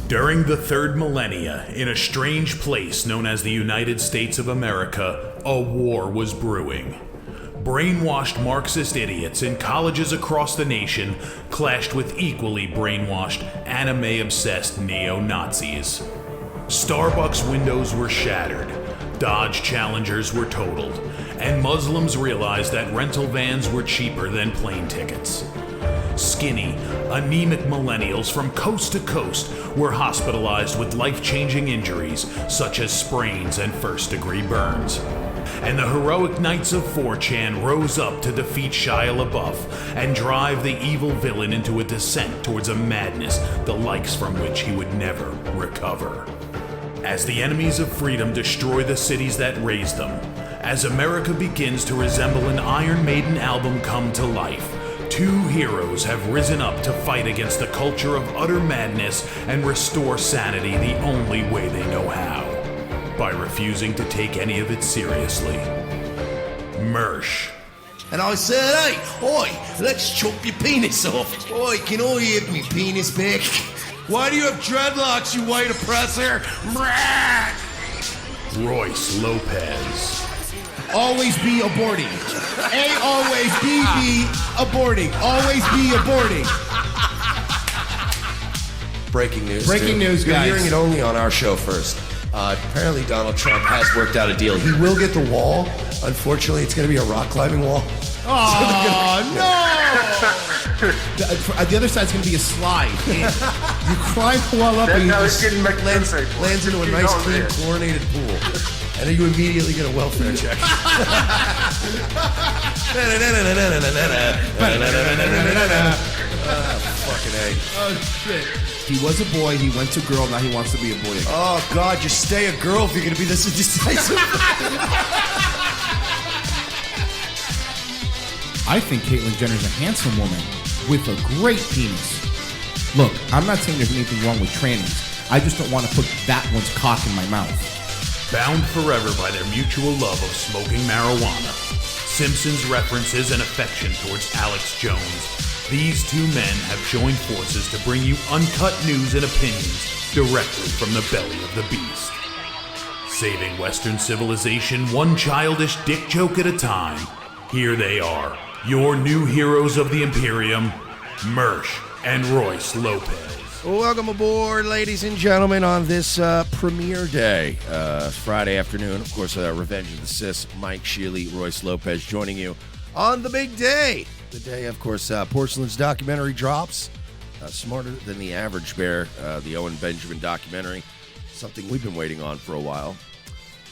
During the third millennia, in a strange place known as the United States of America, a war was brewing. Brainwashed Marxist idiots in colleges across the nation clashed with equally brainwashed, anime-obsessed neo-Nazis. Starbucks windows were shattered, Dodge Challengers were totaled, and Muslims realized that rental vans were cheaper than plane tickets. Skinny, anemic millennials from coast to coast were hospitalized with life-changing injuries such as sprains and first-degree burns. And the heroic knights of 4chan rose up to defeat Shia LaBeouf and drive the evil villain into a descent towards a madness the likes from which he would never recover. As the enemies of freedom destroy the cities that raised them, as America begins to resemble an Iron Maiden album come to life, two heroes have risen up to fight against the culture of utter madness and restore sanity the only way they know how, by refusing to take any of it seriously. Mersh. And I said, hey, oi, let's chop your penis off. Oi, can I have me penis back? Why do you have dreadlocks, you white oppressor? Royce Lopez. Always be aborting. A always be aborting. Always be aborting. Breaking news. Breaking news, You're guys. hearing it only on our show first. Apparently Donald Trump has worked out a deal. He will get the wall. Unfortunately, it's going to be a rock climbing wall. Oh, no! The other side's going to be a slide. You climb the wall up and you just lands into a nice, clean, chlorinated pool. And then you immediately get a welfare check. Fucking A. Oh, shit. He was a boy, he went to girl, now he wants to be a boy again. Oh, God, just stay a girl if you're going to be this indecisive. I think Caitlyn Jenner's a handsome woman with a great penis. Look, I'm not saying there's anything wrong with trannies. I just don't want to put that one's cock in my mouth. Bound forever by their mutual love of smoking marijuana, Simpsons references and affection towards Alex Jones, these two men have joined forces to bring you uncut news and opinions directly from the belly of the beast. Saving Western civilization one childish dick joke at a time, here they are, your new heroes of the Imperium, Mersh and Royce Lopez. Welcome aboard, ladies and gentlemen, on this premiere day, Friday afternoon. Of course, Revenge of the Sis, Mike Shealy, Royce Lopez joining you on the big day. The day, of course, Porcelain's documentary drops. Smarter Than the Average Bear, the Owen Benjamin documentary. Something we've been waiting on for a while.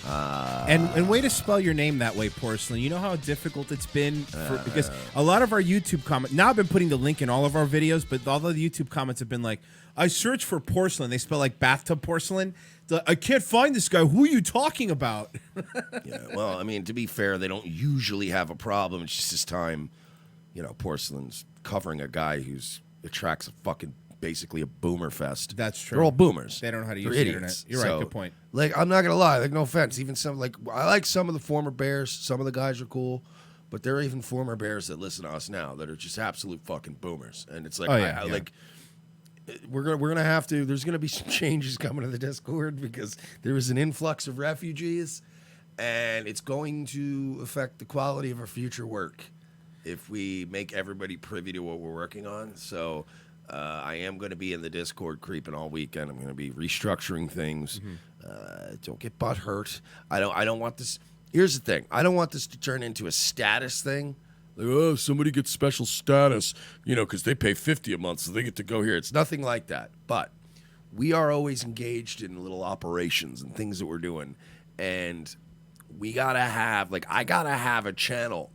And way to spell your name that way, Porcelain. You know how difficult it's been because a lot of our YouTube comments. Now I've been putting the link in all of our videos, but all of the YouTube comments have been like, "I searched for porcelain." They spell like bathtub porcelain. I can't find this guy. Who are you talking about? Yeah, well, I mean, to be fair, they don't usually have a problem. It's just this time, Porcelain's covering a guy who's attracts basically a boomer fest. That's true. They're all boomers. They don't know how to They're use the idiots. internet. You're right. Good point. Like, I'm not gonna lie. Like, no offense. Even I like some of the former Bears. Some of the guys are cool, but there are even former Bears that listen to us now that are just absolute fucking boomers. And it's like, like, we're gonna have to. There's gonna be some changes coming to the Discord because there is an influx of refugees, and it's going to affect the quality of our future work if we make everybody privy to what we're working on. So. I am going to be in the Discord creeping all weekend. I'm going to be restructuring things. Don't get butt hurt. I don't want this. Here's the thing. I don't want this to turn into a status thing. Like, oh, somebody gets special status, because they pay $50 a month, so they get to go here. It's nothing like that. But we are always engaged in little operations and things that we're doing. And we got to have, I got to have a channel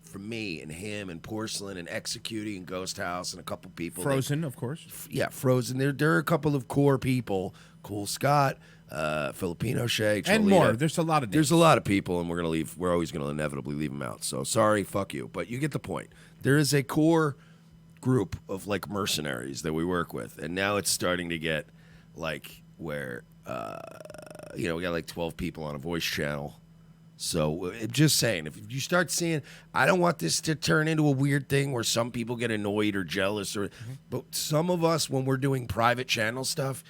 for me and him and Porcelain and Executing and Ghost House and a couple people. Frozen, of course. Yeah, Frozen. There are a couple of core people. Cool Scott, Filipino Shay, Cholita. And more. There's a lot of names. There's a lot of people, and we're always gonna inevitably leave them out. So sorry, fuck you. But you get the point. There is a core group of mercenaries that we work with, and now it's starting to get where we got 12 people on a voice channel. So just saying, if you start seeing, I don't want this to turn into a weird thing where some people get annoyed or jealous, but some of us, when we're doing private channel stuff,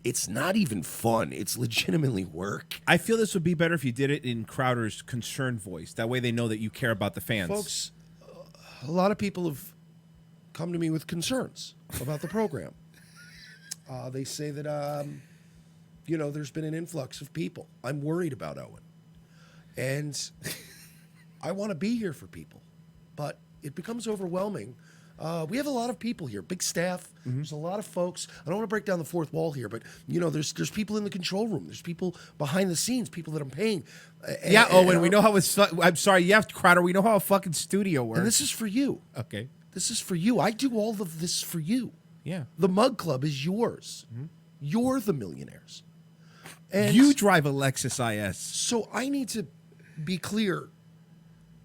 it's not even fun. It's legitimately work. I feel this would be better if you did it in Crowder's concerned voice. That way they know that you care about the fans. Folks, a lot of people have come to me with concerns about the program. They say that, there's been an influx of people. I'm worried about Owen. And I want to be here for people, but it becomes overwhelming. We have a lot of people here, big staff. There's a lot of folks. I don't want to break down the fourth wall here, but there's people in the control room. There's people behind the scenes, people that I'm paying. Owen, we know how it's. I'm sorry, Crowder. We know how a fucking studio works. And this is for you. Okay. This is for you. I do all of this for you. Yeah. The Mug Club is yours. You're the millionaires. And you drive a Lexus IS. So I need to be clear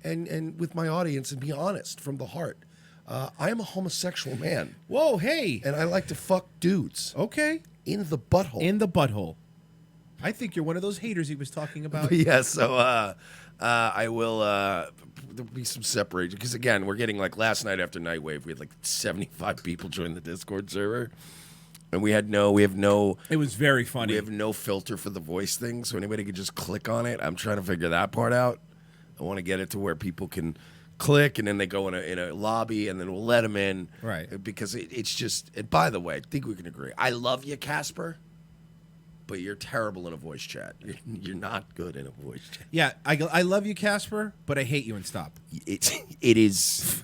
and with my audience and be honest from the heart. I am a homosexual man. Whoa, hey. And I like to fuck dudes. Okay. In the butthole. In the butthole. I think you're one of those haters he was talking about. Yeah, so I will there'll be some separation because again, we're getting last night after Nightwave, we had 75 people join the Discord server. And we have no. It was very funny. We have no filter for the voice thing, so anybody could just click on it. I'm trying to figure that part out. I want to get it to where people can click, and then they go in a lobby, and then we'll let them in. Right. Because it's just. And by the way, I think we can agree. I love you, Casper, but you're terrible in a voice chat. You're not good in a voice chat. Yeah, I love you, Casper, but I hate you in Stop. It is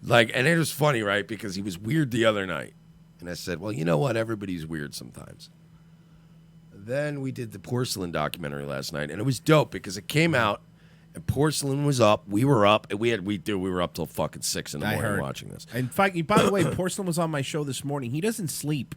and it was funny, right? Because he was weird the other night. And I said, well, you know what? Everybody's weird sometimes. Then we did the Porcelain documentary last night, and it was dope because it came out, and Porcelain was up. We were up, and we were up till fucking 6 in the morning watching this. In fact, by the way, Porcelain was on my show this morning. He doesn't sleep.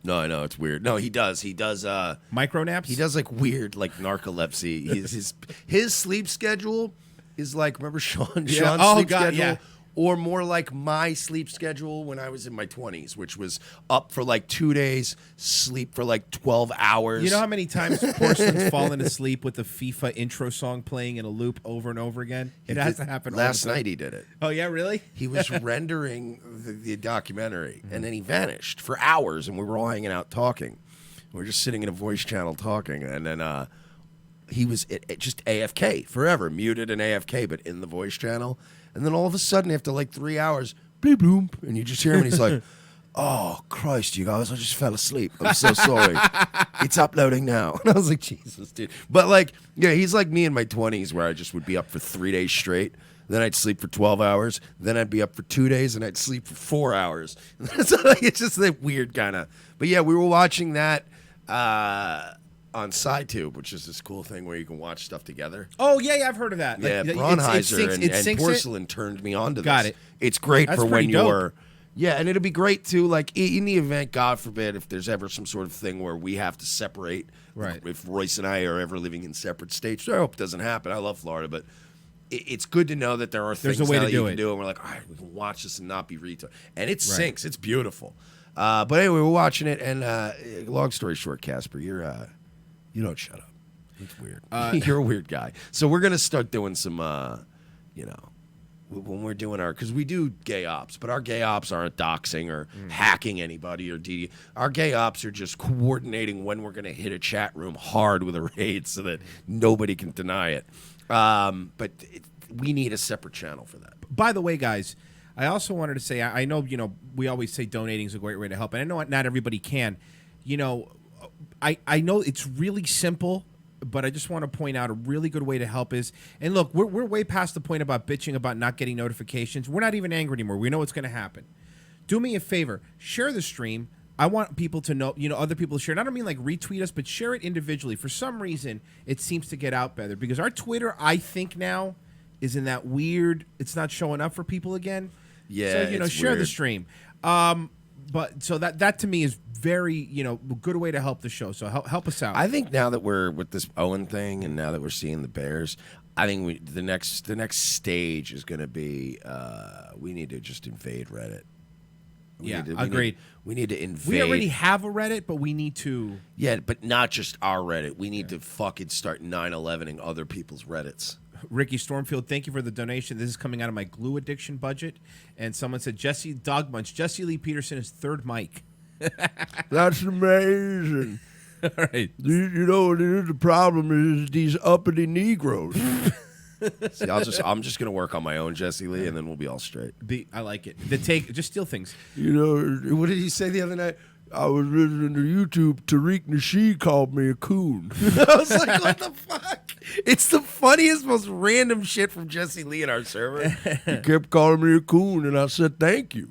No, I know it's weird. No, he does. He does micro naps. He does weird narcolepsy. His sleep schedule is remember Sean's sleep schedule. Yeah. Or more like my sleep schedule when I was in my 20s, which was up for 2 days, sleep for 12 hours. You know how many times Porcelain's fallen asleep with the FIFA intro song playing in a loop over and over again? It has to happen all the time. Last night he did it. Oh, yeah, really? He was rendering the documentary, and then he vanished for hours, and we were all hanging out talking. We were just sitting in a voice channel talking, and then he was just AFK forever, muted and AFK, but in the voice channel. And then all of a sudden, after 3 hours, bleep, bloop, and you just hear him, and he's like, oh, Christ, you guys, I just fell asleep. I'm so sorry. It's uploading now. And I was like, Jesus, dude. But, he's like me in my 20s where I just would be up for 3 days straight. Then I'd sleep for 12 hours. Then I'd be up for 2 days, and I'd sleep for 4 hours. So, it's just that weird kind of. But, yeah, we were watching that on SciTube, which is this cool thing where you can watch stuff together. Oh, yeah, I've heard of that. Yeah, Braunheiser and Porcelain turned me on to this. Got it. It's great That's for when pretty dope. you're Yeah, and it'll be great too. Like in the event, God forbid, if there's ever some sort of thing where we have to separate, Right. If Royce and I are ever living in separate states, I hope it doesn't happen. I love Florida, but it's good to know that there are There's things a way now to that do you can it. do, and we're like, all right, we can watch this and not be retarded. And it sinks. It's beautiful. But anyway, we're watching it, and long story short, Casper, you don't shut up. It's weird. You're a weird guy. So we're gonna start doing some, when we're doing because we do gay ops, but our gay ops aren't doxing or hacking anybody or DD. Our gay ops are just coordinating when we're gonna hit a chat room hard with a raid so that nobody can deny it. But we need a separate channel for that. By the way, guys, I also wanted to say, I know, we always say donating is a great way to help, and I know not everybody can. I know it's really simple, but I just want to point out a really good way to help is, and look, we're way past the point about bitching about not getting notifications. We're not even angry anymore. We know what's going to happen. Do me a favor, share the stream. I want people to know, other people to share. And I don't mean like retweet us, but share it individually. For some reason, it seems to get out better because our Twitter, I think now, is in that weird, it's not showing up for people again. Yeah, So, it's share weird. the stream. But so that to me is very, a good way to help the show. So help us out. I think now that we're with this Owen thing, and now that we're seeing the Bears, I think the next stage is going to be we need to just invade Reddit. Agreed. We need to invade. We already have a Reddit, but we need to. Yeah, but not just our Reddit. We need to fucking start 9/11ing other people's Reddits. Ricky Stormfield, thank you for the donation. This is coming out of my glue addiction budget. And someone said, Jesse Lee Peterson is third mic. That's amazing. All right. The problem is these uppity Negroes. See, I'm just gonna work on my own Jesse Lee, and then we'll be all straight. I like it. Just steal things. What did he say the other night? I was listening to YouTube. Tariq Nasheed called me a coon. I was like, what the fuck? It's the funniest, most random shit from Jesse Lee in our server. He kept calling me a coon, and I said thank you.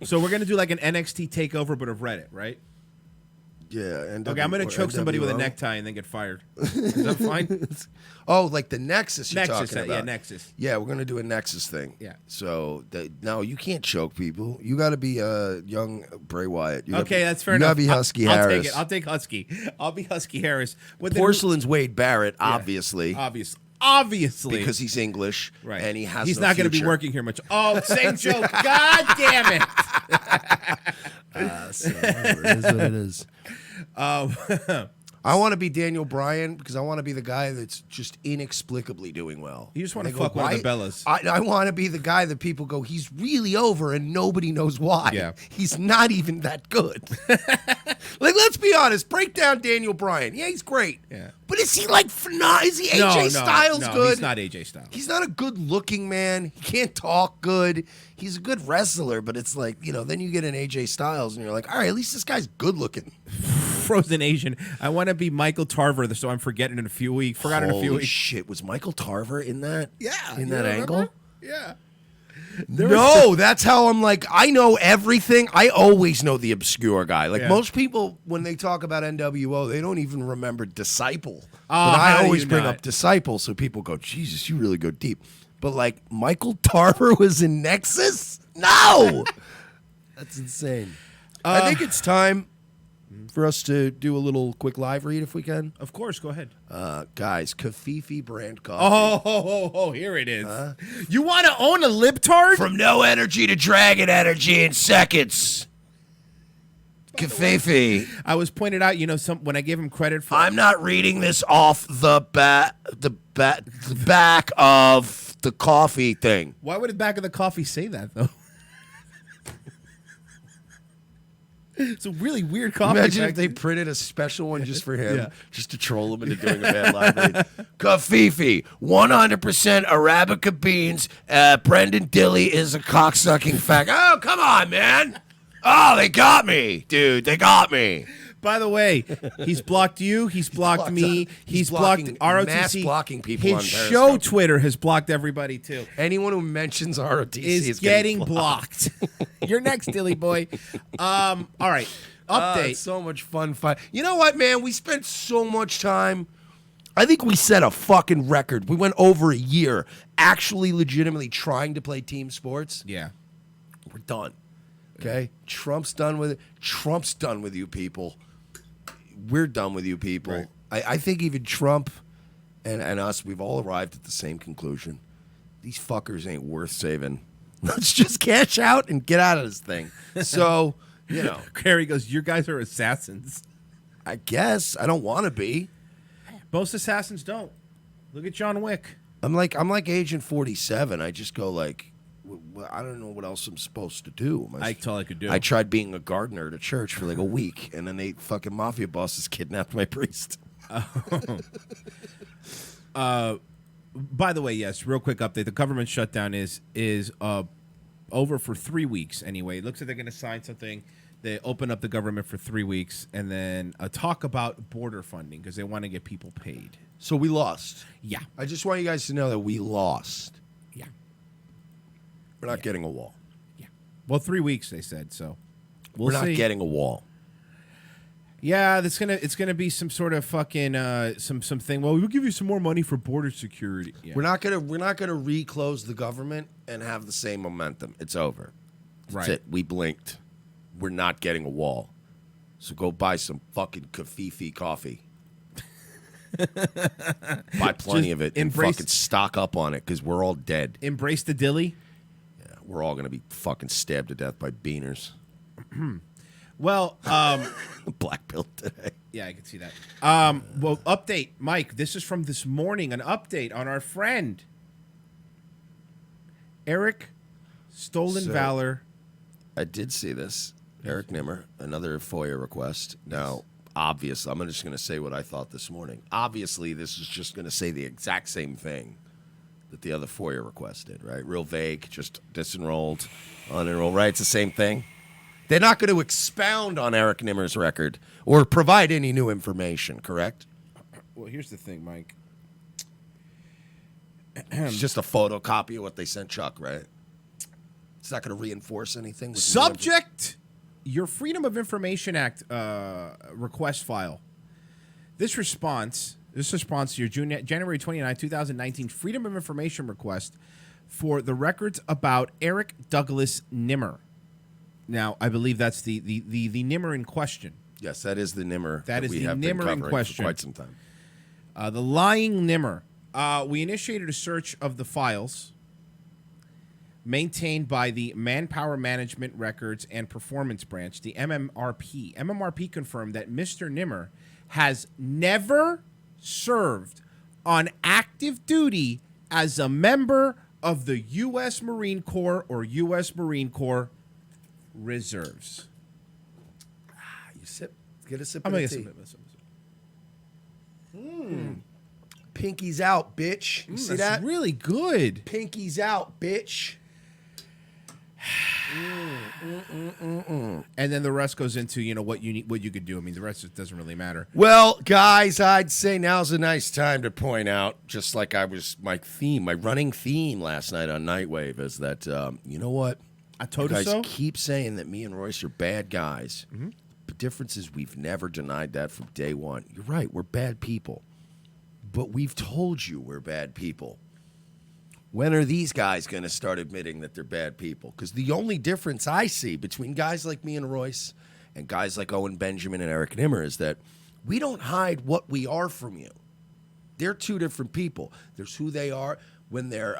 So we're gonna do like an NXT takeover, but of Reddit, right? Yeah. Okay, I'm gonna choke somebody with a necktie and then get fired. Is that fine? Oh, like the Nexus you're talking about. Yeah, Nexus. Yeah, we're going to do a Nexus thing. Yeah. So, no, you can't choke people. You got to be young Bray Wyatt. That's fair enough. You got to be Husky Harris. I'll take it. I'll take Husky. I'll be Husky Harris. Porcelain's Wade Barrett, obviously. Obviously. Because he's English. Right. And he's He's not going to be working here much. Oh, same joke. God damn it. So it is what it is. I want to be Daniel Bryan because I want to be the guy that's just inexplicably doing well. You just want to fuck one of the Bellas. I want to be the guy that people go, he's really over, and nobody knows why. Yeah. He's not even that good. Like, let's be honest. Break down Daniel Bryan. Yeah, he's great. Yeah. But is he like, is he AJ Styles no, good? he's not AJ Styles. He's not a good-looking man. He can't talk good. He's a good wrestler, but it's like, then you get an AJ Styles, and you're like, all right, at least this guy's good-looking. Frozen Asian. I want to be Michael Tarver, so I'm forgetting in a few weeks. Holy shit. Was Michael Tarver in that? Yeah. In that angle? Yeah. No, that's how I'm like, I know everything. I always know the obscure guy. Like most people, when they talk about NWO, they don't even remember Disciple. But I always bring up Disciple, so people go, Jesus, you really go deep. But like, Michael Tarver was in Nexus? No! That's insane. I think it's time for us to do a little quick live read if we can. Of course, go ahead. Guys, Kafifi brand coffee. Oh, here it is. You want to own a libtard? From no energy to dragon energy in seconds. Kafifi. I was pointed out, when I gave him credit for... I'm not reading this off the back of the coffee thing. Why would the back of the coffee say that, though? It's a really weird coffee. Imagine if they printed a special one just for him, just to troll him into doing a bad live read. Kafifi, 100% Arabica beans. Brendan Dilly is a cocksucking fag. Oh, come on, man. Oh, they got me, dude. They got me. By the way, he's blocked you. He's blocked me. He's blocked ROTC. Mass blocking people on His Periscope. show Twitter has blocked everybody, too. Anyone who mentions ROTC is getting blocked. You're next, Dilly boy. All right. Update. So much fun. You know what, man? We spent so much time. I think we set a fucking record. We went over a year actually legitimately trying to play team sports. Yeah. We're done. Okay? Trump's done with it. Trump's done with you people. We're done with you people. Right. I think even Trump and us, we've all arrived at the same conclusion. These fuckers ain't worth saving. Let's just cash out and get out of this thing. So, you know. Harry goes, "Your guys are assassins." I guess. I don't want to be. Most assassins don't. Look at John Wick. I'm like Agent 47. I just go like, I don't know what else I'm supposed to do. That's all I could do. I tried being a gardener at a church for like a week, and then they fucking mafia bosses kidnapped my priest. By the way, yes, real quick update. The government shutdown is over for 3 weeks anyway. It looks like they're going to sign something. They open up the government for 3 weeks, and then talk about border funding because they want to get people paid. So we lost. Yeah. I just want you guys to know that we lost. Yeah. We're not getting a wall. Yeah. Well, 3 weeks, they said, so We're not getting a wall. Yeah, it's gonna be some sort of fucking something. Well, we'll give you some more money for border security. Yeah. We're not gonna reclose the government and have the same momentum. It's over. That's it. We blinked. We're not getting a wall. So go buy some fucking Kafifi coffee. Buy plenty of it and fucking stock up on it because we're all dead. Embrace the dilly. Yeah, we're all gonna be fucking stabbed to death by beaners. Well, black pill today. Yeah, I can see that. Well, update, Mike. This is from this morning. An update on our friend Eric Stolen Valor. I did see this. Eric Nimmer, another FOIA request. Now, obviously, I'm just going to say what I thought this morning. Obviously, this is just going to say the exact same thing that the other FOIA request did, right? Real vague, just disenrolled, unenrolled, right? It's the same thing. They're not going to expound on Eric Nimmer's record or provide any new information, correct? Well, here's the thing, Mike. It's just a photocopy of what they sent Chuck, right? It's not going to reinforce anything. With Subject, your Freedom of Information Act request file. This response to your January 29, 2019 Freedom of Information request for the records about Eric Douglas Nimmer. Now, I believe that's the Nimmer in question. Yes, that is the Nimmer. That is we the have Nimmer been in covering question. For quite some time. The lying Nimmer. We initiated a search of the files maintained by the Manpower Management Records and Performance Branch, the MMRP. MMRP confirmed that Mr. Nimmer has never served on active duty as a member of the U.S. Marine Corps or U.S. Marine Corps Reserves. You sip. Get a sip I'm of going the to tea. get Pinky's out, bitch. You see that? Really good. Pinky's out, bitch. And then the rest goes into what you need, what you could do. I mean, the rest just doesn't really matter. Well, guys, I'd say now's a nice time to point out, just like my running theme last night on Nightwave is that, you know what? I told you you guys so. keep saying that me and Royce are bad guys. Mm-hmm. The difference is we've never denied that from day one. You're right. We're bad people. But we've told you we're bad people. When are these guys going to start admitting that they're bad people? Because the only difference I see between guys like me and Royce and guys like Owen Benjamin and Eric Nimmer is that we don't hide what we are from you. They're two different people. There's who they are when they're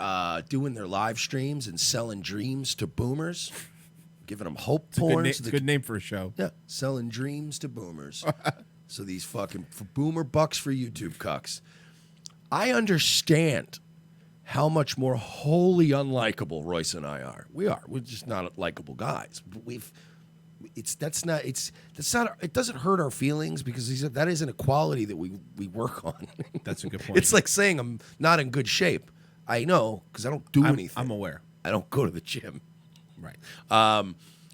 doing their live streams and selling dreams to boomers, giving them hope porn. It's a good name for a show. Yeah, selling dreams to boomers. So these fucking boomer bucks for YouTube cucks. I understand how much more wholly unlikable Royce and I are. We are. We're just not likable guys. But it doesn't hurt our feelings because that isn't a quality that we work on. That's a good point. It's like saying I'm not in good shape. I know because I don't do anything. I'm aware. I don't go to the gym. Right.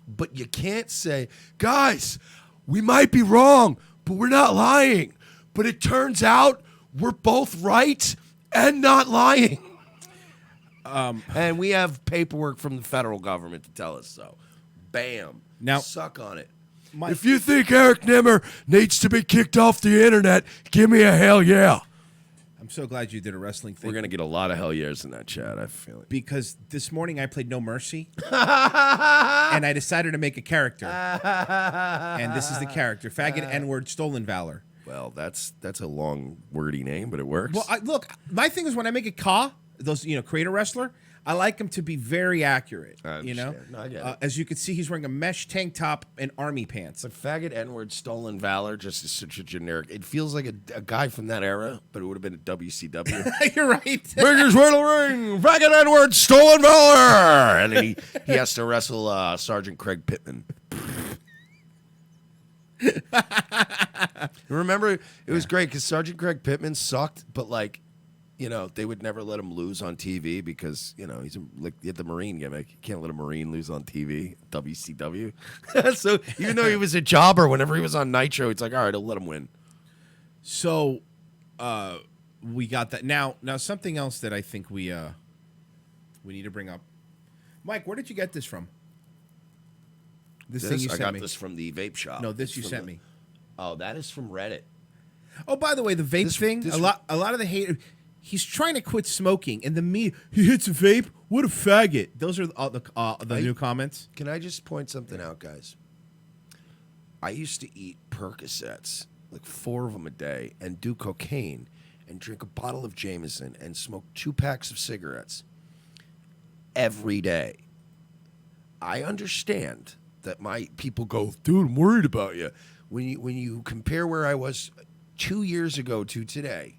But you can't say, guys, we might be wrong, but we're not lying. But it turns out we're both right and not lying. And we have paperwork from the federal government to tell us so. Bam. Now, suck on it. Mike. If you think Eric Nimmer needs to be kicked off the internet, give me a hell yeah. I'm so glad you did a wrestling thing. We're going to get a lot of hell yeahs in that chat, I have a feeling. Because this morning I played No Mercy, and I decided to make a character. And this is the character, Faggot N-word Stolen Valor. Well, that's a long, wordy name, but it works. Well, look, my thing is when I make a Ka, those, creator wrestler, I like him to be very accurate. I understand. No, I get it. As you can see, he's wearing a mesh tank top and army pants. But Faggot N-word Stolen Valor just is such a generic. It feels like a guy from that era, but it would have been at WCW. You're right. Biggest way to ring, Faggot N-word Stolen Valor! And then he has to wrestle Sergeant Craig Pittman. Remember, it was great because Sergeant Craig Pittman sucked, but they would never let him lose on TV because, he's like the Marine gimmick. You can't let a Marine lose on TV, WCW. So even though he was a jobber, whenever he was on Nitro, it's like, all right, I'll let him win. So we got that. Now something else that I think we need to bring up. Mike, where did you get this from? This thing you sent me. I got this from the vape shop. No, this you sent me. Oh, that is from Reddit. Oh, by the way, the vape thing, a lot of the hate. He's trying to quit smoking, and he hits a vape. What a faggot! Those are the new comments. Can I just point something out, guys? I used to eat Percocets, like 4 of them a day, and do cocaine, and drink a bottle of Jameson, and smoke 2 packs of cigarettes every day. I understand that my people go, dude, I'm worried about you. When you compare where I was 2 years ago to today,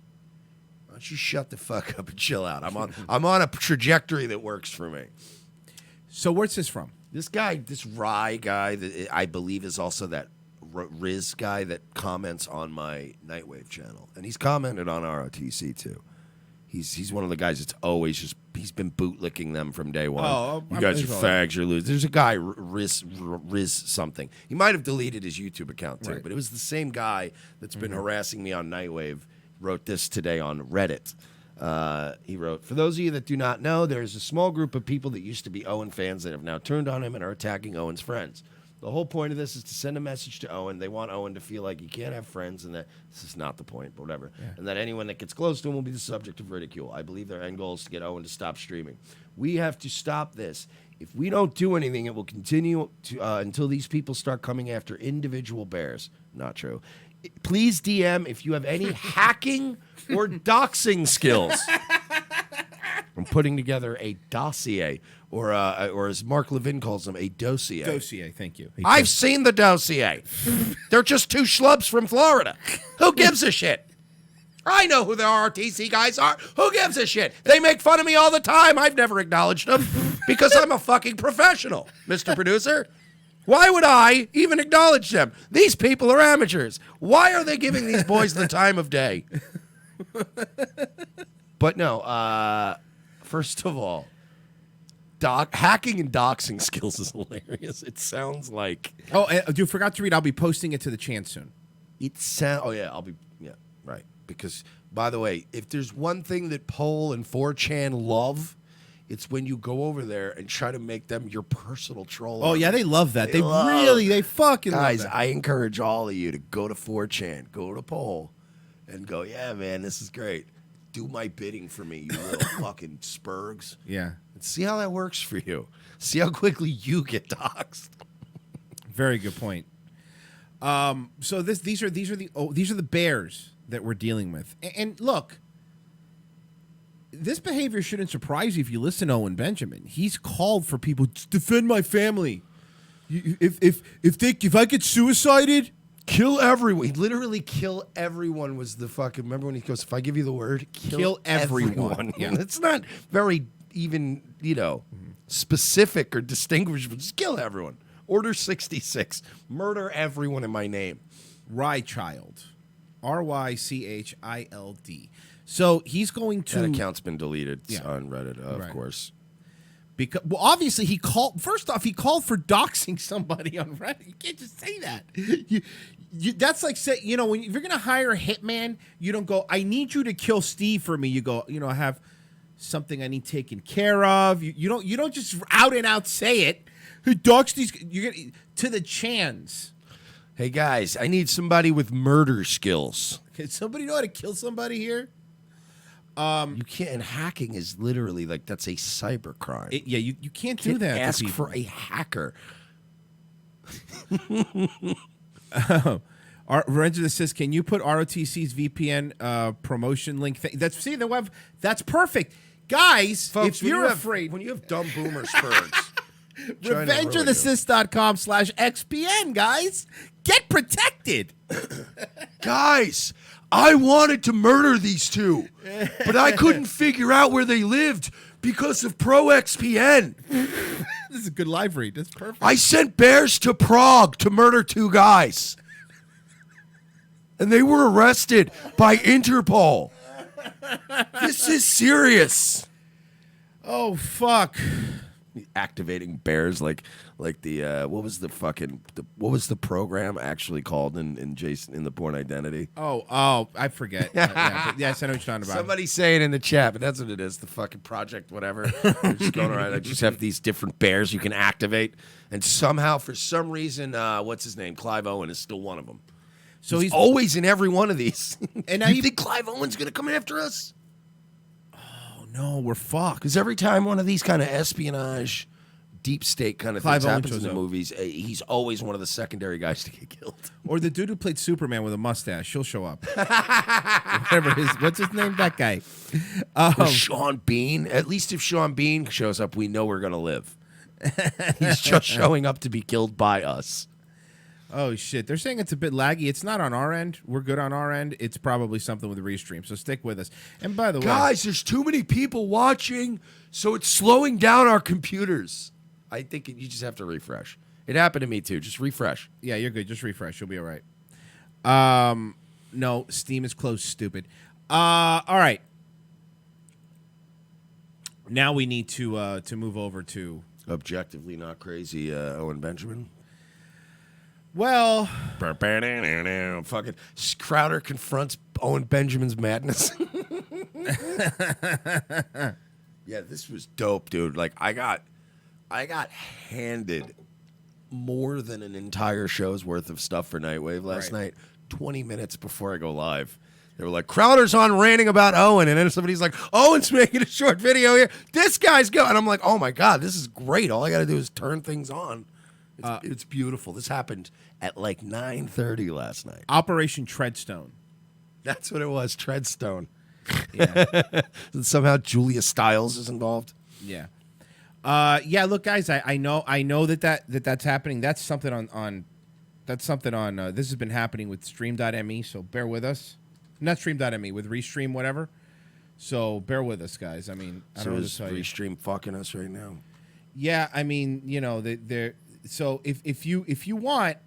why don't you shut the fuck up and chill out? I'm on a trajectory that works for me. So where's this from? This guy, this Rye guy, that I believe is also that Riz guy that comments on my Nightwave channel, and he's commented on ROTC too. He's one of the guys that's always he's been bootlicking them from day one. Oh, you guys are fags, you're losers. There's a guy, Riz something. He might have deleted his YouTube account too, but it was the same guy that's been harassing me on Nightwave. Wrote this today on Reddit. He wrote, for those of you that do not know, there's a small group of people that used to be Owen fans that have now turned on him and are attacking Owen's friends. The whole point of this is to send a message to Owen. They want Owen to feel like he can't have friends and that this is not the point, but whatever. Yeah. And that anyone that gets close to him will be the subject of ridicule. I believe their end goal is to get Owen to stop streaming. We have to stop this. If we don't do anything, it will continue until these people start coming after individual bears. Not true. Please DM if you have any hacking or doxing skills. I'm putting together a dossier, or as Mark Levin calls them, a dossier. Dossier, thank you. I've seen the dossier. They're just 2 schlubs from Florida. Who gives a shit? I know who the RTC guys are. Who gives a shit? They make fun of me all the time. I've never acknowledged them because I'm a fucking professional, Mr. Producer. Why would I even acknowledge them? These people are amateurs. Why are they giving these boys the time of day? But no, first of all, hacking and doxing skills is hilarious. It sounds like... Oh, you forgot to read. I'll be posting it to the chant soon. Oh, yeah, right. Because, by the way, if there's one thing that Poll and 4chan love... It's when you go over there and try to make them your personal troll. Oh, yeah, they love that. They fucking guys, love that. I encourage all of you to go to 4chan, go to Poll, and go, yeah, man, this is great. Do my bidding for me, you little fucking spurgs. Yeah. And see how that works for you. See how quickly you get doxxed. Very good point. So these are the bears that we're dealing with. And look, this behavior shouldn't surprise you if you listen to Owen Benjamin. He's called for people to defend my family. If I get suicided, kill everyone. Literally kill everyone was the fucking... Remember when he goes, if I give you the word, kill everyone. Yeah. It's not very even, specific or distinguishable. Just kill everyone. Order 66. Murder everyone in my name. Rychild. RYCHILD. So he's going to... That account's been deleted on Reddit, of course. Because, well, obviously he called... First off, he called for doxing somebody on Reddit. You can't just say that. That's like, if you're going to hire a hitman, you don't go, I need you to kill Steve for me. You go, I have something I need taken care of. You don't just out and out say it. Hey, dox these... You're gonna, to the chans. Hey, guys, I need somebody with murder skills. Can somebody know how to kill somebody here? You can't. And hacking is literally like that's a cyber crime. You can't do that. Ask for a hacker. Revenge of the Sis, can you put ROTC's VPN promotion link? That's perfect, guys. Folks, if you're afraid, when you have dumb boomer spurs, revengeofthesis.com/XPN, guys, get protected. Guys, I wanted to murder these two, but I couldn't figure out where they lived because of ProXPN. This is a good live read. That's perfect. I sent bears to Prague to murder two guys. And they were arrested by Interpol. This is serious. Oh, fuck. Activating bears like the what was the program actually called in Jason in the Bourne Identity? Oh, I forget. Yes, I know what you're talking about. Somebody say it in the chat, but that's what it is. The fucking project, whatever. They're just going around. I just have these different bears you can activate, and somehow, for some reason, what's his name? Clive Owen is still one of them. So he's always in every one of these. And now you think Clive Owen's gonna come after us? Oh no, we're fucked. Because every time one of these kind of espionage, deep state kind of things happens in the movies, he's always one of the secondary guys to get killed. Or the dude who played Superman with a mustache, he'll show up. What's his name? That guy. Sean Bean. At least if Sean Bean shows up, we know we're gonna live. He's just showing up to be killed by us. Oh, shit. They're saying it's a bit laggy. It's not on our end. We're good on our end. It's probably something with the restream, so stick with us. And by the way... Guys, there's too many people watching, so it's slowing down our computers. I think you just have to refresh. It happened to me, too. Just refresh. Yeah, you're good. Just refresh. You'll be all right. No, Steam is closed, stupid. All right. Now we need to move over to... Objectively not crazy, Owen Benjamin. Well, fucking Crowder confronts Owen Benjamin's madness. Yeah, this was dope, dude. Like I got handed more than an entire show's worth of stuff for Nightwave last night. 20 minutes before I go live, they were like, "Crowder's on ranting about Owen," and then somebody's like, "Owen's making a short video here. This guy's going," and I'm like, "Oh my god, this is great! All I got to do is turn things on." It's beautiful. This happened at like 9:30 last night. Operation Treadstone. That's what it was, Treadstone. Yeah. And somehow Julia Stiles is involved. Yeah. Yeah. Look, guys, I know that's happening. That's something on. This has been happening with Stream.me. So bear with us. Not Stream.me, with Restream, whatever. So bear with us, guys. I mean, I don't know what to tell you. Restream fucking us right now? Yeah, I mean, they're. So if you want,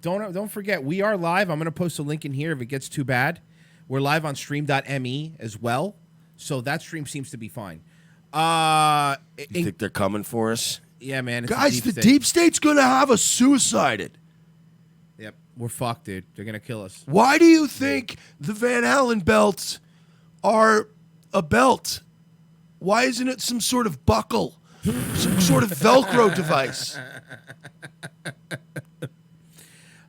don't forget, we are live. I'm going to post a link in here if it gets too bad. We're live on stream.me as well. So that stream seems to be fine. You think they're coming for us? Yeah, man. Guys, the deep state's going to have us suicided. Yep. We're fucked, dude. They're going to kill us. Why do you think the Van Allen belts are a belt? Why isn't it some sort of buckle? Some sort of Velcro device?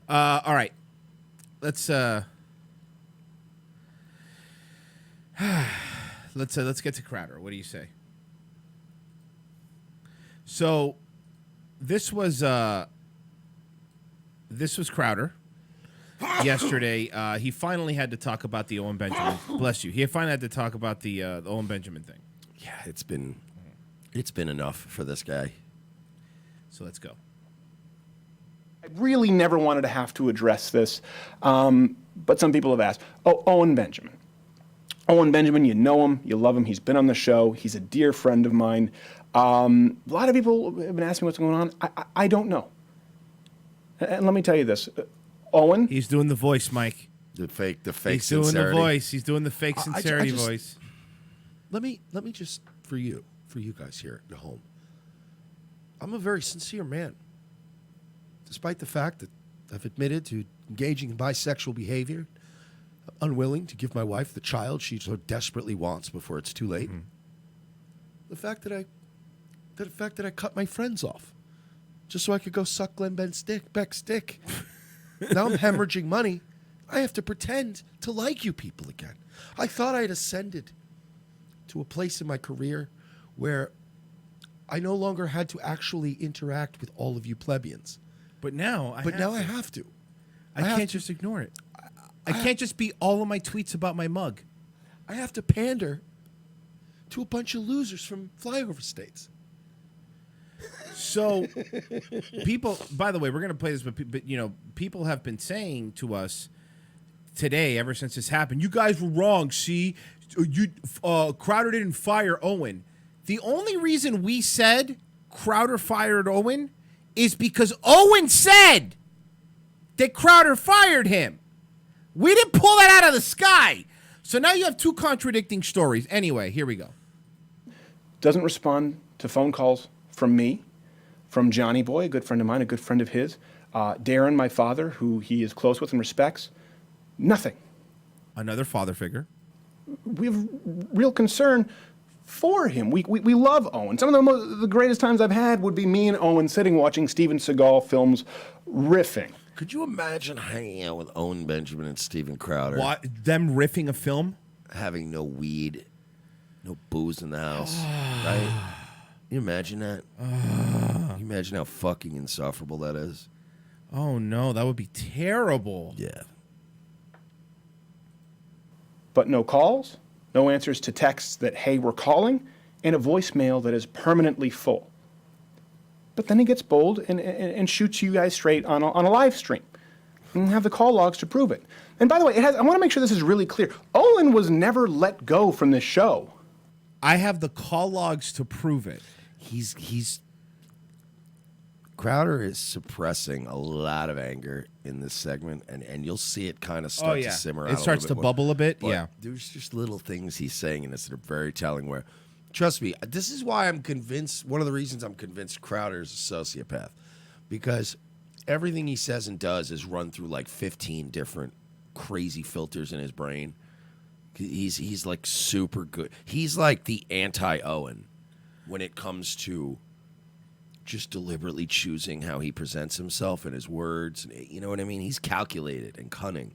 All right. Let's get to Crowder. What do you say? So this was Crowder. Yesterday, he finally had to talk about the Owen Benjamin. Bless you. He finally had to talk about the Owen Benjamin thing. Yeah, it's been enough for this guy. So let's go. I really never wanted to have to address this, but some people have asked. Oh, Owen Benjamin. Owen Benjamin, you know him, you love him, he's been on the show, he's a dear friend of mine. A lot of people have been asking what's going on. I don't know. And let me tell you this. Owen. He's doing the voice, Mike. The fake He's sincerity. Doing the voice. He's doing the fake sincerity voice. Let me just, for you guys here at home, I'm a very sincere man. Despite the fact that I've admitted to engaging in bisexual behavior, I'm unwilling to give my wife the child she so desperately wants before it's too late. Mm-hmm. The fact that I cut my friends off just so I could go suck Glenn Beck's dick. Now I'm hemorrhaging money. I have to pretend to like you people again. I thought I had ascended to a place in my career where I no longer had to actually interact with all of you plebeians. But now I have to. I can't just ignore it. I can't just be all of my tweets about my mug. I have to pander to a bunch of losers from flyover states. So, people. By the way, we're going to play this, but you know, people have been saying to us today, ever since this happened, you guys were wrong. See, Crowder didn't fire Owen. The only reason we said Crowder fired Owen is because Owen said that Crowder fired him. We didn't pull that out of the sky. So now you have two contradicting stories. Anyway, here we go. Doesn't respond to phone calls from me, from Johnny Boy, a good friend of mine, a good friend of his, Darren, my father, who he is close with and respects. Nothing. Another father figure. We have real concern for him. We love Owen. Some of the greatest times I've had would be me and Owen sitting watching Steven Seagal films, riffing. Could you imagine hanging out with Owen Benjamin and Steven Crowder? What? Them riffing a film? Having no weed, no booze in the house, right? Can you imagine that? Can you imagine how fucking insufferable that is? Oh, no. That would be terrible. Yeah. But no calls, no answers to texts that, hey, we're calling, and a voicemail that is permanently full. But then he gets bold and shoots you guys straight on a live stream. And have the call logs to prove it. And by the way, I want to make sure this is really clear. Owen was never let go from this show. I have the call logs to prove it. Crowder is suppressing a lot of anger in this segment, and you'll see it kind of start to simmer out. It starts to bubble a bit, yeah. There's just little things he's saying in this that are very telling where, trust me, this is why I'm convinced, one of the reasons I'm convinced Crowder is a sociopath, because everything he says and does is run through like 15 different crazy filters in his brain. He's like super good. He's like the anti-Owen when it comes to just deliberately choosing how he presents himself and his words. You know what I mean? He's calculated and cunning.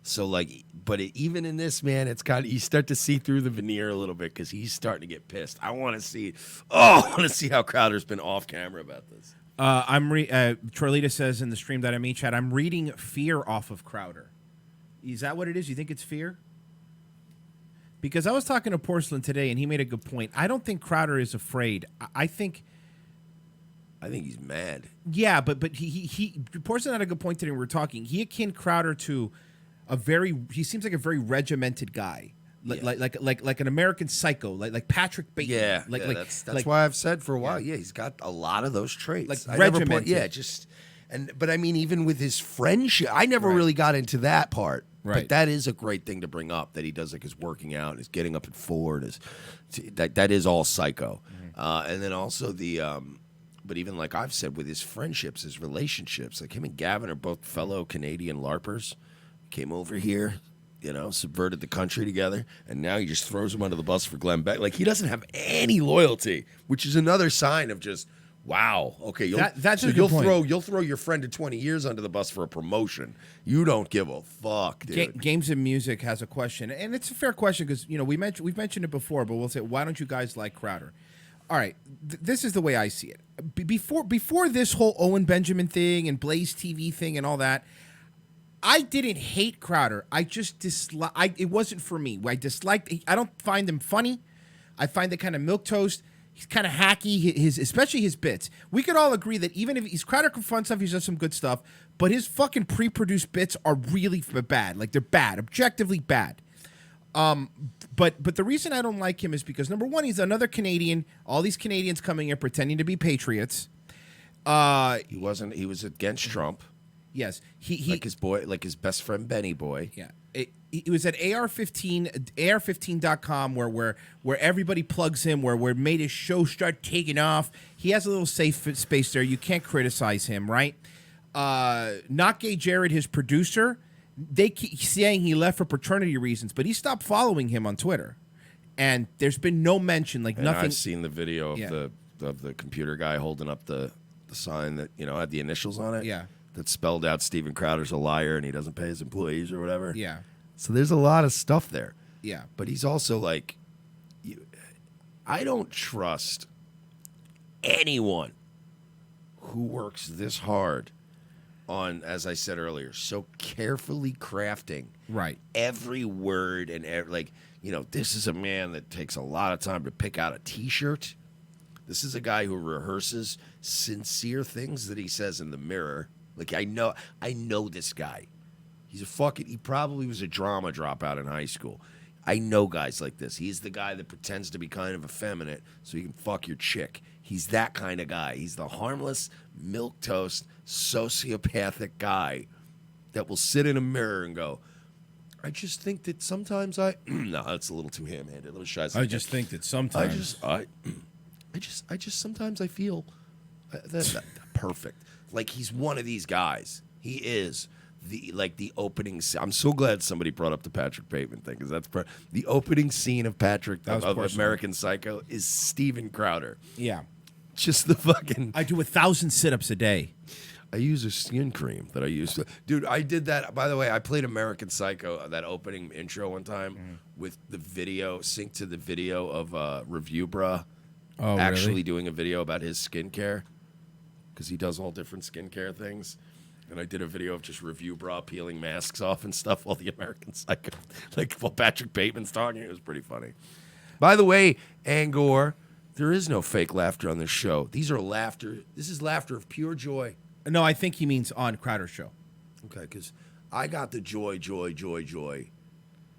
So like, but even in this, man, it's got, you start to see through the veneer a little bit because he's starting to get pissed. I want to see how Crowder's been off camera about this. Troilita says in the stream.me chat, I'm reading fear off of Crowder. Is that what it is? You think it's fear? Because I was talking to Porcelain today, and he made a good point. I don't think Crowder is afraid. I think he's mad. Yeah, but he Porcelain had a good point today when we were talking. He akin Crowder to he seems like a very regimented guy. Like an American Psycho, like Patrick Bateman. Yeah, that's why I've said for a while. Yeah, he's got a lot of those traits. Like regimented. But I mean, even with his friendship, I never really got into that part. Right. But that is a great thing to bring up, that he does like his working out, his getting up at 4, that is all psycho. Mm-hmm. And then also but even like I've said with his friendships, his relationships, like him and Gavin are both fellow Canadian LARPers, came over here, subverted the country together, and now he just throws him under the bus for Glenn Beck. Like, he doesn't have any loyalty, which is another sign of just, wow, okay, you'll throw your friend of 20 years under the bus for a promotion. You don't give a fuck, dude. Games and Music has a question, and it's a fair question because we've mentioned it before, but we'll say, why don't you guys like Crowder? All right, this is the way I see it. Before this whole Owen Benjamin thing and Blaze TV thing and all that, I didn't hate Crowder. I just disliked. It wasn't for me. I disliked. I don't find him funny. I find it kind of milquetoast. He's kind of hacky. Especially his bits. We could all agree that even if Crowder can fun stuff, he's done some good stuff. But his fucking pre-produced bits are really bad. Like, they're bad, objectively bad. But the reason I don't like him is because, number one, he's another Canadian. All these Canadians coming in pretending to be patriots. He wasn't. He was against Trump. Yes, he like his boy, like his best friend Benny Boy. Yeah, it was at AR15.com where everybody plugs him, where made his show start taking off. He has a little safe space there. You can't criticize him, right? Not Gay Jared, his producer, they keep saying he left for paternity reasons, but he stopped following him on Twitter, and there's been no mention, like, nothing. I've seen the video of the computer guy holding up the sign that had the initials on it. Yeah. That spelled out Steven Crowder's a liar and he doesn't pay his employees or whatever. Yeah. So there's a lot of stuff there. Yeah. But he's also like, I don't trust anyone who works this hard on, as I said earlier, so carefully crafting every word and this is a man that takes a lot of time to pick out a T-shirt. This is a guy who rehearses sincere things that he says in the mirror. Like, I know this guy. He probably was a drama dropout in high school. I know guys like this. He's the guy that pretends to be kind of effeminate so he can fuck your chick. He's that kind of guy. He's the harmless, milquetoast, sociopathic guy that will sit in a mirror and go, I just think that sometimes no, that's a little too ham-handed, a little shy. I just think that sometimes I just sometimes I feel that perfect. Like, he's one of these guys. He is the opening. I'm so glad somebody brought up the Patrick Bateman thing, because that's the opening scene of American Psycho is Steven Crowder. Yeah, just the fucking. I do 1,000 sit-ups a day. I use a skin cream that I use. Dude, I did that. By the way, I played American Psycho, that opening intro one time with the video, synced to the video of Review Bruh actually doing a video about his skincare, because he does all different skincare things. And I did a video of just Review Bruh peeling masks off and stuff while the American Psycho, while Patrick Bateman's talking. It was pretty funny. By the way, Angor, there is no fake laughter on this show. These are laughter. This is laughter of pure joy. No, I think he means on Crowder's show. Okay, because I got the joy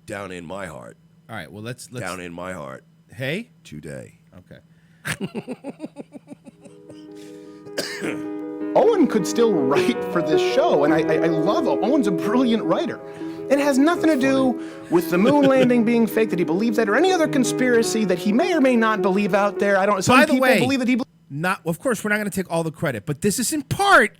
down in my heart. All right, well, let's down in my heart. Hey? Today. Okay. Owen could still write for this show, and I love Owen. Owen's a brilliant writer. It has nothing to do with the moon landing being fake, that he believes that, or any other conspiracy that he may or may not believe out there. I don't know. Some By the people way, believe that he of course, we're not going to take all the credit, but this is in part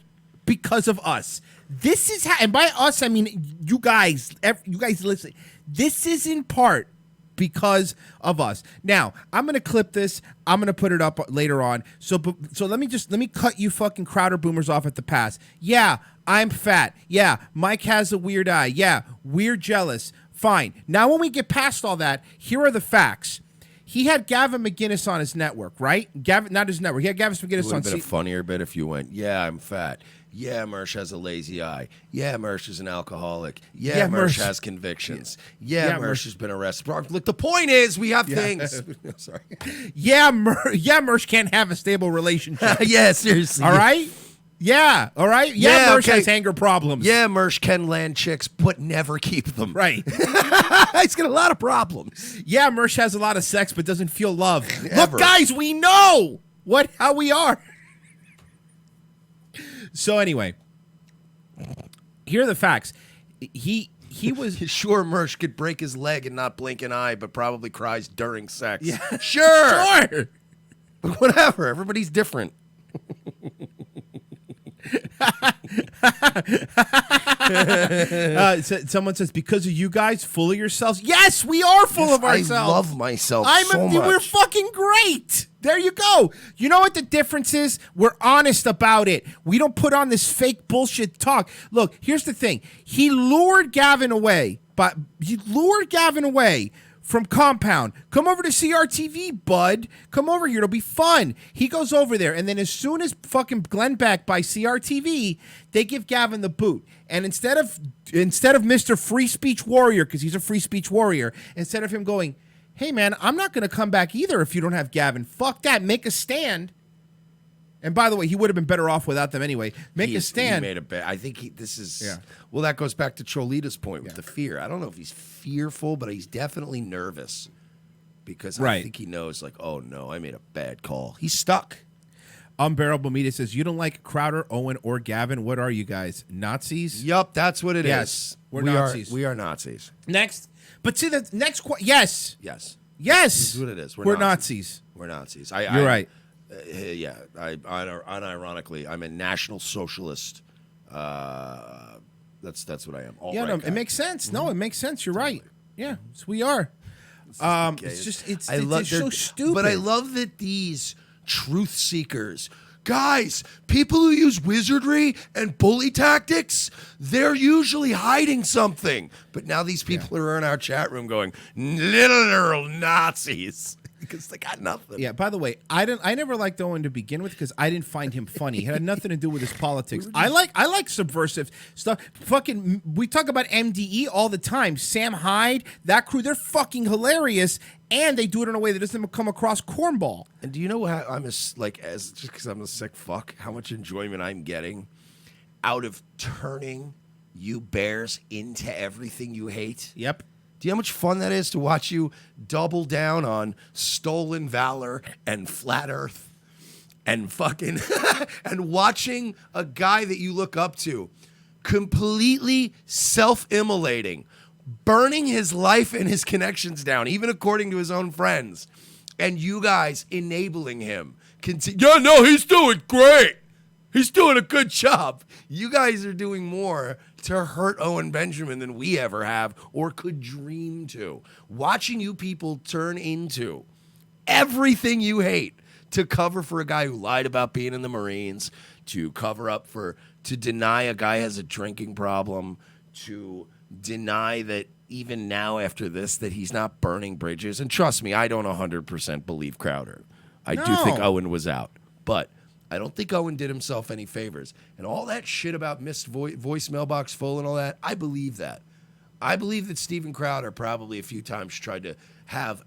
because of us. This is and by us, I mean you guys listen. This is in part because of us. Now, I'm going to clip this. I'm going to put it up later on. So let me cut you fucking Crowder boomers off at the pass. Yeah, I'm fat. Yeah, Mike has a weird eye. Yeah, we're jealous. Fine. Now, when we get past all that, here are the facts. He had Gavin McGinnis on his network, right? Not his network. He had Gavin McGinnis on. It would have been a funnier bit if you went, yeah, I'm fat. Yeah, Mersh has a lazy eye. Yeah, Mersh is an alcoholic. Yeah, Mersh has convictions. Yeah, Mersh has been arrested. Look, the point is, we have things. Sorry. Yeah, Mersh can't have a stable relationship. Yeah, seriously. All right? Yeah, all right? Yeah, Mersh has anger problems. Yeah, Mersh can land chicks, but never keep them. Right. He's got a lot of problems. Yeah, Mersh has a lot of sex, but doesn't feel love. Look, guys, we know how we are. So anyway, here are the facts. He was sure Mersh could break his leg and not blink an eye, but probably cries during sex. Yeah. Sure. But whatever. Everybody's different. Someone says, because of you guys, full of yourselves. Yes, we are full of ourselves. I love myself so much. We're fucking great. There you go. You know what the difference is? We're honest about it. We don't put on this fake bullshit talk. Look, here's the thing. He lured Gavin away from Compound. Come over to CRTV, bud. Come over here. It'll be fun. He goes over there, and then as soon as fucking Glenn Beck by CRTV, they give Gavin the boot. And instead of Mr. Free Speech Warrior, because he's a free speech warrior, instead of him going, hey, man, I'm not going to come back either if you don't have Gavin. Fuck that. Make a stand. And by the way, he would have been better off without them anyway. Make a stand. He made a bet. I think this is... Yeah. Well, that goes back to Cholita's point with the fear. I don't know if he's fearful, but he's definitely nervous. Because I think he knows, like, oh, no, I made a bad call. He's stuck. Unbearable Media says, you don't like Crowder, Owen, or Gavin. What are you guys? Nazis? Yup, that's what it is. We're Nazis. We are Nazis. Next. But see, the next... Yes. Yes. Yes. This is what it is. We're Nazis. We're Nazis. You're right. Yeah, unironically, I'm a National Socialist. That's what I am. Yeah, no, it makes sense. No, it makes sense. You're right. Yeah, we are. It's so stupid. But I love that these truth seekers, guys, people who use wizardry and bully tactics, they're usually hiding something. But now these people are in our chat room going, literal Nazis. because they got nothing. Yeah. By the way, I never liked Owen to begin with because I didn't find him funny. It had nothing to do with his politics. I like subversive stuff. Fucking, we talk about MDE all the time. Sam Hyde, that crew, they're fucking hilarious, and they do it in a way that doesn't come across cornball. And do you know how I'm just because I'm a sick fuck, how much enjoyment I'm getting out of turning you bears into everything you hate? Yep. Do you know how much fun that is to watch you double down on stolen valor and flat earth and fucking and watching a guy that you look up to completely self-immolating, burning his life and his connections down, even according to his own friends, and you guys enabling him. Yeah, no, he's doing great. He's doing a good job. You guys are doing more to hurt Owen Benjamin than we ever have or could dream to. Watching you people turn into everything you hate to cover for a guy who lied about being in the Marines, to cover up to deny a guy has a drinking problem, to deny that even now after this that he's not burning bridges. And trust me, I don't 100% believe Crowder. I do think Owen was out. But I don't think Owen did himself any favors. And all that shit about missed voice mailbox full and all that, I believe that. I believe that Steven Crowder probably a few times tried to have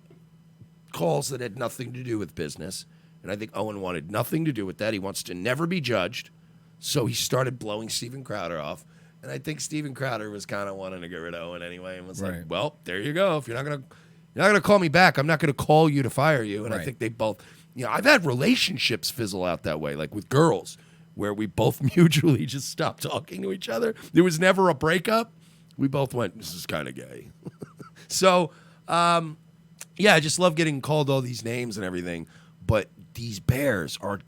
calls that had nothing to do with business. And I think Owen wanted nothing to do with that. He wants to never be judged. So he started blowing Steven Crowder off. And I think Steven Crowder was kind of wanting to get rid of Owen anyway and was like, well, there you go. If you're not gonna call me back, I'm not going to call you to fire you. And I think they both... You know, I've had relationships fizzle out that way, like with girls, where we both mutually just stopped talking to each other. There was never a breakup. We both went, this is kind of gay. So, yeah, I just love getting called all these names and everything. But these bears are...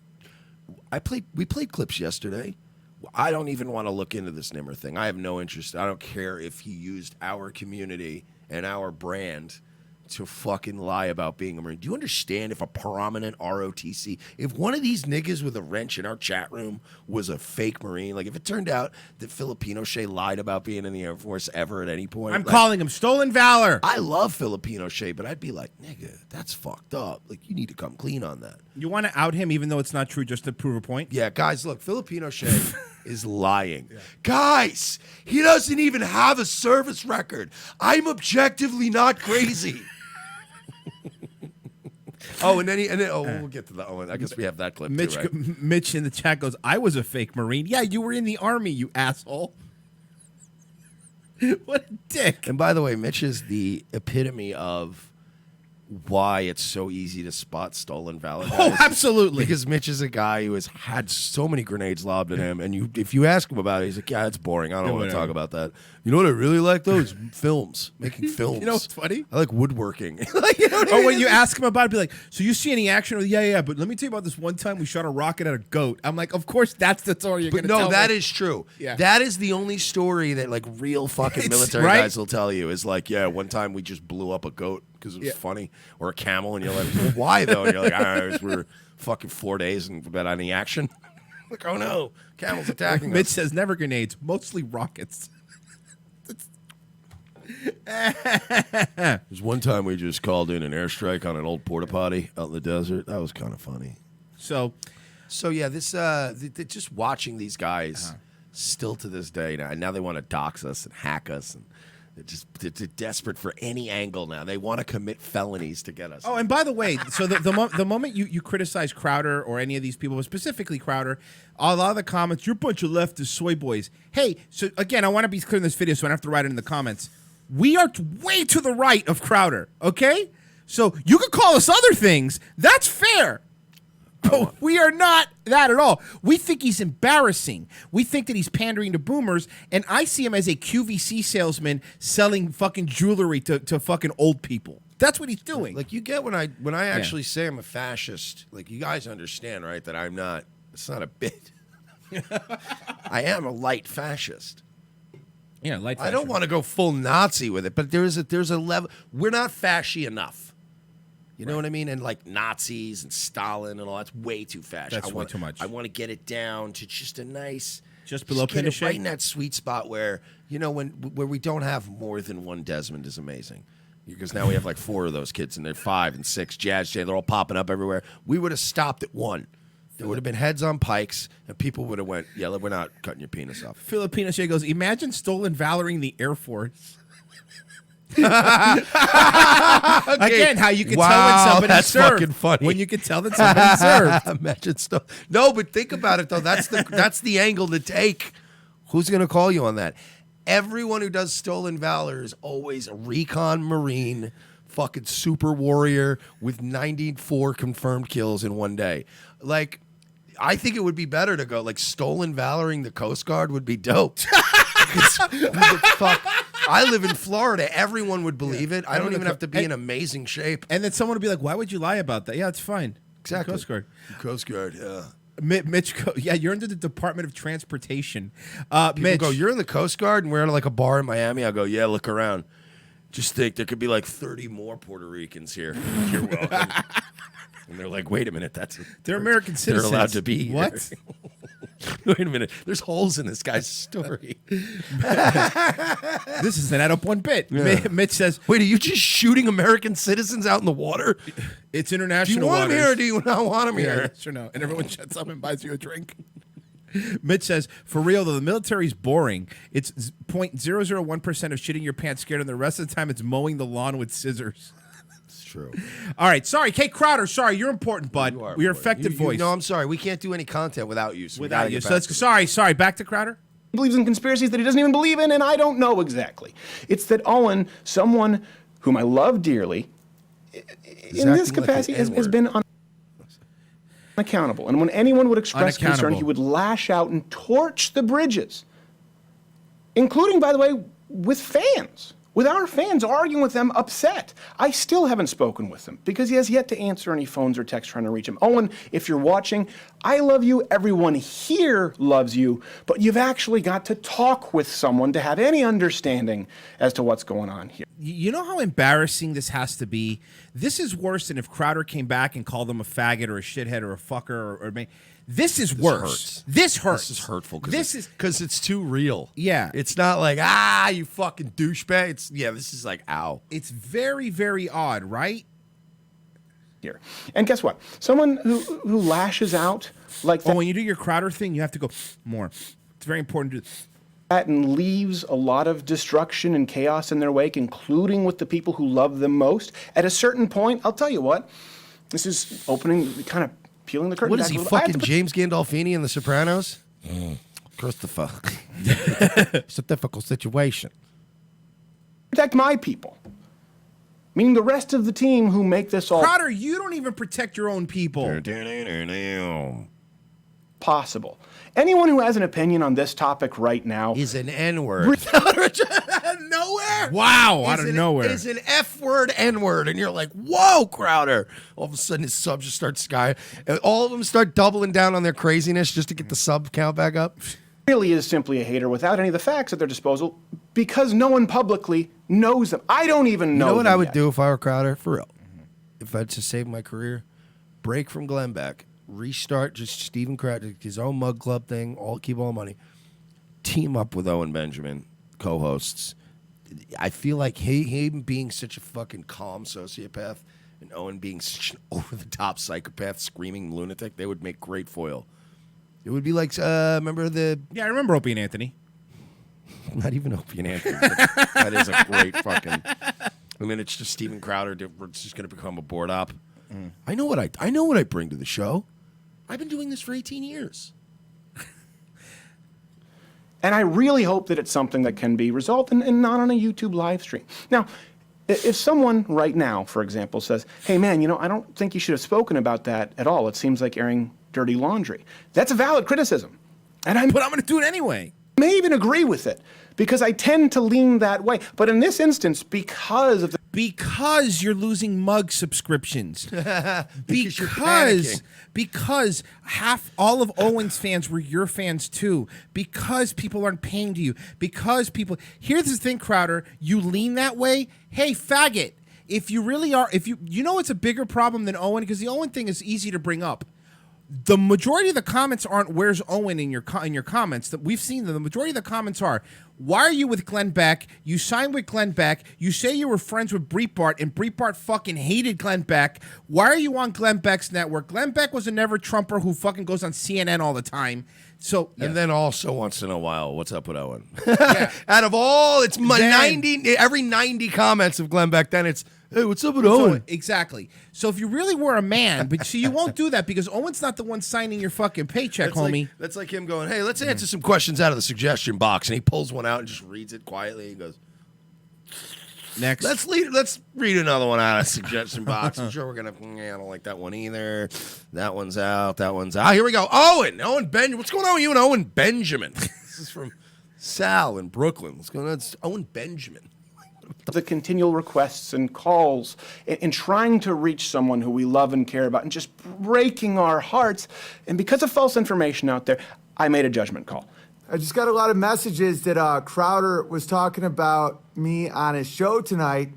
We played clips yesterday. I don't even want to look into this Nimmer thing. I have no interest. I don't care if he used our community and our brand to fucking lie about being a Marine. Do you understand if a prominent ROTC, if one of these niggas with a wrench in our chat room was a fake Marine, like if it turned out that Filipino Shea lied about being in the Air Force ever at any point. I'm calling him stolen valor. I love Filipino Shea, but I'd be like, nigga, that's fucked up. Like, you need to come clean on that. You want to out him even though it's not true just to prove a point? Yeah, guys, look, Filipino Shea is lying. Yeah. Guys, he doesn't even have a service record. I'm objectively not crazy. We'll get to that one. I guess we have that clip Mitch, too, right? Mitch in the chat goes, I was a fake Marine. Yeah, you were in the Army, you asshole. What a dick. And by the way, Mitch is the epitome of why it's so easy to spot stolen valor guys. Oh, absolutely. Because Mitch is a guy who has had so many grenades lobbed at him, and if you ask him about it, he's like, yeah, it's boring. I don't want to talk about that. You know what I really like, though, is films, making films. You know what's funny? I like woodworking. When you ask him about it, be like, so you see any action? Or, yeah, but let me tell you about this one time we shot a rocket at a goat. I'm like, of course that's the story you're going to tell. No, that is true. Yeah. That is the only story that, like, real fucking military guys will tell you is like, yeah, one time we just blew up a goat because it was funny, or a camel, and you're like, well, why though? And you're like, all right, we're fucking 4 days and without any action. Like, oh no, camel's attacking us. Mitch says never grenades, mostly rockets. There's one time we just called in an airstrike on an old porta potty out in the desert. That was kind of funny. So yeah, this just watching these guys still to this day now they want to dox us and hack us, and they're desperate for any angle now. They want to commit felonies to get us. Oh, and by the way, so the moment you criticize Crowder or any of these people, but specifically Crowder, a lot of the comments, you're a bunch of leftist soy boys. Hey, so again, I want to be clear in this video so I don't have to write it in the comments. We are way to the right of Crowder, okay? So you could call us other things. That's fair. But we are not that at all. We think he's embarrassing. We think that he's pandering to boomers, and I see him as a QVC salesman selling fucking jewelry to fucking old people. That's what he's doing. Like, you get when I actually say I'm a fascist, like, you guys understand, right, that I'm not. It's not a bit. I am a light fascist. Yeah, light fascist. I don't want to go full Nazi with it, but there's a level. We're not fashy enough. You know what I mean? And like Nazis and Stalin and all that's way too fascist. That's way too much. I want to get it down to just a nice, just below Pinochet, right in that sweet spot where where we don't have more than one Desmond is amazing. because now we have like 4 of those kids and they're 5 and 6. Jazz Jay, they're all popping up everywhere. We would have stopped at 1. There would have been heads on pikes, and people would have went, yeah, we're not cutting your penis off. Filipino Shay goes, imagine stolen valoring the Air Force. Okay. Again, how you can tell when Wow, somebody that's served. fucking funny. When you can tell that somebody served. Imagine stuff. No, but think about it though. That's the angle to take. Who's gonna call you on that? Everyone who does stolen valor is always a recon Marine, fucking super warrior with 94 confirmed kills in one day. Like, I think it would be better to go like stolen valoring the Coast Guard would be dope. Who the fuck? I live in Florida. Everyone would believe it. I don't even have to be in amazing shape. And then someone would be like, why would you lie about that? Yeah, it's fine. Exactly. Coast Guard. Coast Guard, yeah. Mitch, yeah, you're under the Department of Transportation. People Mitch, go, you're in the Coast Guard and we're at like a bar in Miami. I'll go, yeah, look around. Just think there could be like 30 more Puerto Ricans here. You're welcome. And they're like, wait a minute, they're American citizens. They're allowed to be here. What? Wait a minute. There's holes in this guy's story. This is an add up one bit. Yeah. Mitch says, wait, are you just shooting American citizens out in the water? it's Do international you want waters. them here or do you not want them Yeah, here? sure no. And everyone shuts up and buys you a drink. Mitch says, for real, though, the military's boring. It's 0.001% of shitting your pants scared, and the rest of the time it's mowing the lawn with scissors. It's true. All right. Sorry, Kate Crowder. Sorry, you're important, bud. You are Your important. effective voice. No, I'm sorry. We can't do any content without you. So Without you. So let's sorry. Back to Crowder. He believes in conspiracies that he doesn't even believe in, and I don't know exactly. It's that Owen, someone whom I love dearly, in this capacity has been unaccountable. And when anyone would express concern, he would lash out and torch the bridges, including, by the way, with fans. With our fans arguing with them upset. I still haven't spoken with him because he has yet to answer any phones or texts trying to reach him. Owen, if you're watching, I love you. Everyone here loves you. But you've actually got to talk with someone to have any understanding as to what's going on here. You know how embarrassing this has to be? This is worse than if Crowder came back and called him a faggot or a shithead or a fucker or this is worse. Hurts. This hurts. This is hurtful. This is because it's too real. Yeah. It's not like, you fucking douchebag. This is like, ow. It's very, very odd, right? Here. And guess what? Someone who lashes out like that. Oh, when you do your Crowder thing, you have to go more. It's very important to do that and leaves a lot of destruction and chaos in their wake, including with the people who love them most. At a certain point, I'll tell you what, this is opening, kind of peeling the curtain. What is he, fucking James Gandolfini in The Sopranos? Christopher. It's a difficult situation. Protect my people. Meaning the rest of the team who make this all Crowder, you don't even protect your own people. possible. Anyone who has an opinion on this topic right now is an N-word. Nowhere. Wow, out of nowhere. Is an F-word N-word. And you're like, whoa, Crowder. All of a sudden his subs just start sky. All of them start doubling down on their craziness just to get the sub count back up. Really is simply a hater without any of the facts at their disposal because no one publicly knows them. I don't even know. You know what I would yet. do if I were Crowder? For real. If I had to save my career, break from Glenn Beck, restart just Steven Crowder, his own mug club thing, keep all the money, team up with Owen Benjamin, co-hosts. I feel like him being such a fucking calm sociopath and Owen being such an over-the-top psychopath, screaming lunatic, they would make great foil. It would be like, remember the... Yeah, I remember Opie and Anthony. Not even Opie and Anthony. That is a great fucking... And then it's just Steven Crowder. We're just going to become a board op. Mm. I know what I bring to the show. I've been doing this for 18 years. And I really hope that it's something that can be resolved and not on a YouTube live stream. Now, if someone right now, for example, says, hey, man, I don't think you should have spoken about that at all. It seems like airing dirty laundry. That's a valid criticism. But I'm going to do it anyway. I may even agree with it because I tend to lean that way. But in this instance, because you're losing mug subscriptions. because half all of Owen's fans were your fans too. Because people aren't paying to you. Here's the thing, Crowder, you lean that way. Hey, faggot, if you really are, it's a bigger problem than Owen because the Owen thing is easy to bring up. the majority of the comments aren't "Where's Owen" in your comments. That we've seen them. The majority of the comments are, "Why are you with Glenn Beck? You signed with Glenn Beck. You say you were friends with Breitbart, and Breitbart fucking hated Glenn Beck. Why are you on Glenn Beck's network? Glenn Beck was a never Trumper who fucking goes on CNN all the time." So And then also once in a while, what's up with Owen? Yeah. Out of all, it's Then- every 90 comments of Glenn Beck, then it's, hey, what's up with Owen? Exactly. So if you really were a man, but see, you won't do that because Owen's not the one signing your fucking paycheck, homie. That's like him going, hey, let's answer some questions out of the suggestion box. And he pulls one out and just reads it quietly. He goes, Next. let's read another one out of the suggestion box. I'm sure we're going to, I don't like that one either. That one's out. That one's out. Here we go. Owen Benjamin. What's going on with you and Owen Benjamin? This is from Sal in Brooklyn. What's going on? It's Owen Benjamin. The continual requests and calls and trying to reach someone who we love and care about and just breaking our hearts. And because of false information out there, I made a judgment call. I just got a lot of messages that Crowder was talking about me on his show tonight.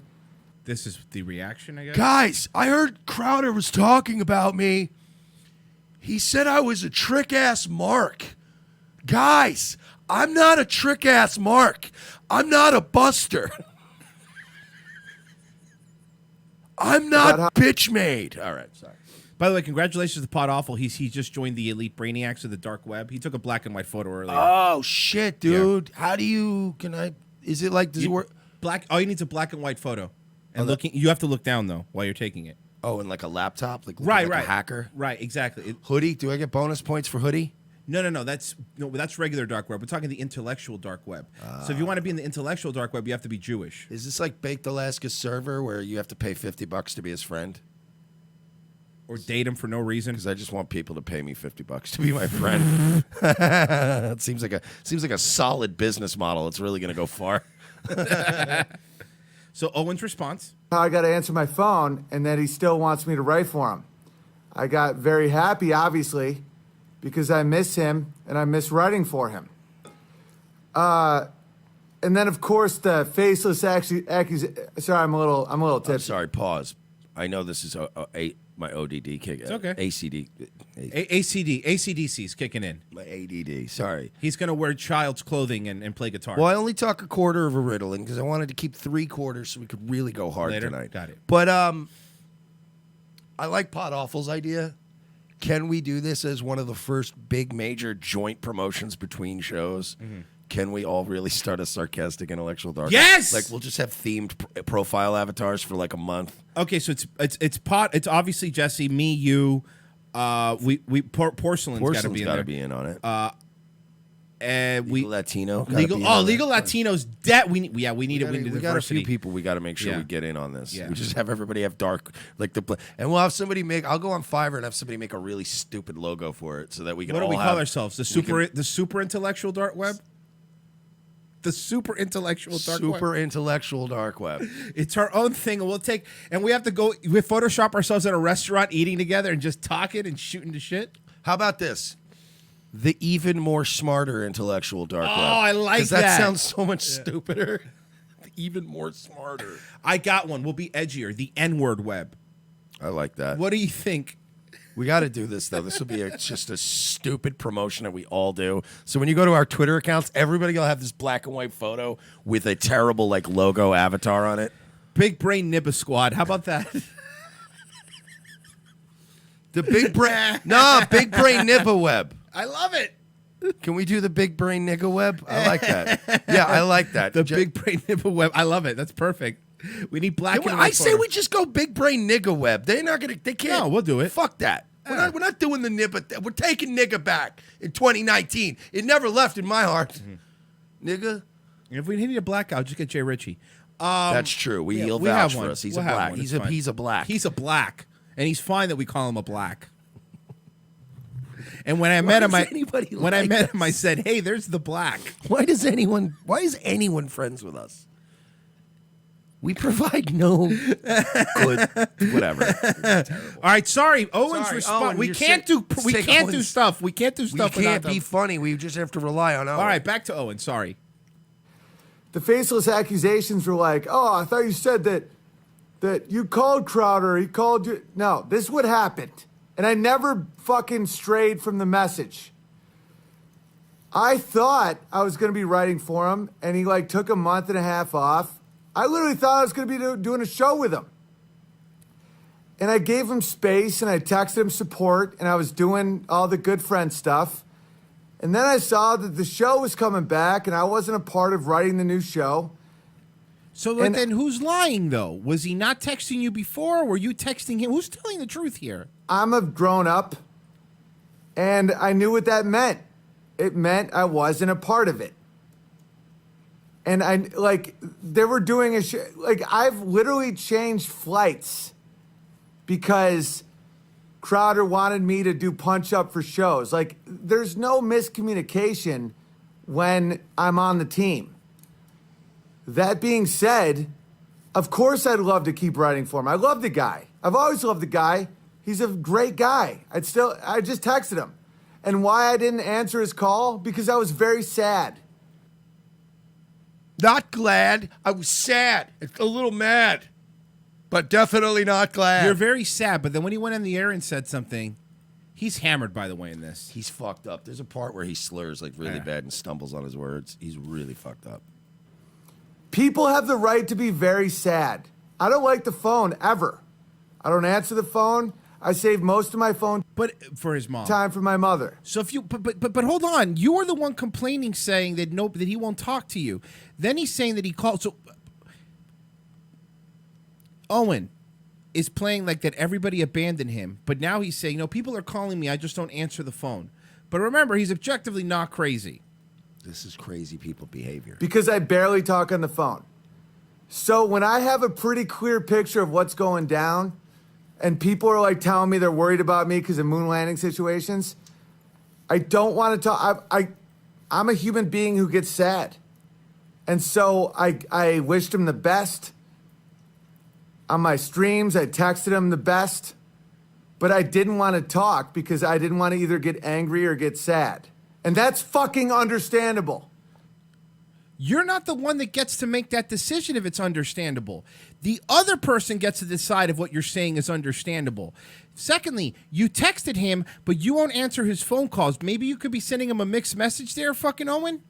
This is the reaction, I guess. Guys, I heard Crowder was talking about me. He said I was a trick-ass Mark. Guys, I'm not a trick-ass Mark. I'm not a buster. I'm not bitch made. All right, sorry. By the way, congratulations to Pod Awful. He just joined the elite brainiacs of the dark web. He took a black and white photo earlier. Oh, shit, dude. How do you, is it like, does it work? All you need is a black and white photo. And you have to look down, though, while you're taking it. Oh, and like a laptop? Like Right. a hacker? Right, exactly. Hoodie? Do I get bonus points for hoodie? No. That's regular dark web. We're talking the intellectual dark web. So if you want to be in the intellectual dark web, you have to be Jewish. Is this like Baked Alaska's server where you have to pay $50 to be his friend? Or date him for no reason. Because I just want people to pay me $50 to be my friend. It seems like a solid business model. It's really going to go far. So Owen's response. I got to answer my phone, and that he still wants me to write for him. I got very happy, obviously, because I miss him and I miss writing for him. And then, of course, the faceless accusation. Sorry, I'm a little tipsy. I'm sorry, pause. I know this is my ODD kick. It's okay. ACD. ACDC's kicking in. My ADD. Sorry. He's going to wear child's clothing and play guitar. Well, I only talk a quarter of a Ritalin because I wanted to keep 3/4 so we could really go hard Later. tonight. Got it. But I like Pod Awful's idea. Can we do this as one of the first big major joint promotions between shows? Mm-hmm. Can we all really start a sarcastic intellectual dark? Yes! Like we'll just have themed profile avatars for like a month. Okay, so it's obviously Jesse, me, you, Porcelain's got to be in there. Be in on it. Legal Latino. Legal Latinos. We need diversity. We got a few people. We got to make sure we get in on this. Yeah. We just have everybody have dark and we'll have somebody make. I'll go on Fiverr and have somebody make a really stupid logo for it so that we can. What do all we have, call ourselves? The super intellectual dark web. The super intellectual dark web. Super intellectual dark web. It's our own thing, and we have to go. We Photoshop ourselves at a restaurant, eating together, and just talking and shooting the shit. How about this? The even more smarter intellectual dark web. Oh, I like that. That sounds so much stupider. The even more smarter. I got one. We'll be edgier. The N-word web. I like that. What do you think? We got to do this, though. This will be just a stupid promotion that we all do. So when you go to our Twitter accounts, everybody will have this black and white photo with a terrible like logo avatar on it. Big Brain Nibba Squad. How about that? The Big Brain... Big Brain Nibba Web. I love it. Can we do the Big Brain Nigga Web? I like that. Yeah, I like that. The Big Brain Nibba Web. I love it. That's perfect. We need black and white I say photos. we just go Big Brain Nigga Web. They're not going to... They can't... No, we'll do it. Fuck that. We're not doing the nibba. We're taking nigga back in 2019. It never left in my heart. Mm-hmm. Nigga. If we need a black guy, just get Jay Ritchie. That's true. He'll we vouch have for one. us. He's We'll a have black. one. He's It's a black. He's a black, and he's fine that we call him a black. And when I met him, I said, "Hey, there's the black." Why is anyone friends with us? We provide no good whatever. All right, sorry. Owen's Sorry, response. Owen, We you're can't sick. do. We Sick can't do Owens. stuff. We can't do We stuff. can't without be them. funny. We just have to rely on Owen. All right, back to Owen. Sorry. The faceless accusations were like, "Oh, I thought you said that you called Crowder. He called you." No, this is what happened. And I never fucking strayed from the message. I thought I was going to be writing for him, and he like took a month and a half off. I literally thought I was going to be doing a show with him. And I gave him space, and I texted him support, and I was doing all the good friend stuff. And then I saw that the show was coming back, and I wasn't a part of writing the new show. So then who's lying, though? Was he not texting you before, or were you texting him? Who's telling the truth here? I'm a grown-up, and I knew what that meant. It meant I wasn't a part of it. And they were doing I've literally changed flights because Crowder wanted me to do punch-up for shows. Like, there's no miscommunication when I'm on the team. That being said, of course I'd love to keep writing for him. I love the guy. I've always loved the guy. He's a great guy. I just texted him. And why I didn't answer his call? Because I was very sad. Not glad. I was sad. A little mad. But definitely not glad. You're very sad, but then when he went on the air and said something, he's hammered, by the way, in this. He's fucked up. There's a part where he slurs like really bad and stumbles on his words. He's really fucked up. People have the right to be very sad. I don't like the phone ever. I don't answer the phone. I save most of my phone for his mom. Time for my mother. So if you but hold on, you are the one complaining, saying that that he won't talk to you. Then he's saying that he called. So Owen is playing like that everybody abandoned him, but now he's saying, no, people are calling me, I just don't answer the phone. But remember, he's objectively not crazy. This is crazy people behavior. Because I barely talk on the phone. So when I have a pretty clear picture of what's going down, and people are like telling me they're worried about me because of moon landing situations, I don't want to talk. I'm a human being who gets sad. And so I wished him the best. On my streams, I texted him the best. But I didn't want to talk because I didn't want to either get angry or get sad. And that's fucking understandable. You're not the one that gets to make that decision if it's understandable. The other person gets to decide if what you're saying is understandable. Secondly, you texted him, but you won't answer his phone calls. Maybe you could be sending him a mixed message there, fucking Owen?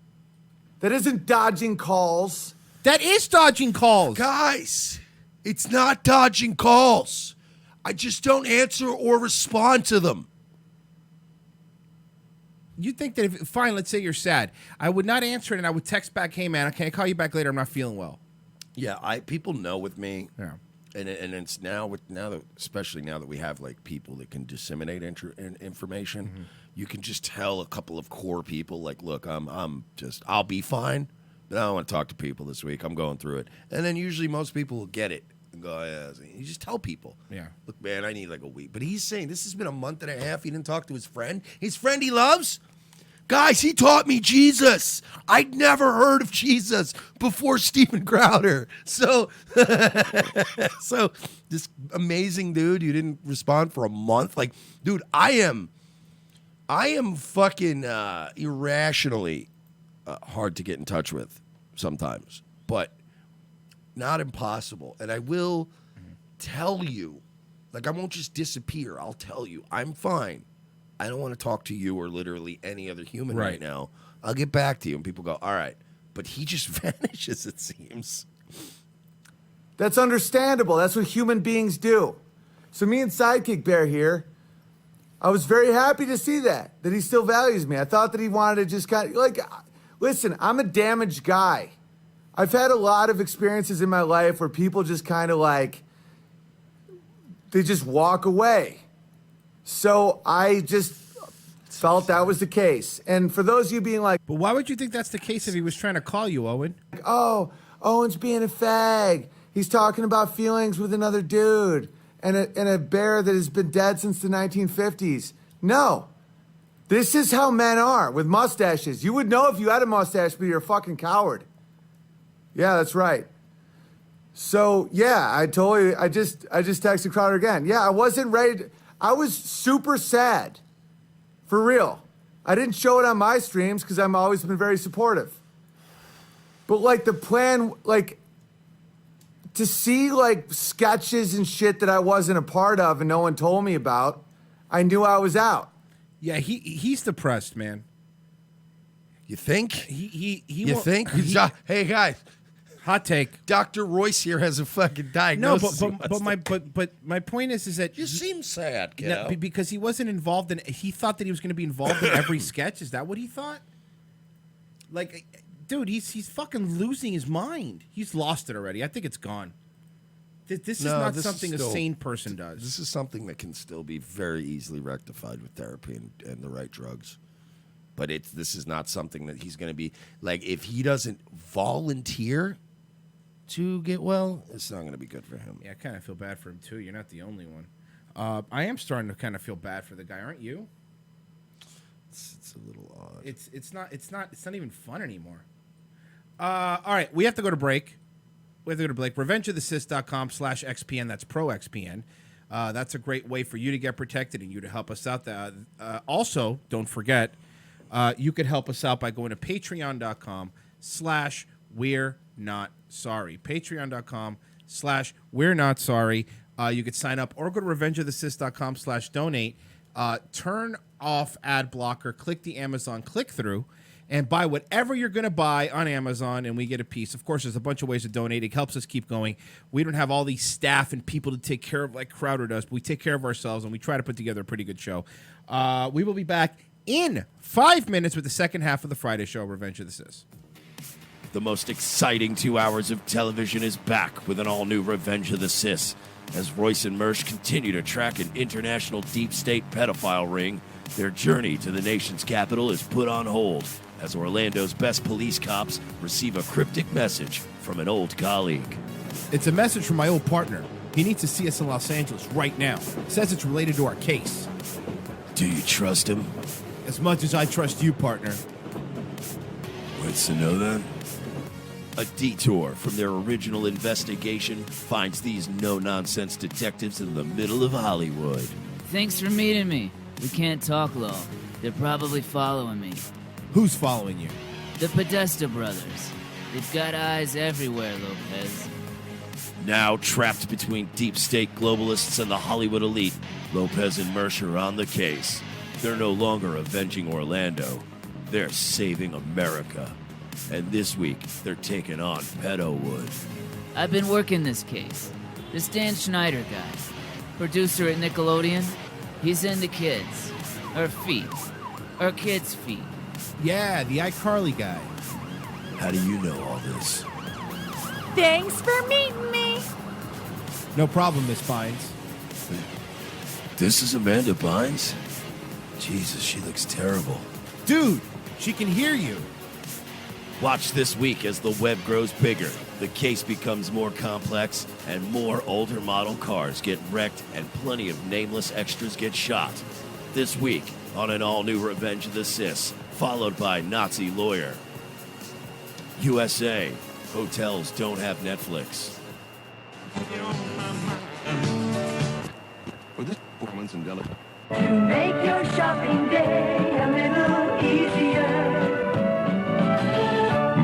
That isn't dodging calls. That is dodging calls. Guys, it's not dodging calls. I just don't answer or respond to them. You think that fine, let's say you're sad. I would not answer it, and I would text back, hey, man, can I call you back later? I'm not feeling well. Yeah, people know with me. Yeah. And it's especially now that we have like people that can disseminate information, you can just tell a couple of core people like, look, I'll be fine, but I don't want to talk to people this week. I'm going through it. And then usually most people will get it and go, yeah. You just tell people, look, man, I need like a week. But he's saying this has been a month and a half. He didn't talk to his friend he loves. Guys, he taught me Jesus. I'd never heard of Jesus before Steven Crowder. So this amazing dude, you didn't respond for a month. Like, dude, I am fucking irrationally hard to get in touch with sometimes, but not impossible. And I will tell you, like, I won't just disappear. I'll tell you, I'm fine. I don't want to talk to you or literally any other human right now. I'll get back to you. And people go, all right. But he just vanishes, it seems. That's understandable. That's what human beings do. So me and Sidekick Bear here, I was very happy to see that he still values me. I thought that he wanted to just kind of, like, listen, I'm a damaged guy. I've had a lot of experiences in my life where people just kind of like, they just walk away. So I just felt that was the case. And for those of you being like... But why would you think that's the case if he was trying to call you, Owen? Oh, Owen's being a fag. He's talking about feelings with another dude and a bear that has been dead since the 1950s. No. This is how men are with mustaches. You would know if you had a mustache, but you're a fucking coward. Yeah, that's right. So, yeah, I just texted Crowder again. Yeah, I wasn't ready I was super sad. For real. I didn't show it on my streams because I've always been very supportive. But, like, the plan, like, to see, like, sketches and shit that I wasn't a part of and no one told me about, I knew I was out. Yeah, he's depressed, man. You think? He You won't- think? Hey, guys. Hot take. Dr. Royce here has a fucking No, diagnosis. but my point is that You seem sad, no, kiddo. because he wasn't involved in. He thought that he was going to be involved in every sketch. Is that what he thought? Like, dude, he's fucking losing his mind. He's lost it already. I think it's gone. This is not something a sane person does. This is something that can still be very easily rectified with therapy and the right drugs. But this is not something that he's going to be like. If he doesn't volunteer to get well, it's not going to be good for him. Yeah, I kind of feel bad for him too. You're not the only one. I am starting to kind of feel bad for the guy, aren't you? It's a little odd. It's not even fun anymore. All right, we have to go to break. RevengeOfTheCis.com/XPN. That's ProXPN. That's a great way for you to get protected and you to help us out. Also, don't forget, you could help us out by going to patreon.com/We're Not Sorry. Patreon.com/We're Not Sorry. You could sign up or go to RevengeOfTheCis.com/donate. Turn off ad blocker, click the Amazon click through, and buy whatever you're going to buy on Amazon, and we get a piece. Of course, there's a bunch of ways to donate. It helps us keep going. We don't have all these staff and people to take care of like Crowder does, but we take care of ourselves, and we try to put together a pretty good show. We will be back in 5 minutes with the second half of the Friday show, Revenge of the Cis. The most exciting 2 hours of television is back with an all-new Revenge of the Cis. As Royce and Mersch continue to track an international deep state pedophile ring, their journey to the nation's capital is put on hold as Orlando's best police cops receive a cryptic message from an old colleague. It's a message from my old partner. He needs to see us in Los Angeles right now. Says it's related to our case. Do you trust him? As much as I trust you, partner. What's to know then? A detour from their original investigation finds these no-nonsense detectives in the middle of Hollywood. Thanks for meeting me. We can't talk low. They're probably following me. Who's following you? The Podesta brothers. They've got eyes everywhere, Lopez. Now trapped between deep state globalists and the Hollywood elite, Lopez and Mersch are on the case. They're no longer avenging Orlando. They're saving America. And this week, they're taking on Pedowood. I've been working this case. This Dan Schneider guy, producer at Nickelodeon, he's into kids. Or feet. Or kids' feet. Yeah, the iCarly guy. How do you know all this? Thanks for meeting me. No problem, Miss Bynes. This is Amanda Bynes? Jesus, she looks terrible. Dude, she can hear you. Watch this week as the web grows bigger, the case becomes more complex, and more older model cars get wrecked and plenty of nameless extras get shot. This week on an all-new Revenge of the Cis, followed by Nazi Lawyer. USA, hotels don't have Netflix. For this performance in Delaware. Make your shopping day a little easier.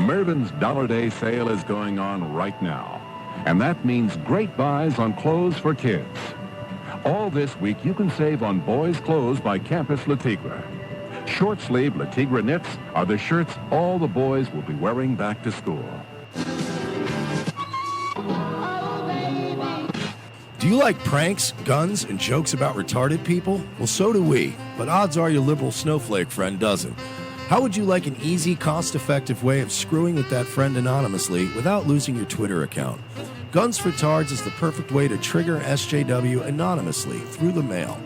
Mervyn's Dollar Day sale is going on right now, and that means great buys on clothes for kids. All this week, you can save on boys' clothes by Campus Le Tigre. Short-sleeve Le Tigre knits are the shirts all the boys will be wearing back to school. Do you like pranks, guns, and jokes about retarded people? Well, so do we, but odds are your liberal snowflake friend doesn't. How would you like an easy, cost-effective way of screwing with that friend anonymously without losing your Twitter account? Guns for Tards is the perfect way to trigger SJW anonymously through the mail.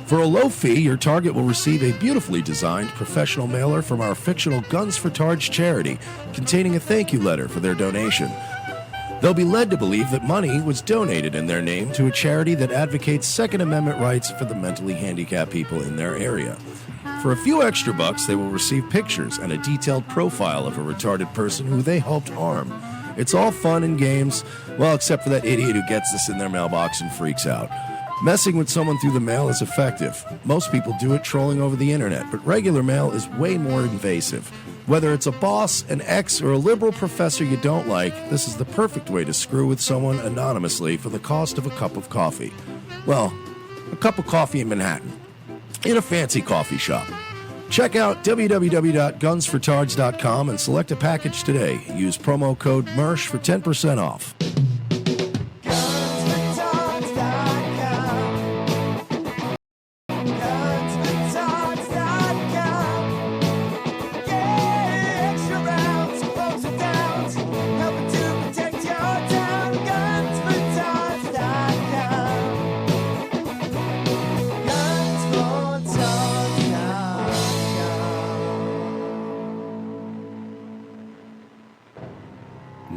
For a low fee, your target will receive a beautifully designed professional mailer from our fictional Guns for Tards charity, containing a thank you letter for their donation. They'll be led to believe that money was donated in their name to a charity that advocates Second Amendment rights for the mentally handicapped people in their area. For a few extra bucks, they will receive pictures and a detailed profile of a retarded person who they helped harm. It's all fun and games, well, except for that idiot who gets this in their mailbox and freaks out. Messing with someone through the mail is effective. Most people do it trolling over the internet, but regular mail is way more invasive. Whether it's a boss, an ex, or a liberal professor you don't like, this is the perfect way to screw with someone anonymously for the cost of a cup of coffee. Well, a cup of coffee in Manhattan. in a fancy coffee shop. Check out www.gunsfortards.com and select a package today. Use promo code MERSH for 10% off.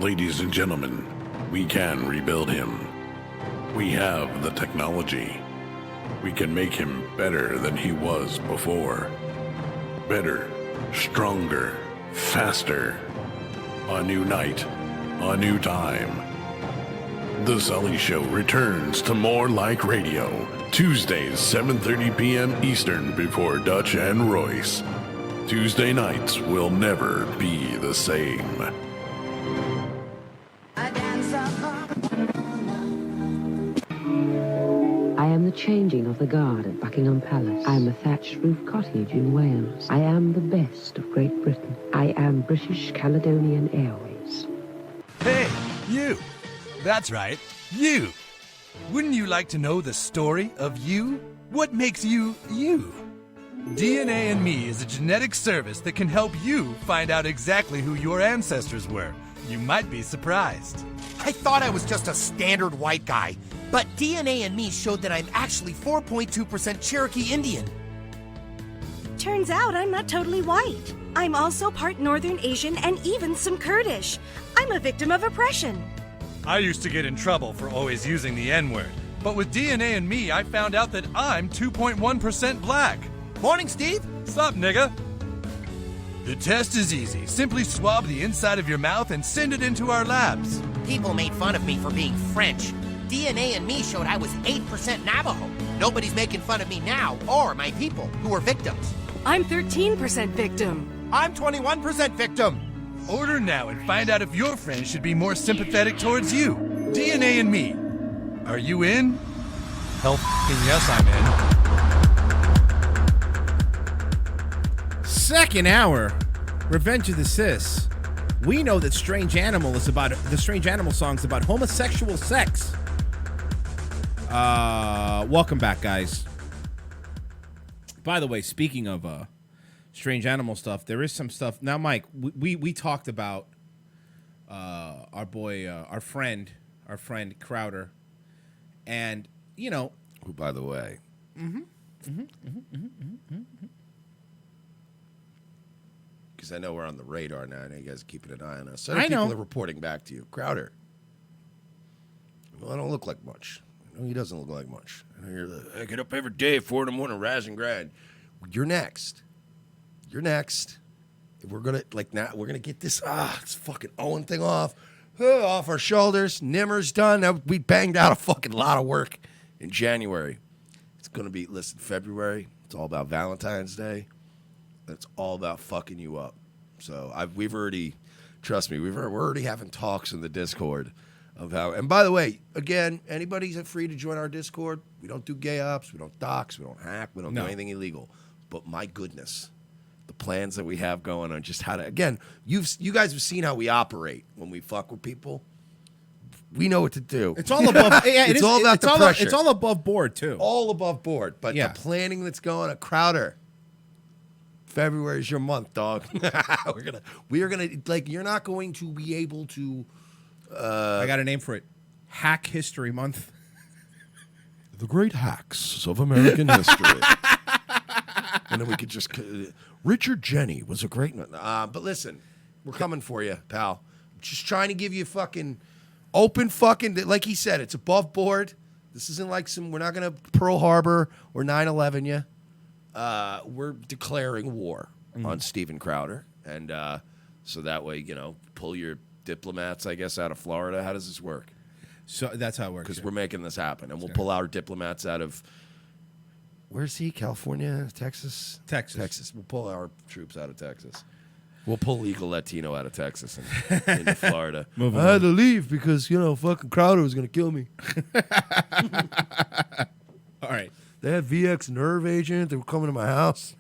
Ladies and gentlemen, we can rebuild him. We have the technology. We can make him better than he was before. Better, stronger, faster. A new night, a new time. The Sully Show returns to More Like Radio, Tuesdays, 7:30 p.m. Eastern before Dutch and Royce. Tuesday nights will never be the same. I am the changing of the guard at Buckingham Palace. I am a thatched roof cottage in Wales. I am the best of Great Britain. I am British Caledonian Airways. Hey, you! That's right, you! Wouldn't you like to know the story of you? What makes you, you? DNA and Me is a genetic service that can help you find out exactly who your ancestors were. You might be surprised. I thought I was just a standard white guy, but DNA and Me showed that I'm actually 4.2% Cherokee Indian. Turns out I'm not totally white. I'm also part Northern Asian and even some Kurdish. I'm a victim of oppression. I used to get in trouble for always using the N-word, but with DNA and Me, I found out that I'm 2.1% black. Morning, Steve. Sup, nigga? The test is easy. Simply swab the inside of your mouth and send it into our labs. People made fun of me for being French. DNA and Me showed I was 8% Navajo. Nobody's making fun of me now, or my people, who were victims. I'm 13% victim. I'm 21% victim. Order now and find out if your friends should be more sympathetic towards you. DNA and Me. Are you in? Hell yes, I'm in. Second hour, Revenge of the Sis. We know that Strange Animal is about the Strange Animal song's about homosexual sex. Welcome back, guys. By the way, speaking of Strange Animal stuff, there is some stuff now. Mike, we talked about our boy, our friend Crowder, and you know, who, by the way, because I know we're on the radar now. I know you guys are keeping an eye on us. So people are reporting back to you. Crowder. Well, I don't look like much. No, he doesn't look like much. I know you're like, I get up every day at 4 in the morning, rise and grind. You're next. You're next. We're gonna we're gonna get this fucking Owen thing off our shoulders. Nimmer's done. Now, we banged out a fucking lot of work in January. It's gonna be February. It's all about Valentine's Day. It's all about fucking you up. So we've already, trust me, we're already having talks in the Discord of how. And by the way, again, anybody's free to join our Discord. We don't do gay ops. We don't dox. We don't hack. We don't do anything illegal. But my goodness, the plans that we have going on, just how to. Again, you guys have seen how we operate when we fuck with people. We know what to do. It's all above. It's all about the pressure. It's all above board too. All above board. But the planning that's going on, Crowder. February is your month, dog. we are gonna like. You're not going to be able to. I got a name for it. Hack History Month. The great hacks of American history. And then we could just. Richard Jenny was a great one. But listen, we're coming for you, pal. Just trying to give you fucking open fucking. Like he said, it's above board. This isn't like some. We're not gonna Pearl Harbor or 9/11 you. We're declaring war on Steven Crowder, and so that way, pull your diplomats, I guess, out of Florida. How does this work? So that's how it works. Because we're making this happen, and we'll pull our diplomats out of where's he? California, Texas. We'll pull our troops out of Texas. We'll pull legal Latino out of Texas and into Florida. I had to leave because fucking Crowder was gonna kill me. All right. They had VX Nerve Agent. They were coming to my house.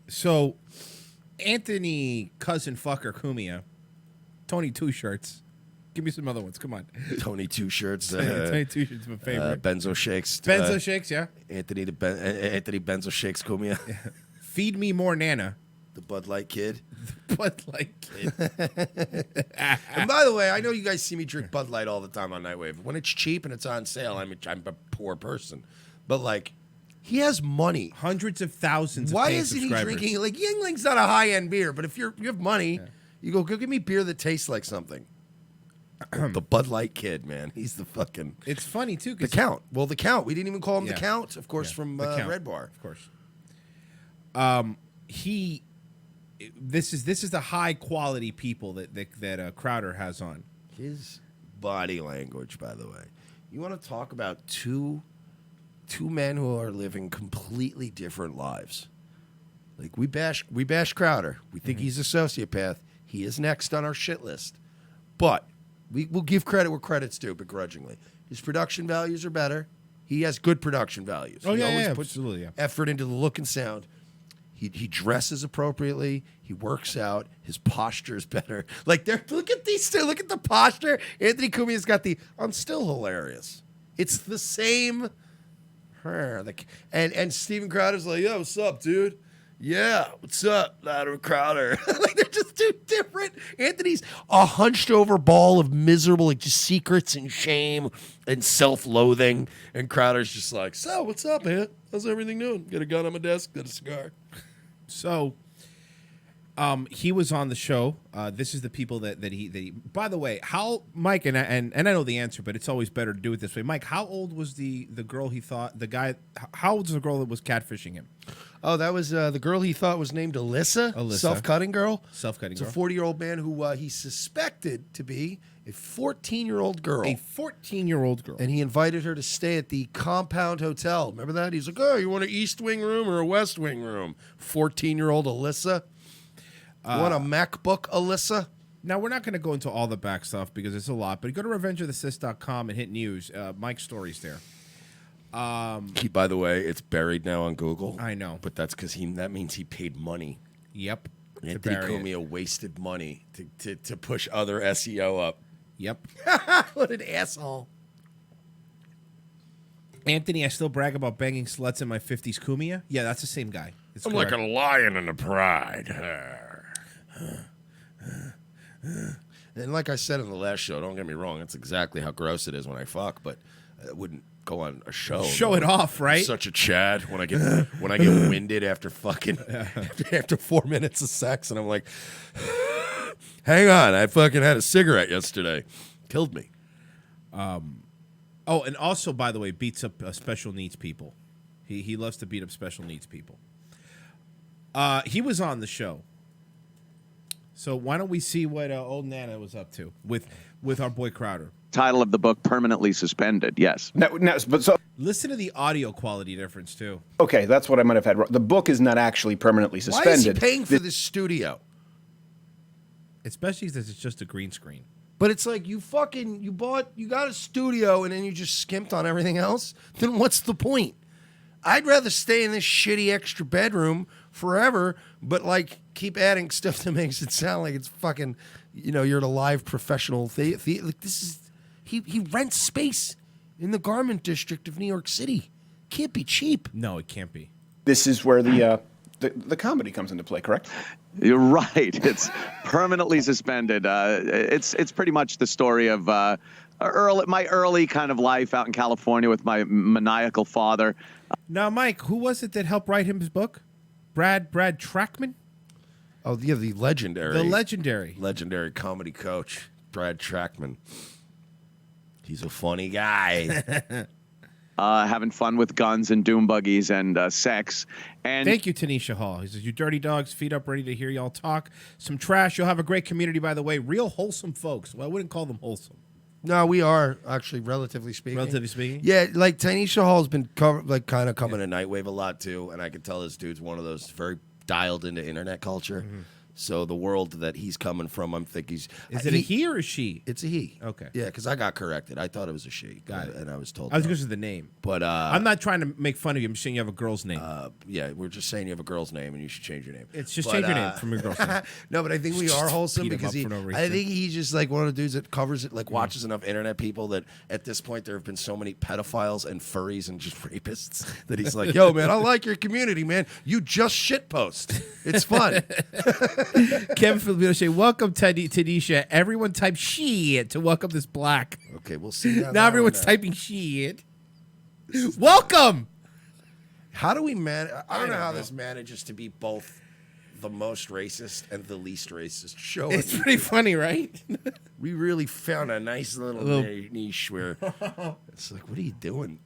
So, Anthony Cousin Fucker Cumia, Tony Two Shirts. Give me some other ones. Come on. Tony Two Shirts. Tony Two Shirts, my favorite. Benzo Shakes. Benzo Shakes, yeah. Anthony Benzo Shakes Cumia. Yeah. Feed Me More Nana. The Bud Light Kid. Bud Light Kid. And by the way, I know you guys see me drink Bud Light all the time on Nightwave. When it's cheap and it's on sale, I'm a poor person. But like, he has money, hundreds of thousands. Why of paying isn't he subscribers. drinking? Like, Yingling's not a high end beer, but if you have money, you go give me beer that tastes like something. The Bud Light Kid, man, he's the fucking. It's funny too. The Count. Well, the Count. We didn't even call him the Count, of course, from Red Bar, of course. This is the high quality people that Crowder has on. His body language, by the way. You want to talk about two men who are living completely different lives. Like we bash Crowder. We think he's a sociopath. He is next on our shit list. But we'll give credit where credit's due, begrudgingly. His production values are better. He has good production values. Oh, he yeah, always yeah, puts absolutely, yeah. effort into the look and sound. He dresses appropriately. He works out. His posture is better. Like, look at these two. Look at the posture. Anthony Cumia's got the. I'm still hilarious. It's the same. And Steven Crowder's like, yo, what's up, dude? Yeah, what's up, Louder Crowder? Like, they're just two different. Anthony's a hunched over ball of miserable, like, just secrets and shame and self-loathing. And Crowder's just like, so, what's up, man? How's everything doing? Got a gun on my desk, got a cigar. So, he was on the show. This is the people that he. By the way, how Mike and I know the answer, but it's always better to do it this way. Mike, how old was the girl he thought the guy? How old was the girl that was catfishing him? Oh, that was the girl he thought was named Alyssa. Self-cutting girl. Self-cutting girl. It's a 40-year-old man who he suspected to be a 14-year-old girl. A 14-year-old girl. And he invited her to stay at the Compound Hotel. Remember that? He's like, oh, you want an East Wing room or a West Wing room? 14-year-old Alyssa. You want a MacBook, Alyssa? Now, we're not going to go into all the back stuff because it's a lot, but go to revengeofthesis.com and hit news. Mike's story's there. By the way, it's buried now on Google. I know. But that's because that means he paid money. Yep. Anthony Cumia wasted money to push other SEO up. Yep. What an asshole. Anthony, I still brag about banging sluts in my 50s Cumia. Yeah, that's the same guy. I'm correct. Like a lion in a pride. And like I said in the last show, don't get me wrong, that's exactly how gross it is when I fuck, but it wouldn't go on a show. Show it off, right? I'm such a Chad when I get winded after fucking after 4 minutes of sex, and I'm like, hang on, I fucking had a cigarette yesterday, killed me. Oh, and also, by the way, beats up special needs people. He loves to beat up special needs people. He was on the show. So why don't we see what old Nana was up to with our boy Crowder? Title of the book, Permanently Suspended, yes. Listen to the audio quality difference, too. Okay, that's what I might have had wrong. The book is not actually permanently suspended. Why is he paying for this studio? Especially since it's just a green screen. But it's like you got a studio and then you just skimped on everything else? Then what's the point? I'd rather stay in this shitty extra bedroom forever, but like keep adding stuff that makes it sound like it's fucking, you're at a live professional theater. Like this is, he rents space in the garment district of New York City. Can't be cheap. No, it can't be. This is where the comedy comes into play, correct? You're right. It's permanently suspended. It's pretty much the story of my early kind of life out in California with my maniacal father. Now, Mike, who was it that helped write him his book? Brad Trackman? Oh, yeah, the legendary comedy coach, Brad Trackman. He's a funny guy. Having fun with guns and doom buggies and sex. And thank you, Tanisha Hall. He says, you dirty dogs, feet up, ready to hear y'all talk. Some trash. You'll have a great community, by the way. Real wholesome folks. Well, I wouldn't call them wholesome. No, we are, actually, relatively speaking. Relatively speaking? Yeah, like Tanisha Hall's been kind of coming to Nightwave a lot, too, and I can tell this dude's one of those very dialed into internet culture. Mm-hmm. So the world that he's coming from, I'm thinking Is it a he or a she? It's a he. Okay. Yeah, because I got corrected. I thought it was a she. Got it. And I was told. I was no. because of the name. But I'm not trying to make fun of you. I'm saying you have a girl's name. yeah, we're just saying you have a girl's name and you should change your name. It's just change your name from your girl's name. No, but I think we are wholesome beat him because up for no reason. I think he's just like one of the dudes that covers it, like watches enough internet people that at this point there have been so many pedophiles and furries and just rapists that he's like, yo, man, I like your community, man. You just shitpost. It's fun. Kevin Filipino say, welcome, Tanisha. Everyone type shit to welcome this black. Okay, we'll see. Now everyone's typing shit. Welcome. How do we manage? I don't know how this manages to be both the most racist and the least racist show. It's pretty funny, right? We really found a nice little niche where it's like, what are you doing?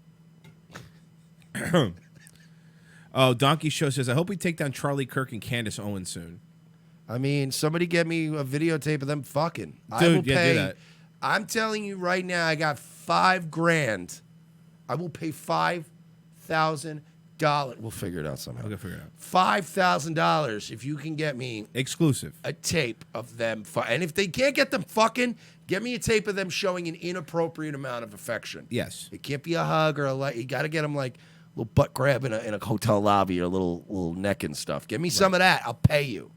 Oh, Donkey Show says, I hope we take down Charlie Kirk and Candace Owen soon. I mean, somebody get me a videotape of them fucking. I Dude, will yeah, pay, do that. I'm telling you right now, I got $5,000. I will pay $5,000. We'll figure it out somehow. Okay, figure it out. $5,000 if you can get me exclusive a tape of them. And if they can't get them fucking, get me a tape of them showing an inappropriate amount of affection. Yes. It can't be a hug or a like. You got to get them like a little butt grab in a hotel lobby or a little neck and stuff. Give me some of that. I'll pay you.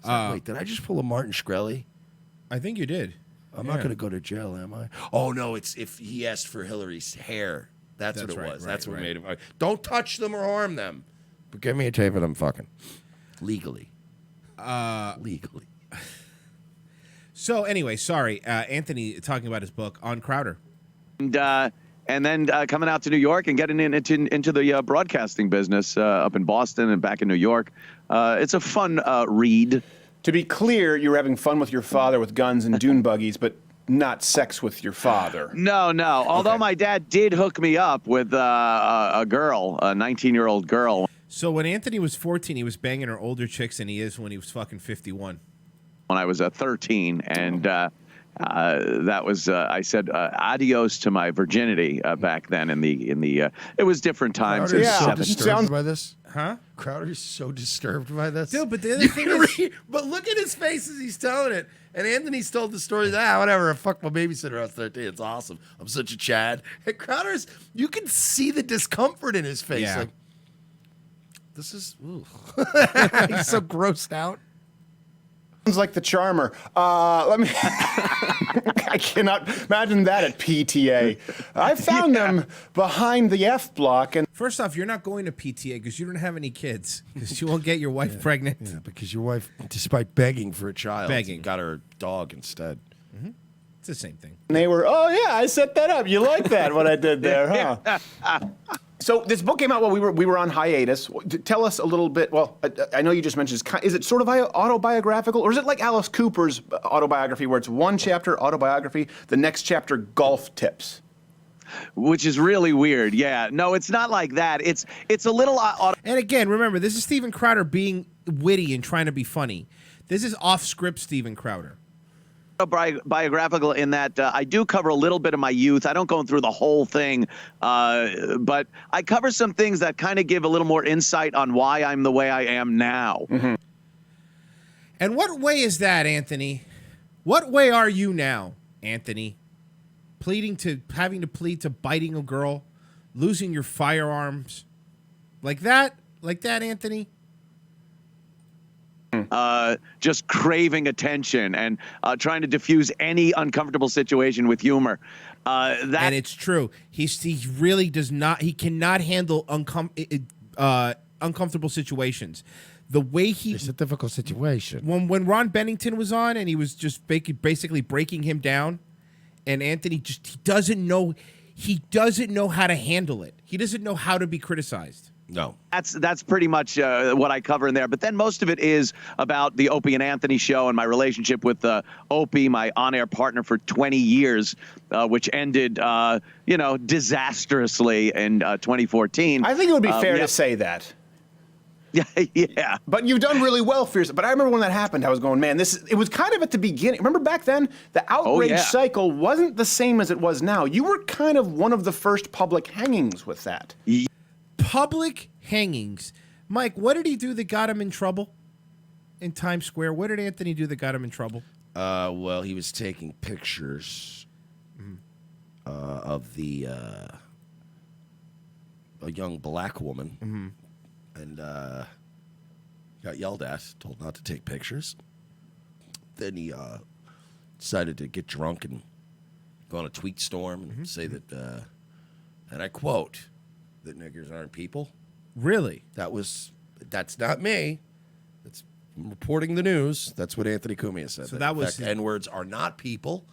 Wait, did I just pull a Martin Shkreli? I think you did. I'm not going to go to jail, am I? Oh, no, it's if he asked for Hillary's hair. That's what it right, was. right, That's what right. made him. Don't touch them or harm them. But give me a tape of them fucking. Legally. Legally. So anyway, sorry. Anthony talking about his book on Crowder. And then coming out to New York and getting into the broadcasting business up in Boston and back in New York. It's a fun read. To be clear, you were having fun with your father with guns and dune buggies, but not sex with your father. No. Although my dad did hook me up with a girl, a 19-year-old girl. So when Anthony was 14, he was banging her older chicks than he is when he was fucking 51. When I was 13, and that was I said adios to my virginity back then. In the it was different times. Crowder's so 70s. disturbed by this. Huh? Crowder's so disturbed by this. Dude, but the other thing is... But look at his face as he's telling it. And Anthony's told the story that, whatever, I fucked my babysitter. I was 13. It's awesome. I'm such a Chad. And Crowder's, you can see the discomfort in his face. Yeah. Like, this is, ooh. He's so grossed out. Sounds like the charmer. Let me. I cannot imagine that at PTA. I found them behind the F block, and First off, you're not going to PTA because you don't have any kids because you won't get your wife pregnant. Yeah, because your wife, despite begging for a child, Begging. got her a dog instead. It's the same thing. they were, oh yeah, I set that up. You like that, what I did there, huh? So this book came out while we were on hiatus. Tell us a little bit. Well, I know you just mentioned is it sort of autobiographical, or is it like Alice Cooper's autobiography, where it's one chapter autobiography, the next chapter golf tips? Which is really weird. Yeah, no, it's not like that. It's a little. And again, remember, this is Steven Crowder being witty and trying to be funny. This is off-script Steven Crowder. Biographical in that I do cover a little bit of my youth. I don't go through the whole thing, but I cover some things that kind of give a little more insight on why I'm the way I am now. Mm-hmm. And what way is that, Anthony? What way are you now, Anthony? Having to plead to biting a girl, losing your firearms, like that, Anthony? Just craving attention and trying to diffuse any uncomfortable situation with humor. And it's true. He really does not. He cannot handle uncomfortable situations. The way It's a difficult situation. when Ron Bennington was on and he was just basically breaking him down, and Anthony he doesn't know how to handle it. He doesn't know how to be criticized. No. That's pretty much what I cover in there. But then most of it is about the Opie and Anthony show and my relationship with Opie, my on-air partner for 20 years, which ended, disastrously in 2014. I think it would be fair to say that. Yeah. But you've done really well for yourself. But I remember when that happened, I was going, man, it was kind of at the beginning. Remember back then, the outrage cycle wasn't the same as it was now. You were kind of one of the first public hangings with that. Public hangings. Mike, what did he do that got him in trouble? in Times Square? What did Anthony do that got him in trouble? Well, he was taking pictures of a young black woman, and got yelled at, told not to take pictures. Then he decided to get drunk and go on a tweet storm and say that, and I quote, that niggers aren't people. Really? That's not me. That's reporting the news. That's what Anthony Cumia said. So that was N-words are not people.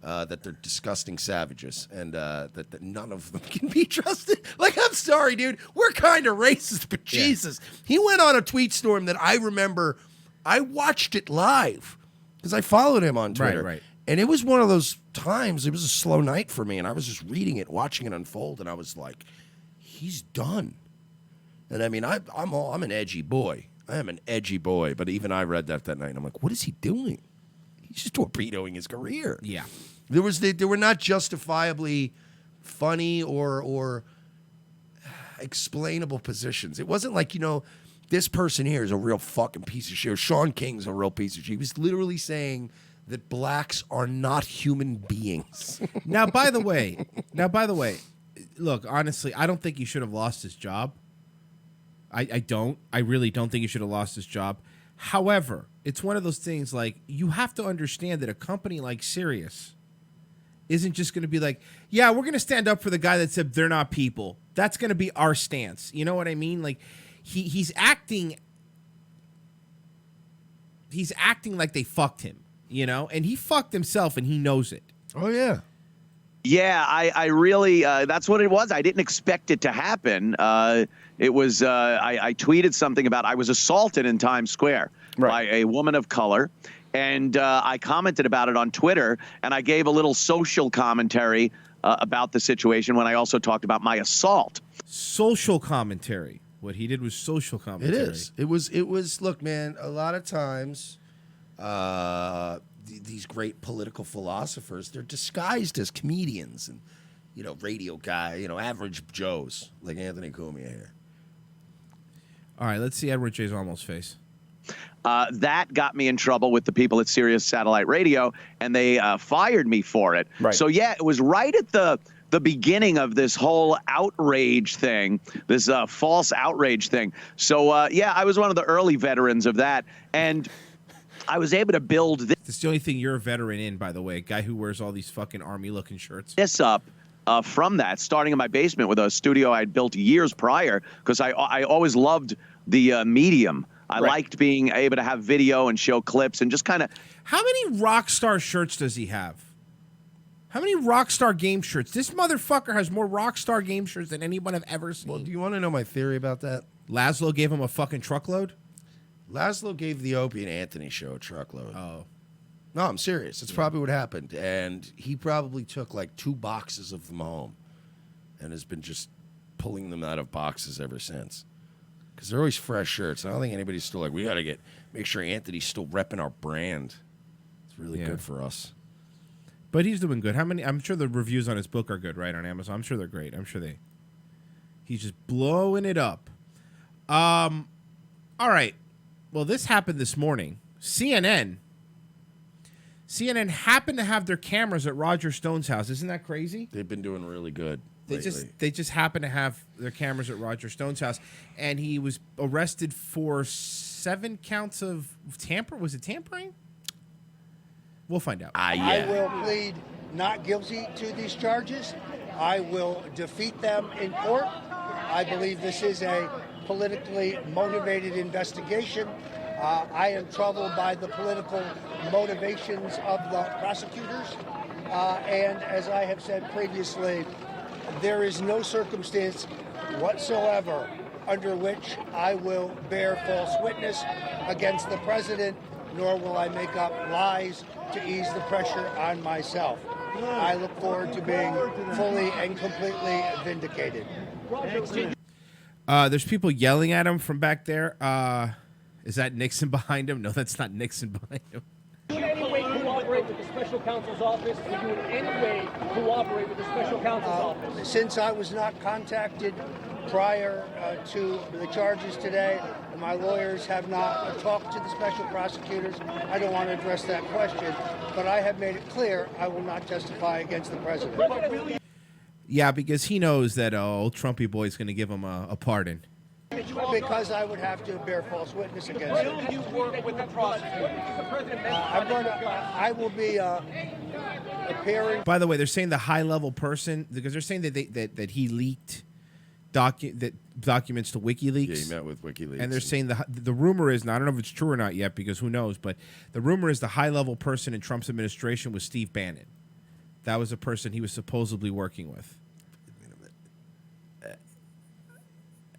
That they're disgusting savages, and that none of them can be trusted. Like, I'm sorry, dude. We're kind of racist, but Jesus. He went on a tweet storm that I remember. I watched it live because I followed him on Twitter. Right. And it was one of those times, it was a slow night for me, and I was just reading it, watching it unfold, and I was like, he's done. And I mean, I'm an edgy boy. I am an edgy boy, but even I read that night, and I'm like, what is he doing? He's just torpedoing his career. Yeah. There were not justifiably funny or explainable positions. It wasn't like, this person here is a real fucking piece of shit. Sean King's a real piece of shit. He was literally saying that blacks are not human beings. Now, by the way, look, honestly, I don't think he should have lost his job. I don't. I really don't think he should have lost his job. However, it's one of those things like you have to understand that a company like Sirius isn't just going to be like, yeah, we're going to stand up for the guy that said they're not people. That's going to be our stance. You know what I mean? Like he's acting like they fucked him, and he fucked himself and he knows it. Oh, yeah. Yeah, I really, that's what it was. I didn't expect it to happen. It was, I tweeted something about I was assaulted in Times Square by a woman of color. And I commented about it on Twitter, and I gave a little social commentary about the situation when I also talked about my assault. Social commentary. What he did was social commentary. It is. It was, look, man, a lot of times these great political philosophers, they're disguised as comedians and, radio guy, average Joes like Anthony Cumia here. All right, let's see Edward J. Almost face. That got me in trouble with the people at Sirius Satellite Radio, and they fired me for it. Right. So, yeah, it was right at the beginning of this whole outrage thing, this false outrage thing. So, yeah, I was one of the early veterans of that, and I was able to build this. It's the only thing you're a veteran in, by the way, a guy who wears all these fucking army-looking shirts. This up from that, starting in my basement with a studio I had built years prior, because I always loved the medium. I liked being able to have video and show clips and just kind of. How many Rockstar shirts does he have? How many Rockstar game shirts? This motherfucker has more Rockstar game shirts than anyone I've ever seen. Well, do you want to know my theory about that? Laszlo gave him a fucking truckload? Laszlo gave the Opie and Anthony show a truckload. Oh. No, I'm serious. That's probably what happened. And he probably took like 2 boxes of them home and has been just pulling them out of boxes ever since. Because they're always fresh shirts. I don't think anybody's still like, we got to make sure Anthony's still repping our brand. It's really good for us. But he's doing good. I'm sure the reviews on his book are good, right, on Amazon. I'm sure they're great. He's just blowing it up. All right. Well, this happened this morning. CNN happened to have their cameras at Roger Stone's house. Isn't that crazy? They've been doing really good. They just happen to have their cameras at Roger Stone's house, and he was arrested for 7 counts of tampering. Was it tampering? We'll find out. I will plead not guilty to these charges. I will defeat them in court. I believe this is a politically motivated investigation. I am troubled by the political motivations of the prosecutors, and as I have said previously, there is no circumstance whatsoever under which I will bear false witness against the president, nor will I make up lies to ease the pressure on myself. I look forward to being fully and completely vindicated. There's people yelling at him from back there. Is that Nixon behind him? No, that's not Nixon behind him. Do you in any way cooperate with the special counsel's office? Do you in any way cooperate with the special counsel's office? Since I was not contacted prior to the charges today. My lawyers have not talked to the special prosecutors. I don't want to address that question, but I have made it clear I will not testify against the president. Yeah, because he knows that old Trumpy boy's going to give him a pardon. Because I would have to bear false witness against him. Will you work with the prosecutor? I will be appearing. By the way, they're saying the high-level person, because they're saying that he leaked documents to WikiLeaks. Yeah, he met with WikiLeaks. And they're saying the rumor is, and I don't know if it's true or not yet, because who knows, but the rumor is the high-level person in Trump's administration was Steve Bannon. That was a person he was supposedly working with.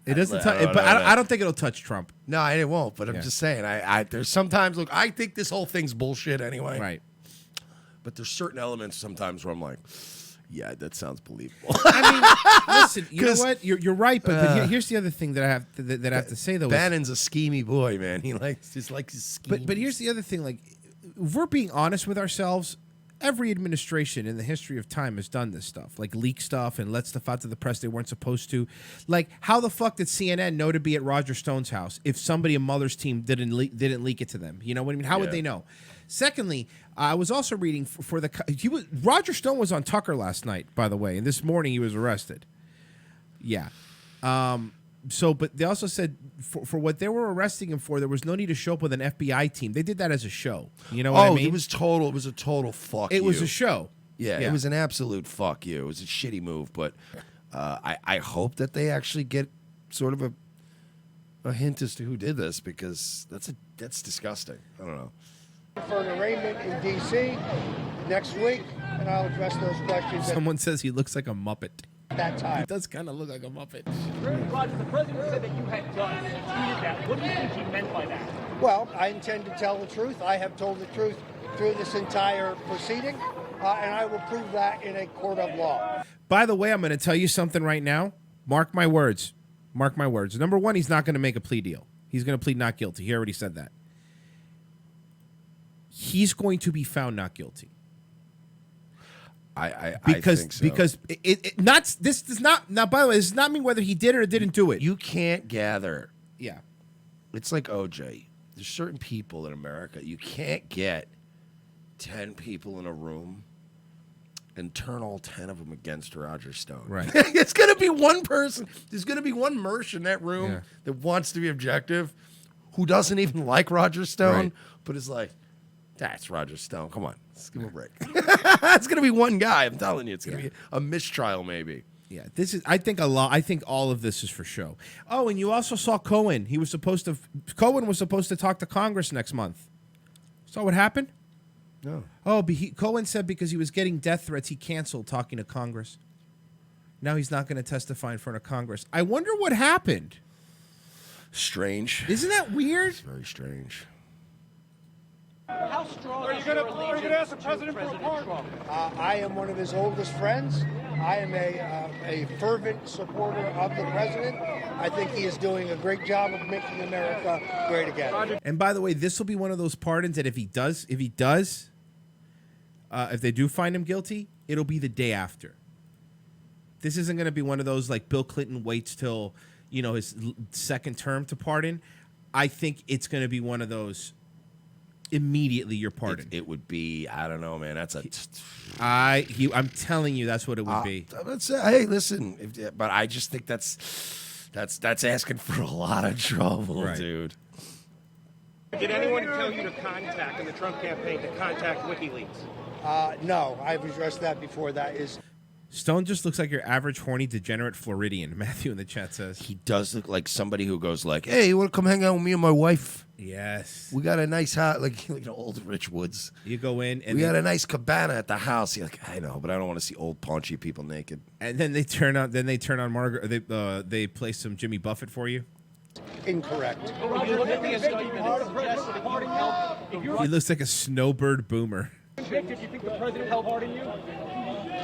It doesn't, I don't think it'll touch Trump. No, it won't. But I'm just saying, there's sometimes, look, I think this whole thing's bullshit anyway. Right. But there's certain elements sometimes where I'm like, yeah, that sounds believable. I mean, listen, you know what? You're right, but here's the other thing that I have to say though. Bannon's a schemey boy, man. He likes his schemes. But here's the other thing, like, if we're being honest with ourselves, every administration in the history of time has done this stuff, like leak stuff and let stuff out to the press they weren't supposed to. Like, how the fuck did CNN know to be at Roger Stone's house if somebody in Mueller's team didn't leak it to them? You know what I mean? How would they know? Secondly, I was also reading Roger Stone was on Tucker last night, by the way, and this morning he was arrested. Yeah. But they also said for what they were arresting him for, there was no need to show up with an FBI team. They did that as a show. You know what I mean? It was a total fuck you. It was a show. Yeah, it was an absolute fuck you. It was a shitty move, but I hope that they actually get sort of a hint as to who did this, because that's disgusting. I don't know. For an arraignment in D.C. next week, and I'll address those questions. Someone says he looks like a Muppet. That time. He does kind of look like a Muppet. Roger, the president said that you had guns and tweeted that. What do you think he meant by that? Well, I intend to tell the truth. I have told the truth through this entire proceeding, and I will prove that in a court of law. By the way, I'm going to tell you something right now. Mark my words. Mark my words. Number one, he's not going to make a plea deal. He's going to plead not guilty. He already said that. He's going to be found not guilty. I think so. Because this does not, now by the way, this does not mean whether he did or didn't do it. You can't gather. Yeah. It's like OJ. There's certain people in America, you can't get 10 people in a room and turn all 10 of them against Roger Stone. Right. It's going to be one person. There's going to be one Mersh in that room that wants to be objective, who doesn't even like Roger Stone, but is like, that's Roger Stone. Come on. Let's give him a break. It's going to be one guy. I'm telling you. It's going to be a mistrial maybe. Yeah, this is. I think all of this is for show. Oh, and you also saw Cohen. Cohen was supposed to talk to Congress next month. Saw what happened? No. Oh, but Cohen said because he was getting death threats, he canceled talking to Congress. Now he's not going to testify in front of Congress. I wonder what happened. Strange. Isn't that weird? It's very strange. How strong are you going to ask the president for a pardon? I am one of his oldest friends. I am a fervent supporter of the president. I think he is doing a great job of making America great again. And by the way, this will be one of those pardons that if they do find him guilty, it'll be the day after. This isn't going to be one of those like Bill Clinton waits till his second term to pardon. I think it's going to be one of those. Immediately you're pardoned. It would be, I don't know, man. That's I'm telling you, that's what it would be. Hey, listen, but I just think that's asking for a lot of trouble, dude. Did anyone tell you to contact in the Trump campaign to contact WikiLeaks? No, I've addressed that before. That is. Stone just looks like your average horny degenerate Floridian. Matthew in the chat says he does look like somebody who goes like, "Hey, you want to come hang out with me and my wife?" Yes, we got a nice house, like an old rich woods. You go in, and we got a nice cabana at the house. You're like, I know, but I don't want to see old paunchy people naked. And then they turn on Margaret. They play some Jimmy Buffett for you. Incorrect. He looks like a snowbird boomer. Convicted, do you think the president will pardon you?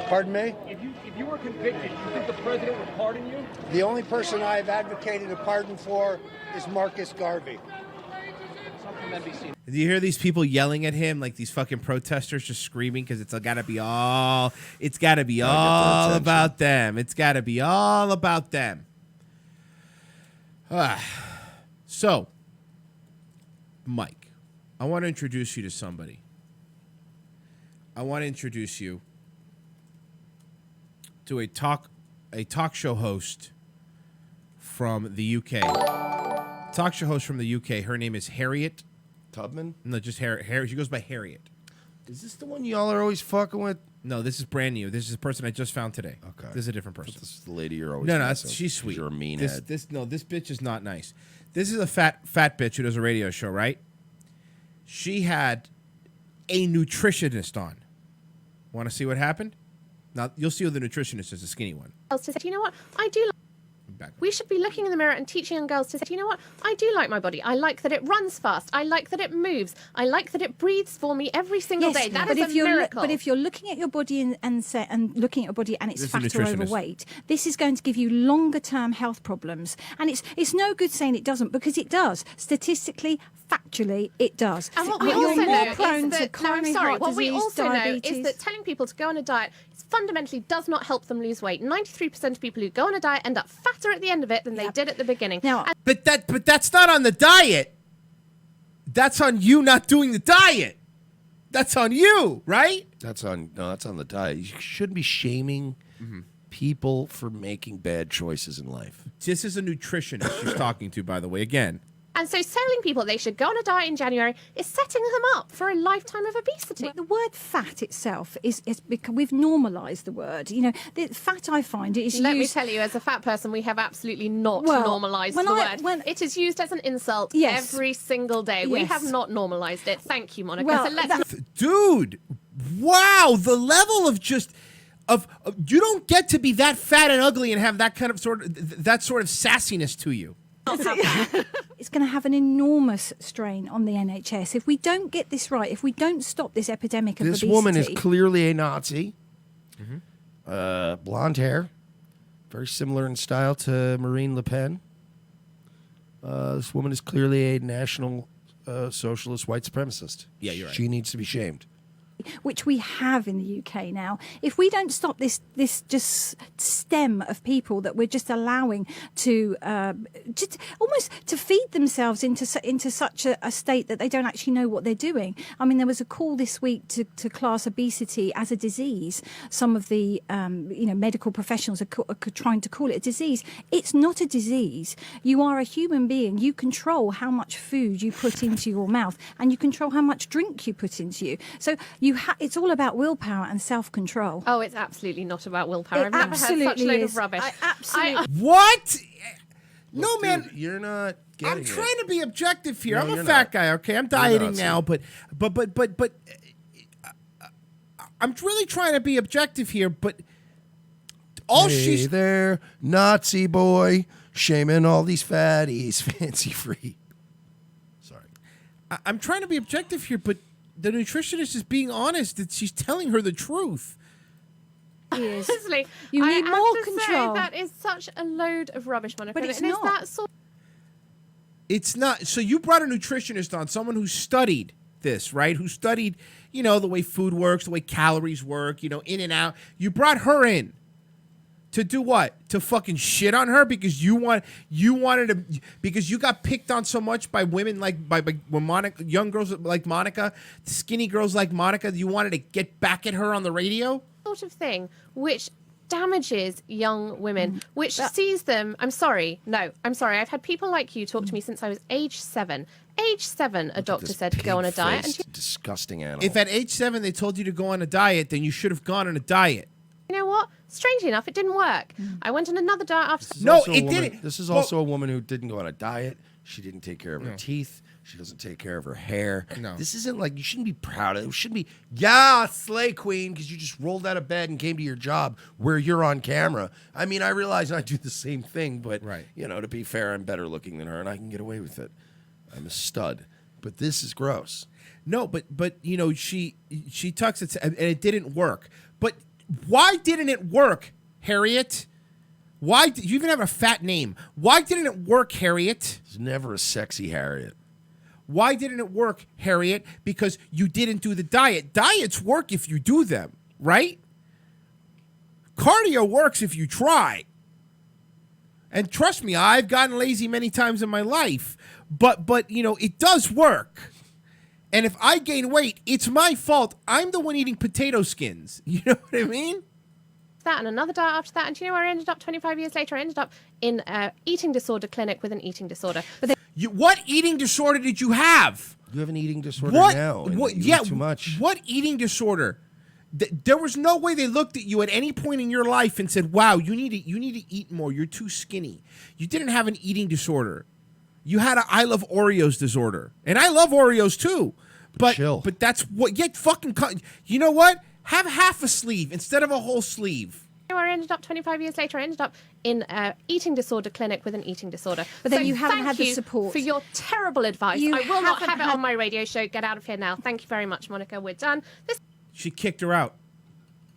Pardon me? If you were convicted, do you think the president would pardon you? The only person I have advocated a pardon for is Marcus Garvey. Do you hear these people yelling at him, like these fucking protesters just screaming because it's got to be all about them. It's got to be all about them. So, Mike, I want to introduce you to somebody. I want to introduce you to a talk show host from the UK. Talk show host from the UK. Her name is Harriet Tubman? No, just Harriet. She goes by Harriet. Is this the one y'all are always fucking with? No, this is brand new. This is a person I just found today. Okay. This is a different person. This is the lady you're always No, messing with. she's sweet. You're a mean this, head. This bitch is not nice. This is a fat bitch who does a radio show, right? She had a nutritionist on. Want to see what happened? Now, you'll see who the nutritionist is, the skinny one. To say, you know what, I do. We should be looking in the mirror and teaching young girls to say, you know what, I do like my body. I like that it runs fast. I like that it moves. I like that it breathes for me every single day. That is a miracle. But if you're looking at your body and looking at your body and it's fat or overweight, this is going to give you longer term health problems. And it's no good saying it doesn't, because it does. Statistically, factually, it does. And what we You're also more know prone is to that, coronary heart what we disease, also know diabetes. is that telling people to go on a diet fundamentally does not help them lose weight. 93% of people who go on a diet end up fatter at the end of it than they did at the beginning. Now, But that's not on the diet. That's on you not doing the diet. That's on you, right? That's on the diet. You shouldn't be shaming people for making bad choices in life. This is a nutritionist she's talking to, by the way, again. And so telling people they should go on a diet in January is setting them up for a lifetime of obesity. The word fat itself is because we've normalised the word. You know, the fat, I find, is Let me used... tell you, as a fat person, we have absolutely not Well, normalised when the I- word. when- It is used as an insult Yes. every single day. We Yes. have not normalised it. Thank you, Monica. Well, so let's Dude, wow, the level of you don't get to be that fat and ugly and have that kind of sort of sassiness to you. It's going to have an enormous strain on the NHS if we don't get this right. If we don't stop this epidemic of This obesity. woman is clearly a Nazi. Blonde hair. Very similar in style to Marine Le Pen. This woman is clearly a national socialist white supremacist. Yeah, you're right. She needs to be shamed. which we have in the UK now. If we don't stop this just stem of people that we're just allowing to just almost to feed themselves into such a state that they don't actually know what they're doing. I mean, there was a call this week to class obesity as a disease. Some of the medical professionals are trying to call it a disease. It's not a disease. You are a human being. You control how much food you put into your mouth, and you control how much drink you put into you. So it's all about willpower and self-control. Oh, it's absolutely not about willpower. It I've never heard such a absolutely load is. of rubbish. What? Look, No, man. dude, you're not getting I'm trying to be objective here. No, I'm a you're fat not. guy, okay? I'm You're dieting not, now, but I'm really trying to be objective here, but all hey she's there, Nazi boy, shaming all these fatties, fancy free. I'm trying to be objective here, but the nutritionist is being honest that she's telling her the truth. Honestly, You need I more have to control. Say, that is such a load of rubbish, Monica. But it's and not. That sort It's not. So you brought a nutritionist on, someone who studied this, right? Who studied, the way food works, the way calories work, in and out. You brought her in to do what? To fucking shit on her because you wanted to, because you got picked on so much by women by Monica, young girls like Monica, skinny girls like Monica. You wanted to get back at her on the radio. of thing which damages young women, which sees them. I'm sorry. I've had people like you talk to me since I was age 7. Age 7, a doctor said to go on a diet. And Disgusting animal. If at age 7 they told you to go on a diet, then you should have gone on a diet. you know what? Strangely enough, it didn't work. I went on another diet after. This is also a woman who didn't go on a diet. She didn't take care of her teeth. She doesn't take care of her hair. No. This isn't like, you shouldn't be proud of it. It shouldn't be, slay queen, because you just rolled out of bed and came to your job where you're on camera. I mean, I realize I do the same thing, but, to be fair, I'm better looking than her, and I can get away with it. I'm a stud. But this is gross. No, but she tucks it, and it didn't work. But why didn't it work, Harriet? Why you even have a fat name? Why didn't it work, Harriet? It's never a sexy Harriet. Why didn't it work, Harriet? Because you didn't do the diet. Diets work if you do them, right? Cardio works if you try. And trust me, I've gotten lazy many times in my life. But you know, it does work. And if I gain weight, it's my fault. I'm the one eating potato skins. You know what I mean? That and another diet after that. And do you know where I ended up 25 years later? I ended up in an eating disorder clinic with an eating disorder. But what eating disorder did you have? You have an eating disorder now. and you eat too much. What eating disorder? There was no way they looked at you at any point in your life and said, "Wow, you need to eat more. You're too skinny." You didn't have an eating disorder. You had a I love Oreos disorder, and I love Oreos too. But that's what. Yeah, fucking. You know what? Have half a sleeve instead of a whole sleeve. Where I ended up 25 years later, I ended up in an eating disorder clinic with an eating disorder. But then you haven't had the support. For your terrible advice. You I will not haven't have it had- on my radio show. Get out of here now. Thank you very much, Monica. We're done. She kicked her out.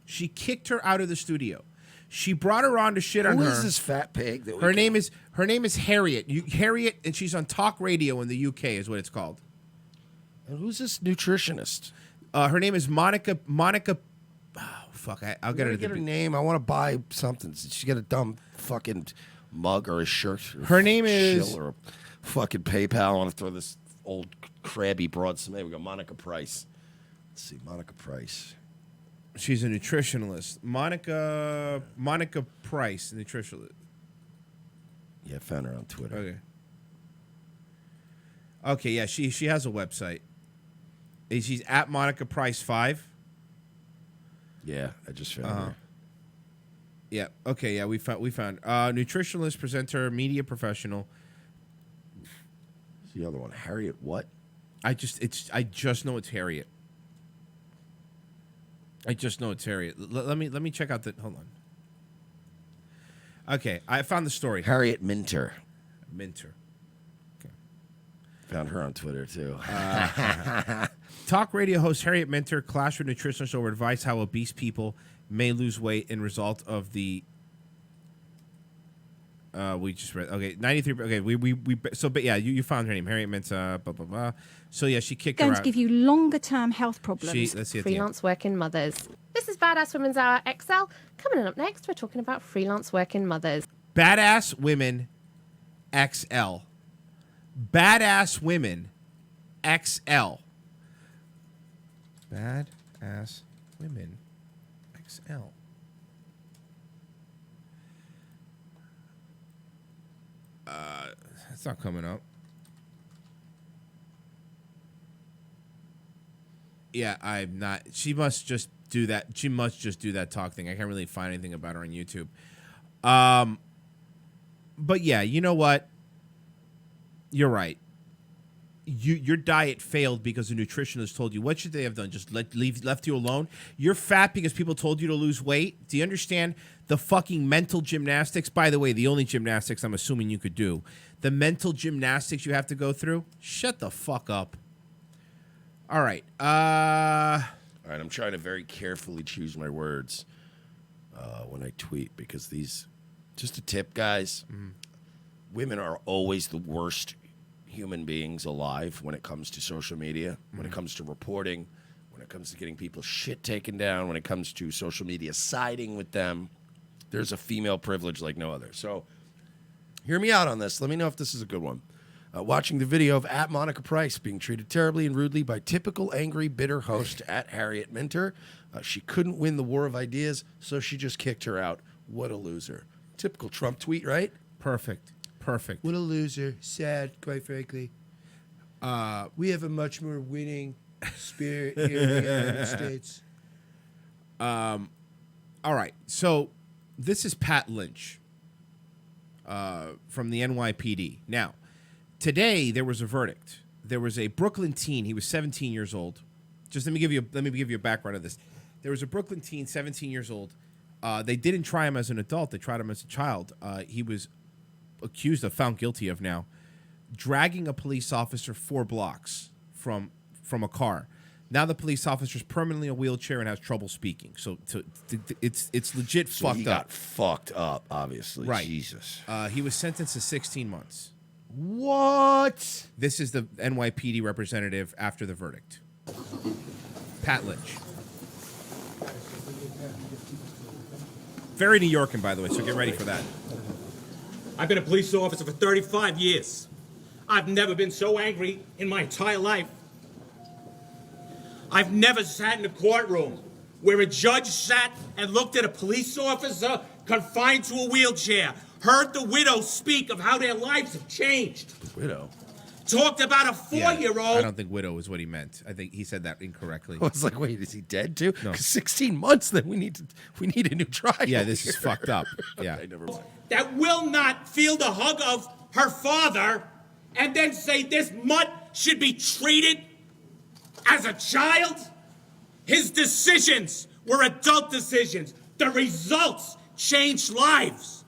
She kicked her out of the studio. She brought her on to shit on her. Who is this fat pig? Her name is Harriet. Harriet, and she's on talk radio in the UK, is what it's called. And who's this nutritionist? Her name is Monica. Oh, fuck! I'll get her. Get her name. I want to buy something. She got a dumb fucking mug or a shirt. Or Her name is- shill or a fucking PayPal. I want to throw this old crabby broad. So maybe we got Monica Price. Let's see, Monica Price. She's a nutritionalist. Monica Price, nutritionalist. Yeah, I found her on Twitter. Okay, yeah, she has a website. She's at Monica Price 5. Yeah, I just found her. Yeah. Okay. Yeah, we found nutritionalist, presenter, media professional. What's the other one? Harriet what? I just know it's Harriet. I just know it's Harriet. Let me check out the. Hold on. Okay, I found the story. Harriet Minter. Minter. Found her on Twitter too. Talk radio host Harriet Minter clashed with nutritionists over advice how obese people may lose weight in result of the. We just read. Okay, 93. Okay, we so but yeah, you found her name, Harriet Minter. Blah blah blah. So yeah, she kicked her Going out. to give you longer term health problems. Let's see at the end. Freelance working mothers. This is Badass Women's Hour XL. Coming up next, we're talking about freelance working mothers. Badass Women XL. Badass Women XL. Badass Women XL. It's not coming up. Yeah, I'm not. She must just do that. She must just do that talk thing. I can't really find anything about her on YouTube. But yeah, you know what? You're right. Your diet failed because the nutritionist told you. What should they have done? Just left you alone? You're fat because people told you to lose weight? Do you understand the fucking mental gymnastics? By the way, the only gymnastics I'm assuming you could do. The mental gymnastics you have to go through? Shut the fuck up. All right. All right, I'm trying to very carefully choose my words when I tweet because these, just a tip, guys, women are always the worst human beings alive when it comes to social media, when it comes to reporting, when it comes to getting people's shit taken down, when it comes to social media siding with them. There's a female privilege like no other. So hear me out on this. Let me know if this is a good one. Watching the video of at Monica Price being treated terribly and rudely by typical angry, bitter host at Harriet Minter. She couldn't win the war of ideas, so she just kicked her out. What a loser. Typical Trump tweet, right? Perfect. What a loser. Sad, quite frankly. We have a much more winning spirit here in the United States. All right. So this is Pat Lynch from the NYPD. Now, today there was a verdict. There was a Brooklyn teen. He was 17 years old. Just let me give you a background of this. There was a Brooklyn teen, 17 years old. They didn't try him as an adult. They tried him as a child. He was found guilty of now, dragging a police officer 4 blocks from a car. Now the police officer's permanently in a wheelchair and has trouble speaking. So it's legit So fucked he up. got fucked up, obviously. Right. Jesus. He was sentenced to 16 months. What? This is the NYPD representative after the verdict. Pat Lynch. Very New Yorkan, by the way, so get ready for that. I've been a police officer for 35 years. I've never been so angry in my entire life. I've never sat in a courtroom where a judge sat and looked at a police officer confined to a wheelchair, heard the widow speak of how their lives have changed. Widow? Talked about a 4-year-old. I don't think widow is what he meant. I think he said that incorrectly. I was like, wait, is he dead too? No. 16 months, then we need a new trial. Yeah, this is here. fucked up. Yeah. Okay, never mind. That will not feel the hug of her father and then say this mutt should be treated as a child? His decisions were adult decisions. The results changed lives.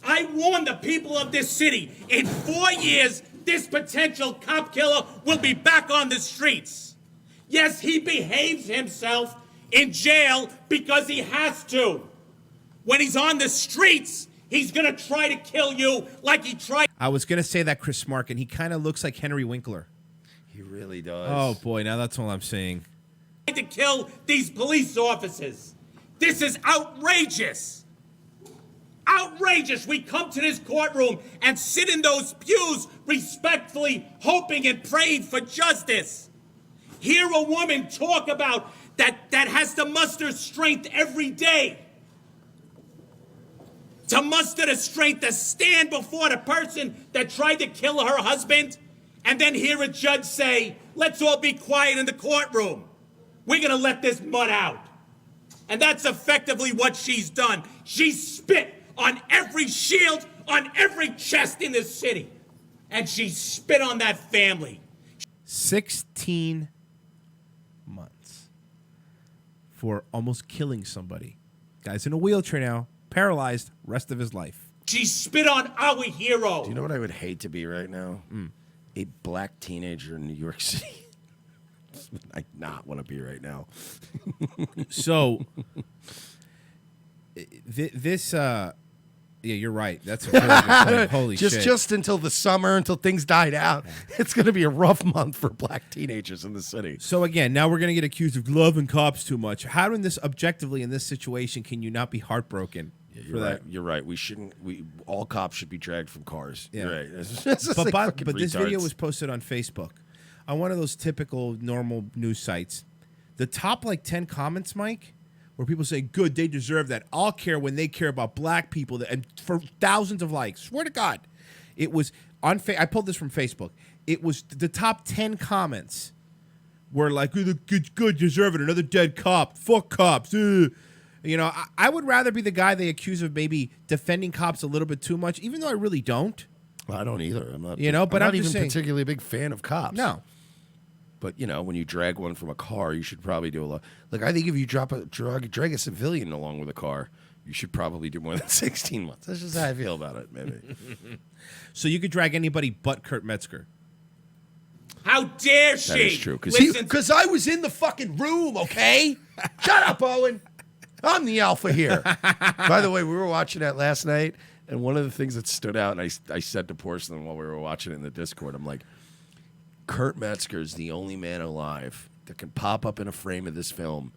I warn the people of this city, in 4 years, this potential cop killer will be back on the streets. Yes, he behaves himself in jail because he has to. When he's on the streets, he's gonna try to kill you like he tried. I was going to say that Chris Mark, and he kind of looks like Henry Winkler. He really does. Oh, boy, now that's all I'm saying. To kill these police officers. This is outrageous. Outrageous. We come to this courtroom and sit in those pews respectfully, hoping and praying for justice. Hear a woman talk about that has to muster strength every day. To muster the strength to stand before the person that tried to kill her husband, and then hear a judge say, let's all be quiet in the courtroom. We're gonna let this mutt out. And that's effectively what she's done. She spit on every shield, on every chest in this city. And she spit on that family. 16 months for almost killing somebody. Guy's in a wheelchair now, paralyzed, rest of his life. She spit on our hero. Do you know what I would hate to be right now? A black teenager in New York City. I not want to be right now. So, yeah, you're right. That's a very good point. Holy shit. Just until the summer, until things died out. It's going to be a rough month for black teenagers in the city. So again, now we're going to get accused of loving cops too much. How in this objectively in this situation can you not be heartbroken? Yeah, you're right. You're right. We shouldn't. All cops should be dragged from cars. Yeah. You're right. It's just But like fucking this video retards. was posted on Facebook on one of those typical normal news sites. The top 10 comments, Mike, where people say, good, they deserve that. I'll care when they care about black people, and for thousands of likes. Swear to God. It was on I pulled this from Facebook. It was the top 10 comments were like, good, deserve it. Another dead cop. Fuck cops. You know, I would rather be the guy they accuse of maybe defending cops a little bit too much, even though I really don't. Well, I don't either. I'm not. But I'm I'm not just even saying, particularly a big fan of cops. No. But when you drag one from a car, you should probably do a lot. Like I think if you drag a civilian along with a car, you should probably do more than 16 months. That's just how I feel about it, maybe. So you could drag anybody but Kurt Metzger. How dare she? That is true. Listen- Because I was in the fucking room, okay? Shut up, Owen. I'm the alpha here. By the way, we were watching that last night, and one of the things that stood out, and I said to Porcelain while we were watching it in the Discord, I'm like, Kurt Metzger is the only man alive that can pop up in a frame of this film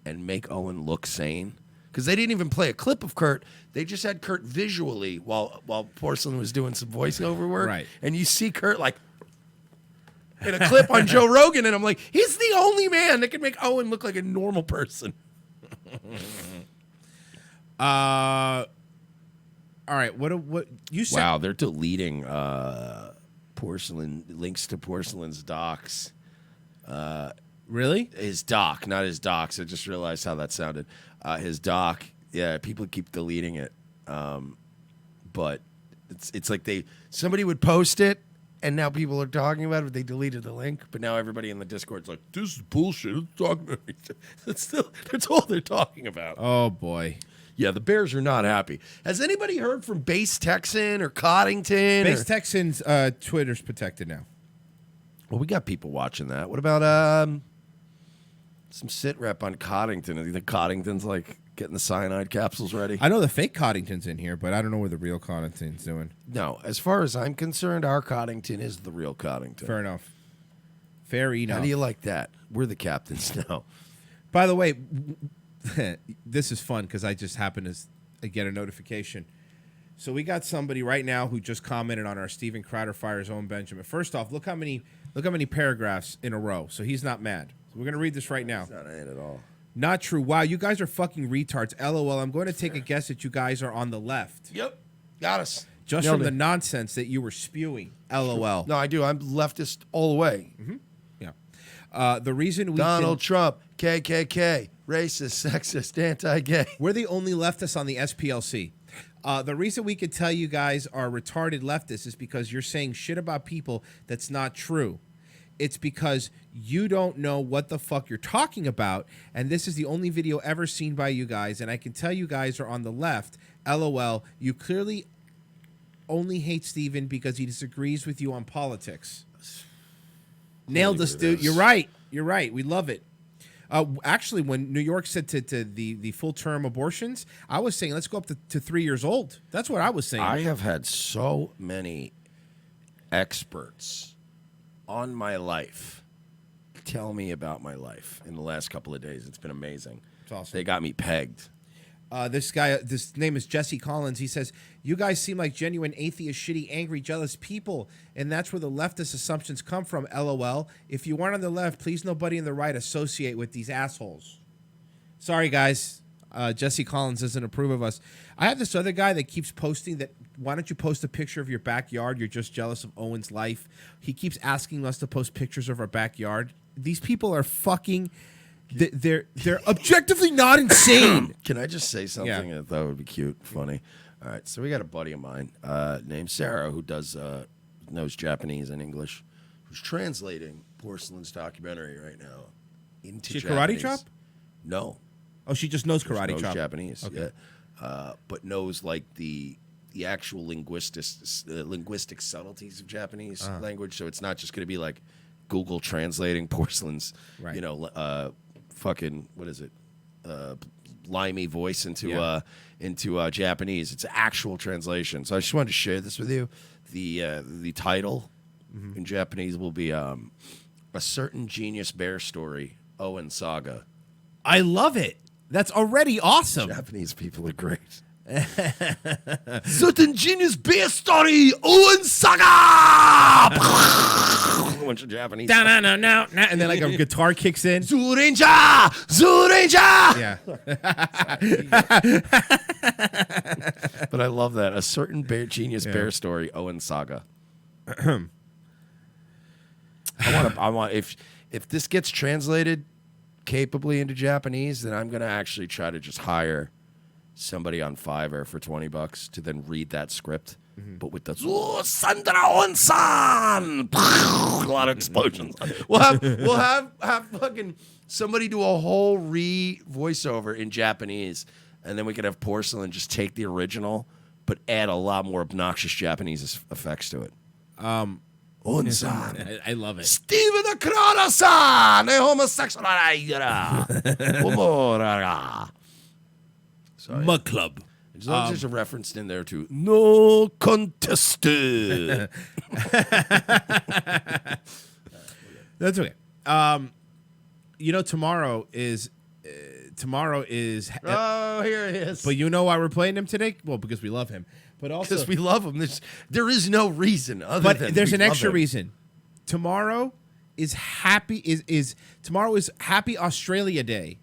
and make Owen look sane. Because they didn't even play a clip of Kurt. They just had Kurt visually while Porcelain was doing some voiceover work. Right. And you see Kurt in a clip on Joe Rogan, and I'm like, he's the only man that can make Owen look like a normal person. All right. What you said? Wow, they're deleting Porcelain links to Porcelain's docs. Really? His doc, not his docs. I just realized how that sounded. His doc. Yeah, people keep deleting it. But it's like somebody would post it, and now people are talking about it. They deleted the link, but now everybody in the Discord's like, "This is bullshit." That's all they're talking about. Oh boy. Yeah, the Bears are not happy. Has anybody heard from Base Texan or Coddington? Base Texans Twitter's protected now. Well, we got people watching that. What about some sit rep on Coddington? You think Coddington's getting the cyanide capsules ready? I know the fake Coddington's in here, but I don't know what the real Coddington's doing. No, as far as I'm concerned, our Coddington is the real Coddington. Fair enough. Fair enough. How do you like that? We're the captains now. By the way, this is fun because I just happened to get a notification. So we got somebody right now who just commented on our Steven Crowder fires Owen Benjamin. First off, look how many paragraphs in a row. So he's not mad. So we're gonna read this right now. It's not it at all. Not true. Wow, you guys are fucking retards. LOL. I'm going to take a guess that you guys are on the left. Yep. Got us. Just Nailed from it. the nonsense that you were spewing. LOL. No, I do. I'm leftist all the way. Yeah. The reason we Donald Trump, KKK, racist, sexist, anti-gay. We're the only leftists on the SPLC. The reason we could tell you guys are retarded leftists is because you're saying shit about people that's not true. It's because you don't know what the fuck you're talking about, and this is the only video ever seen by you guys, and I can tell you guys are on the left. LOL. You clearly only hate Steven because he disagrees with you on politics. Nailed us, dude. You're right. You're right. We love it. Actually, when New York said to the full-term abortions, I was saying let's go up to 3 years old. That's what I was saying. I have had so many experts on my life tell me about my life in the last couple of days. It's been amazing. It's awesome. They got me pegged. This guy, this name is Jesse Collins. He says, you guys seem like genuine atheist, shitty, angry, jealous people, and that's where the leftist assumptions come from, LOL. If you weren't on the left, please nobody on the right associate with these assholes. Sorry, guys. Jesse Collins doesn't approve of us. I have this other guy that keeps posting that, why don't you post a picture of your backyard? You're just jealous of Owen's life. He keeps asking us to post pictures of our backyard. These people are fucking... They're objectively not insane. Can I just say something Yeah. that I thought would be cute, funny? All right, so we got a buddy of mine named Sarah who knows Japanese and English, who's translating Porcelain's documentary right now into She Japanese. karate chop? No. Oh, she just knows karate knows chop. Japanese, Okay. yeah. But knows like the actual linguistic subtleties of Japanese language. So it's not just going to be like Google translating Porcelain's, Right. fucking what is it, limey voice into Japanese. It's actual translation. So I just wanted to share this with you. The title in Japanese will be A Certain Genius Bear Story, Owen Saga. I love it. That's already awesome. Japanese people are great. Certain Genius Bear Story, Owen Saga. A bunch of Japanese. No, and then like a guitar kicks in. Zurenja! Yeah. But I love that. A Certain Genius Bear Story, Owen Saga. I want if this gets translated capably into Japanese, then I'm gonna actually try to just hire somebody on Fiverr for $20 to then read that script, but with the Sandra Owen-san, a lot of explosions. We'll have fucking somebody do a whole voiceover in Japanese, and then we could have Porcelain just take the original, but add a lot more obnoxious Japanese effects to it. Owen-san. I love it. Steven Crowder-san, a homosexual. Mug Club. As long as there's a reference in there to no contested. That's okay. Tomorrow is. Oh, here it is. But you know why we're playing him today? Well, because we love him. But also Because we love him. There is no reason other than there's we an love extra him. reason. Tomorrow is tomorrow is Happy Australia Day.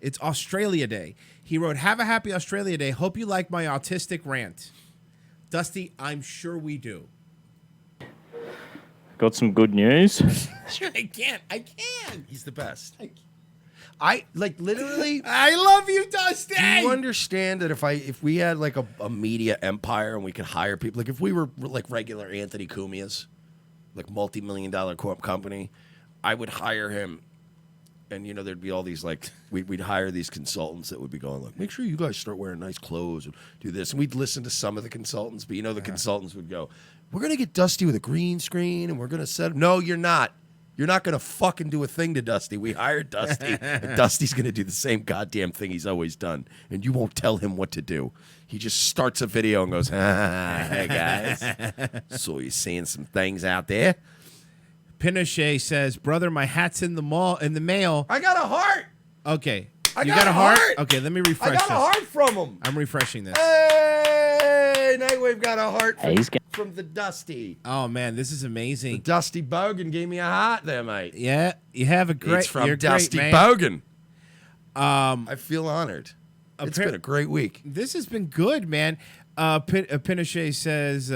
It's Australia Day. He wrote, "Have a happy Australia Day. Hope you like my autistic rant." Dusty, I'm sure we do. Got some good news. I can't. He's the best. I like literally. I love you, Dusty. Do you understand that if we had like a media empire and we could hire people, like if we were like regular Anthony Cumia's, like multi-million-dollar company, I would hire him, and there'd be all these like we'd hire these consultants that would be going like, make sure you guys start wearing nice clothes and do this, and we'd listen to some of the consultants, but the consultants would go, we're gonna get Dusty with a green screen and we're gonna set him. No, you're not. You're not going to fucking do a thing to Dusty. We hired Dusty, and Dusty's going to do the same goddamn thing he's always done, and you won't tell him what to do. He just starts a video and goes, hey, guys. So you're seeing some things out there? Pinochet says, "Brother, my hat's in the mail." I got a heart. Okay. I You got got a a heart. Okay, let me refresh I got this. a heart from him. I'm refreshing this. Hey, Hey, Nightwave got a heart Hey, from the Dusty. Oh man, this is amazing. The Dusty Bogan gave me a heart there, mate. Yeah, you have a great. It's from you're Dusty great, Bogan. I feel honored. It's been a great week. This has been good, man. Pinochet says,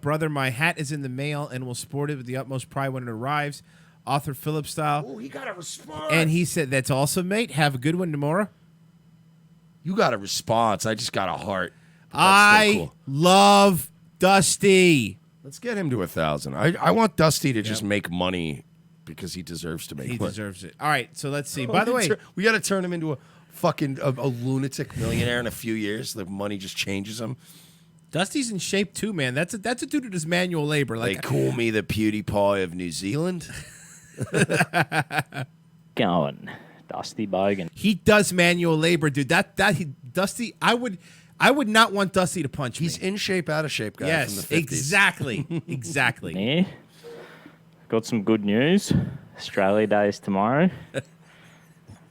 brother, my hat is in the mail and will sport it with the utmost pride when it arrives. Author Philip style. Oh, he got a response. And he said, that's awesome, mate. Have a good one tomorrow. You got a response. I just got a heart. I love Dusty. Let's get him to 1,000. I want Dusty to just make money because he deserves to make money. He deserves it. All right, so let's see. By the way, we got to turn him into a fucking a lunatic millionaire in a few years. The money just changes him. Dusty's in shape too, man. That's a dude who does manual labor. They call me the PewDiePie of New Zealand. Going, Dusty Bogan. He does manual labor, dude. Dusty. I would not want Dusty to punch me. He's in shape, out of shape guy yes, from the 50s. Exactly. Exactly. Yeah. Got some good news. Australia Day is tomorrow.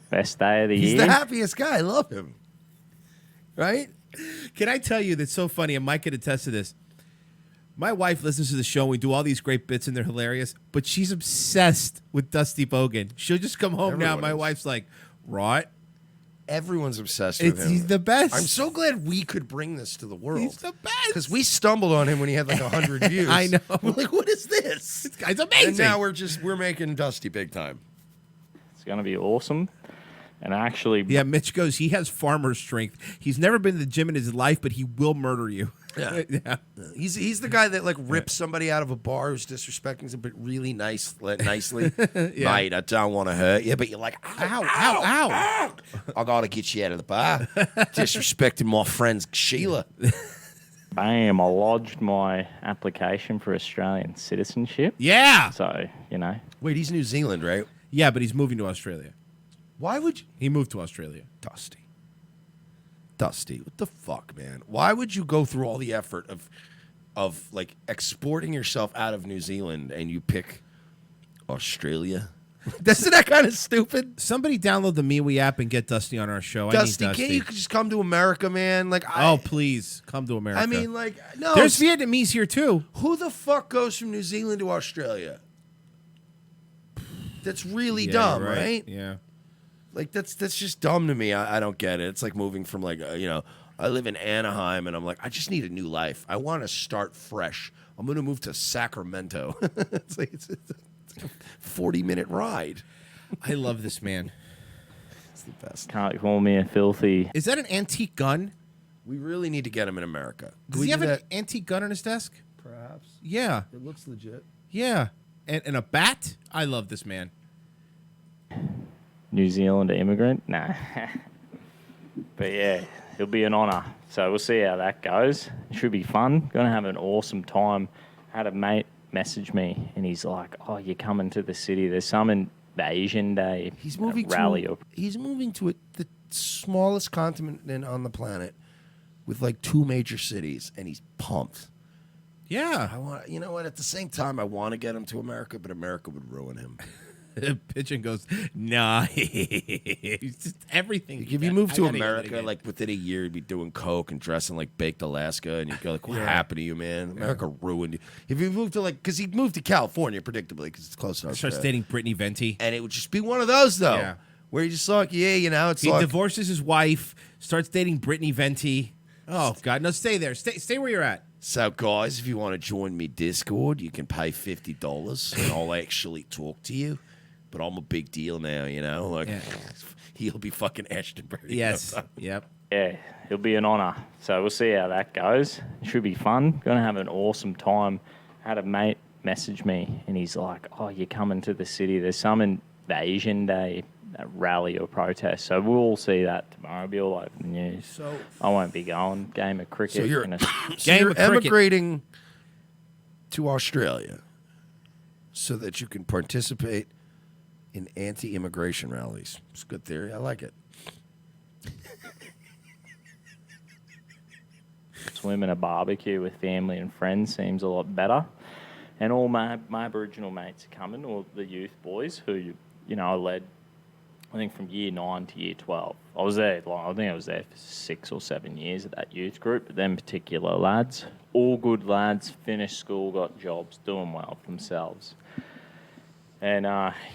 Best day of the year. He's the happiest guy. I love him. Right? Can I tell you that's so funny, and Mike could attest to this. My wife listens to the show, and we do all these great bits, and they're hilarious, but she's obsessed with Dusty Bogan. She'll just come home now. My wife's like, right? Everyone's obsessed with him. He's the best. I'm so glad we could bring this to the world. He's the best. Because we stumbled on him when he had like 100 views. I know. We're like, what is this? This guy's amazing. And now we're making Dusty big time. It's going to be awesome. And actually... Yeah, Mitch goes, he has farmer strength. He's never been to the gym in his life, but he will murder you. Yeah. Yeah. He's the guy that like rips somebody out of a bar who's disrespecting them, but really nicely. Yeah. Mate, I don't want to hurt you, but you're like, ow, ow. I got to get you out of the bar. Disrespecting my friend Sheila. Bam, I lodged my application for Australian citizenship. Yeah. So, you know. Wait, he's New Zealand, right? Yeah, but he's moving to Australia. Why would you? He moved to Australia. Dusty, what the fuck, man? Why would you go through all the effort of like exporting yourself out of New Zealand and you pick Australia? Isn't that kind of stupid? Somebody download the MeWe app and get Dusty on our show. Dusty, I need Dusty. can't you just come to America, man? Like, oh, please come to America. I mean, like, no. There's Vietnamese here too. Who the fuck goes from New Zealand to Australia? That's really dumb, right? Yeah. Like that's just dumb to me. I don't get it. It's like moving from like I live in Anaheim and I'm like I just need a new life. I want to start fresh. I'm gonna move to Sacramento. it's like a 40-minute ride. I love this man. It's the best. Can't call me a filthy. Is that an antique gun? We really need to get him in America. Does he have an antique gun on his desk? Perhaps. Yeah. It looks legit. Yeah. And a bat? I love this man. New Zealand immigrant? Nah. But yeah, it'll be an honour. So we'll see how that goes. It should be fun. Going to have an awesome time. Had a mate message me and he's like, oh, you're coming to the city. There's some Invasion Day He's moving rally. He's moving to the smallest continent on the planet with like 2 major cities, and he's pumped. Yeah. I want. You know what? At the same time, I want to get him to America, but America would ruin him. Pigeon goes, nah. It's just everything. If you move to America, like within a year, you'd be doing coke and dressing like baked Alaska, and you'd go like, "What happened to you, man? America ruined you." If you moved to because he moved to California, predictably, because it's close enough. Starts dating Brittany Venti, and it would just be one of those though, where you just like, it's he like divorces his wife, starts dating Brittany Venti. Oh God, no! Stay there. Stay where you're at. So, guys, if you want to join me Discord, you can pay $50, and I'll actually talk to you. But I'm a big deal now, you know. Like he'll be fucking Ashton Birdie. Yes. Yep. Yeah, it'll be an honour. So we'll see how that goes. It should be fun. Going to have an awesome time. Had a mate message me, and he's like, "Oh, you're coming to the city. There's some Invasion Day rally or protest." So we'll all see that tomorrow. It'll be all over the news. So I won't be going. Game of cricket. So you're, game emigrating to Australia so that you can participate in anti-immigration rallies. It's a good theory. I like it. Swimming a barbecue with family and friends seems a lot better. And all my Aboriginal mates are coming, all the youth boys who, I led I think from year 9 to year 12. I was there long. I think I was there for 6 or 7 years at that youth group. But them particular lads, all good lads, finished school, got jobs, doing well for themselves. And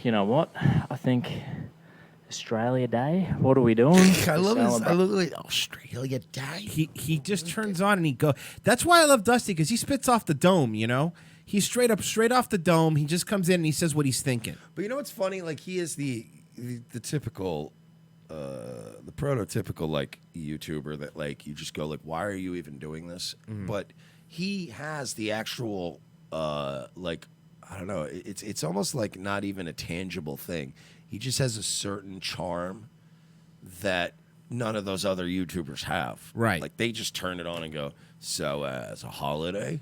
you know what? I think Australia Day. What are we doing? I love this. I love it. Australia Day. He just turns on and he go. That's why I love Dusty, because he spits off the dome. You know, he's straight off the dome. He just comes in and he says what he's thinking. But you know what's funny? Like, he is the typical, the prototypical like YouTuber that like you just go like, why are you even doing this? But he has the actual like, I don't know. It's almost like not even a tangible thing. He just has a certain charm that none of those other YouTubers have. Right. Like, they just turn it on and go, so as a holiday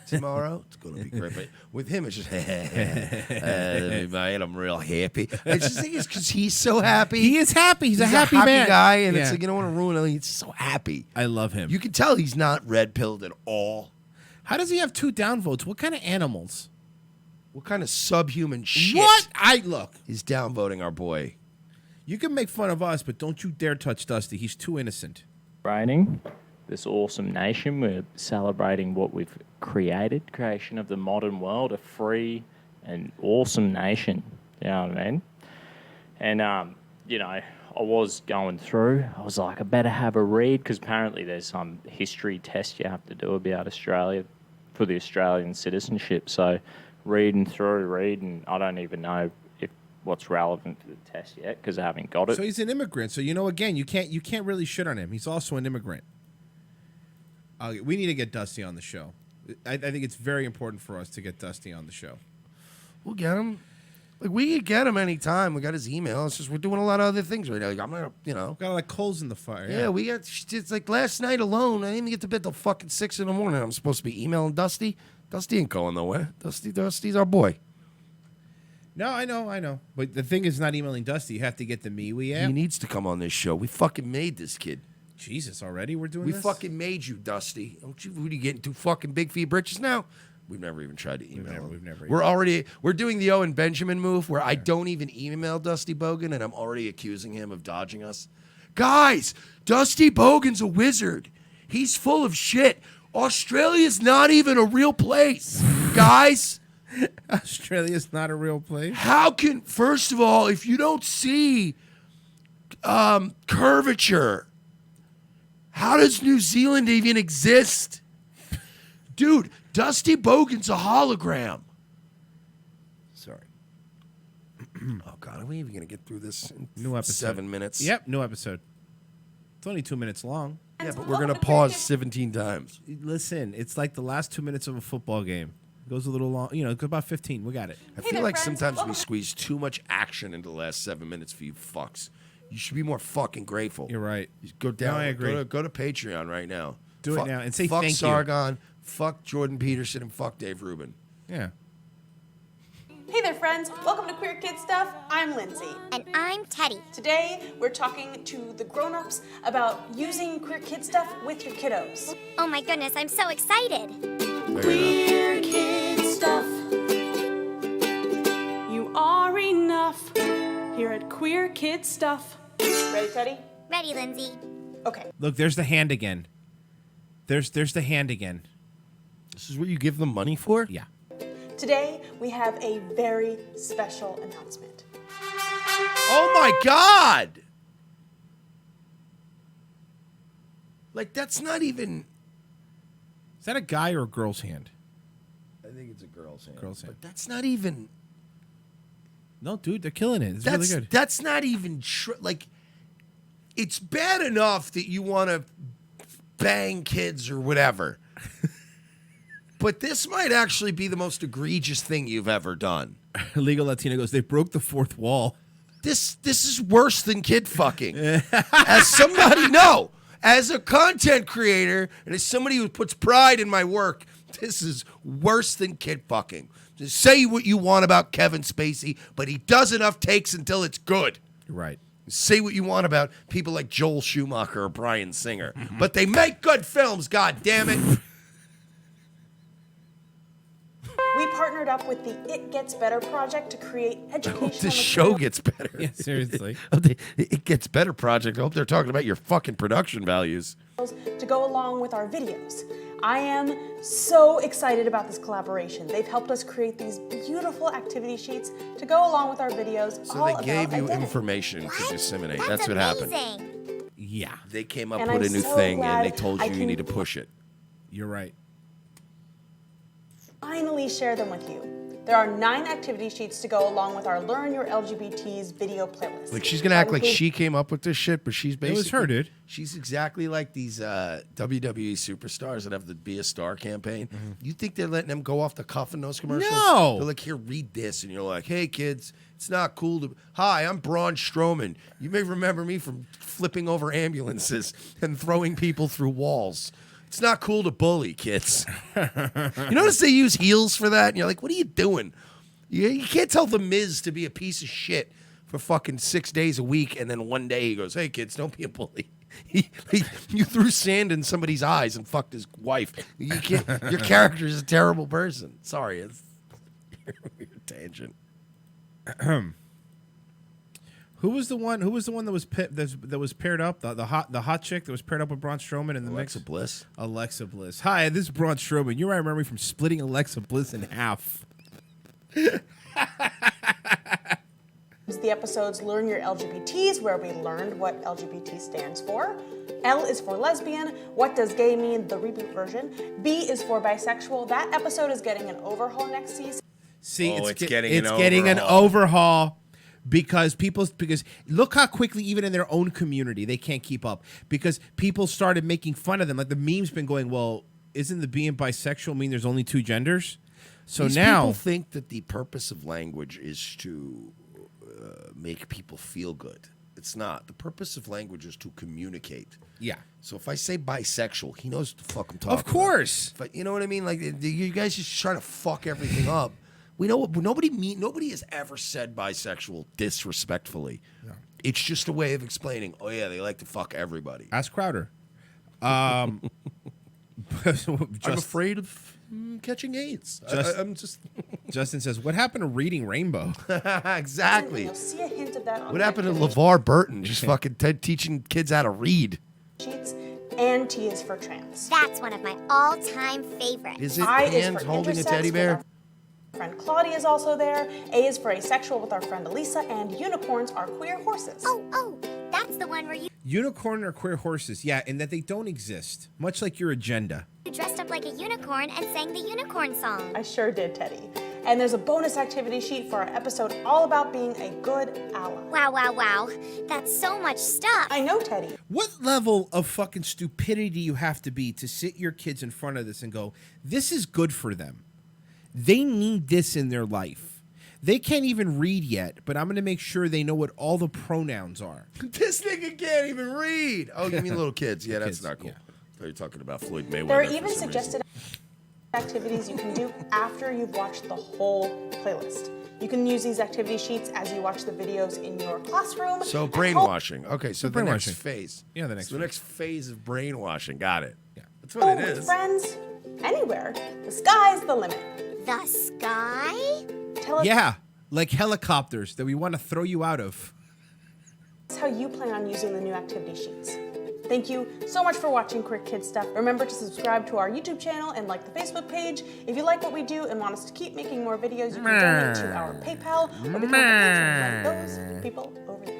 tomorrow, it's going to be great. But with him, it's just, man, I'm real happy. It's just because he's so happy. He is happy. He's a happy man. guy, and it's like, you don't want to ruin it. He's so happy. I love him. You can tell he's not red-pilled at all. How does he have 2 downvotes? What kind of animals? What kind of subhuman shit? What? He's downvoting our boy. You can make fun of us, but don't you dare touch Dusty. He's too innocent. Celebrating this awesome nation. We're celebrating what we've created, creation of the modern world, a free and awesome nation. You know what I mean? And, you know, I was going through. I was like, I better have a read, because apparently there's some history test you have to do about Australia for the Australian citizenship. So reading, I don't even know if what's relevant for the test yet, because I haven't got it. So he's an immigrant. So, you know, again, you can't really shit on him. He's also an immigrant. We need to get Dusty on the show. I think it's very important for us to get Dusty on the show. We'll get him. Like, we could get him anytime. We got his email. It's just we're doing a lot of other things right now. Like, I'm not, you know. Got like coals in the fire. Yeah, we got. It's like last night alone. I didn't even get to bed till fucking 6 in the morning. I'm supposed to be emailing Dusty. Dusty ain't going nowhere. Dusty's our boy. No, I know. But the thing is not emailing Dusty. You have to get the MeWe app. He needs to come on this show. We fucking made this kid. Jesus, already we're doing We this? fucking made you, Dusty. Don't you? Who are you getting too fucking big for your britches now? We've never even tried to email him. We've never. We're doing the Owen Benjamin move where I don't even email Dusty Bogan, and I'm already accusing him of dodging us. Guys, Dusty Bogan's a wizard. He's full of shit. Australia's not even a real place, guys. Australia's not a real place. How can, first of all, if you don't see curvature, how does New Zealand even exist? Dude, Dusty Bogan's a hologram. Sorry. Oh, God, are we even going to get through this in New episode. 7 minutes? Yep, new episode. It's only 2 minutes long. Yeah, but we're going to pause 17 times. Listen, it's like the last 2 minutes of a football game. It goes a little long. You know, it goes about 15. We got it. I feel like sometimes we squeeze too much action into the last 7 minutes for you fucks. You should be more fucking grateful. You're right. You go down. No, I agree. Go to Patreon right now. Do it now and say fuck thank you. Sargon, fuck Jordan Peterson, and fuck Dave Rubin. Yeah. Hey there, friends. Welcome to Queer Kid Stuff. I'm Lindsay. And I'm Teddy. Today, we're talking to the grown-ups about using Queer Kid Stuff with your kiddos. Oh my goodness, I'm so excited. Queer Kid Stuff. You are enough here at Queer Kid Stuff. Ready, Teddy? Ready, Lindsay. Okay. Look, there's the hand again. There's the hand again. This is what you give them money for? Yeah. Today, we have a very special announcement. Oh my God! Like, that's not even... Is that a guy or a girl's hand? I think it's a girl's hand. Girl's hand. But that's not even... No, dude, they're killing it. It's really good. That's not even... like, it's bad enough that you want to bang kids or whatever. But this might actually be the most egregious thing you've ever done. Legal Latina goes, they broke the fourth wall. This is worse than kid fucking. As somebody, no. As a content creator and as somebody who puts pride in my work, this is worse than kid fucking. Just say what you want about Kevin Spacey, but he does enough takes until it's good. Right. Say what you want about people like Joel Schumacher or Bryan Singer, but they make good films, God damn it. We partnered up with the It Gets Better project to create educational This show gets better. Yeah, seriously. It Gets Better project. I hope they're talking about your fucking production values. to go along with our videos. I am so excited about this collaboration. They've helped us create these beautiful activity sheets to go along with our videos. So all they gave about you identity. information to disseminate. That's what happened. Yeah. They came up And with I'm a new so thing, glad and they told I you you can- need to push it. You're right. Finally share them with you. There are 9 activity sheets to go along with our Learn Your LGBTs video playlist. Like, she's gonna act like Include- she came up with this shit, but she's basically was her, dude. She's exactly like these WWE superstars that have the Be a Star campaign. You think they're letting them go off the cuff in those commercials? No. They're like, here, read this, and you're like, hey kids, it's not cool to. Hi, I'm Braun Strowman. You may remember me from flipping over ambulances and throwing people through walls. It's not cool to bully kids. You notice they use heels for that, and you're like, what are you doing? You can't tell The Miz to be a piece of shit for fucking 6 days a week, and then one day he goes, hey, kids, don't be a bully. You threw sand in somebody's eyes and fucked his wife. You can't, your character is a terrible person. Sorry, it's a weird tangent. Who was the one that was that was paired up? The hot chick that was paired up with Braun Strowman in the Alexa mix? Bliss. Alexa Bliss. Hi, this is Braun Strowman. You might remember me from splitting Alexa Bliss in half. The episodes Learn Your LGBTs, where we learned what LGBT stands for. L is for lesbian. What does gay mean? The reboot version. B is for bisexual. That episode is getting an overhaul next season. See, Oh, it's it's getting an an overhaul because look how quickly, even in their own community, they can't keep up because people started making fun of them. Like the meme's been going, well, isn't the being bisexual mean there's only 2 genders? So These now people think that the purpose of language is to make people feel good. It's not. The purpose of language is to communicate. Yeah. So if I say bisexual, he knows what the fuck I'm talking Of course. about. But you know what I mean? Like, you guys just trying to fuck everything up. We know nobody has ever said bisexual disrespectfully. No. It's just a way of explaining, oh yeah, they like to fuck everybody. Ask Crowder. I'm afraid of catching AIDS. I'm just Justin says, what happened to reading Rainbow? exactly. You'll see a hint of that on What the happened to activity LeVar Burton just fucking teaching kids how to read? sheets. And T is for trans. That's one of my all-time favorites. Is it I is hands for holding a intersex teddy with bear? our friend Claudia is also there. A is for asexual with our friend Elisa. And unicorns are queer horses. Oh, that's the one where you Unicorn are queer horses, yeah, in that they don't exist, much like your agenda. dressed up like a unicorn and sang the unicorn song. I sure did, Teddy. And there's a bonus activity sheet for our episode all about being a good ally. Wow. That's so much stuff. I know, Teddy. What level of fucking stupidity do you have to be to sit your kids in front of this and go, this is good for them? They need this in their life. They can't even read yet, but I'm going to make sure they know what all the pronouns are. This nigga can't even read. Oh, you mean little kids? Yeah, that's Kids, not cool. yeah. I thought you were talking about Floyd Mayweather. There are for even some suggested activities you can do after you've watched the whole playlist. You can use these activity sheets as you watch the videos in your classroom. reason. So at home. brainwashing. Okay, so the Brainwashing. next phase. Yeah, the next So the next phase of brainwashing. Got it. Yeah. That's what Home it with is. friends, anywhere. The sky's the limit. The sky? Tell us Yeah, like helicopters that we want to throw you out of. how you plan on using the new activity sheets. Thank you so much for watching Queer Kid Stuff. Remember to subscribe to our YouTube channel and like the Facebook page. If you like what we do and want us to keep making more videos, you can donate to our PayPal or become a patron like those people over there.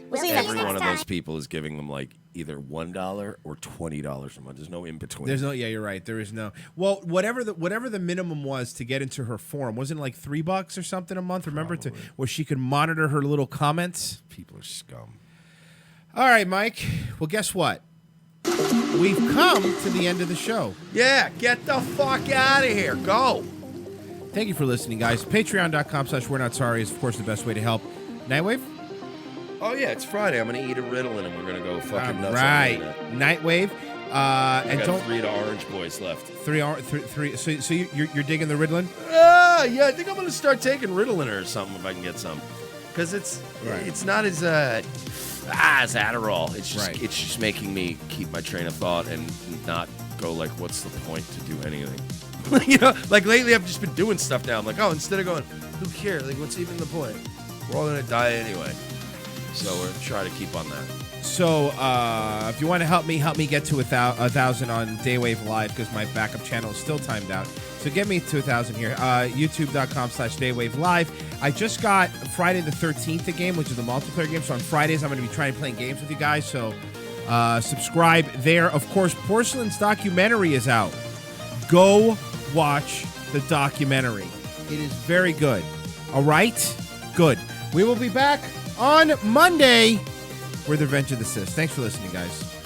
We'll see you next Every time. one of those people is giving them like either $1 or $20 a month. There's no in between. There's no, yeah, you're right. There is no. Well, whatever the minimum was to get into her forum, wasn't it like $3 or something a month? Remember, to where she could monitor her little comments. People are scum. All right, Mike. Well, guess what? We've come to the end of the show. Yeah, get the fuck out of here. Go. Thank you for listening, guys. Patreon.com/We're Not Sorry is, of course, the best way to help. Nightwave? Oh, yeah, it's Friday. I'm going to eat a Ritalin and we're going to go fucking nuts. Right. On Nightwave. and And got don't 3 to Orange Boys left. three. So you're digging the Ritalin? Yeah, I think I'm going to start taking Ritalin or something if I can get some. Because it's not as Adderall. It's just making me keep my train of thought and not go like, what's the point to do anything? You know, like lately I've just been doing stuff now. I'm like, oh, instead of going, who cares? Like, what's even the point? We're all gonna die anyway. So we're trying to keep on that. So if you want to help me get to 1,000 on Daywave Live, because my backup channel is still timed out. So get me to 1,000 here. YouTube.com/Daywave Live. I just got Friday the 13th a game, which is the multiplayer game. So on Fridays, I'm going to be playing games with you guys. So subscribe there. Of course, Porcelain's documentary is out. Go watch the documentary. It is very good. All right? Good. We will be back on Monday with Revenge of the Sis. Thanks for listening, guys.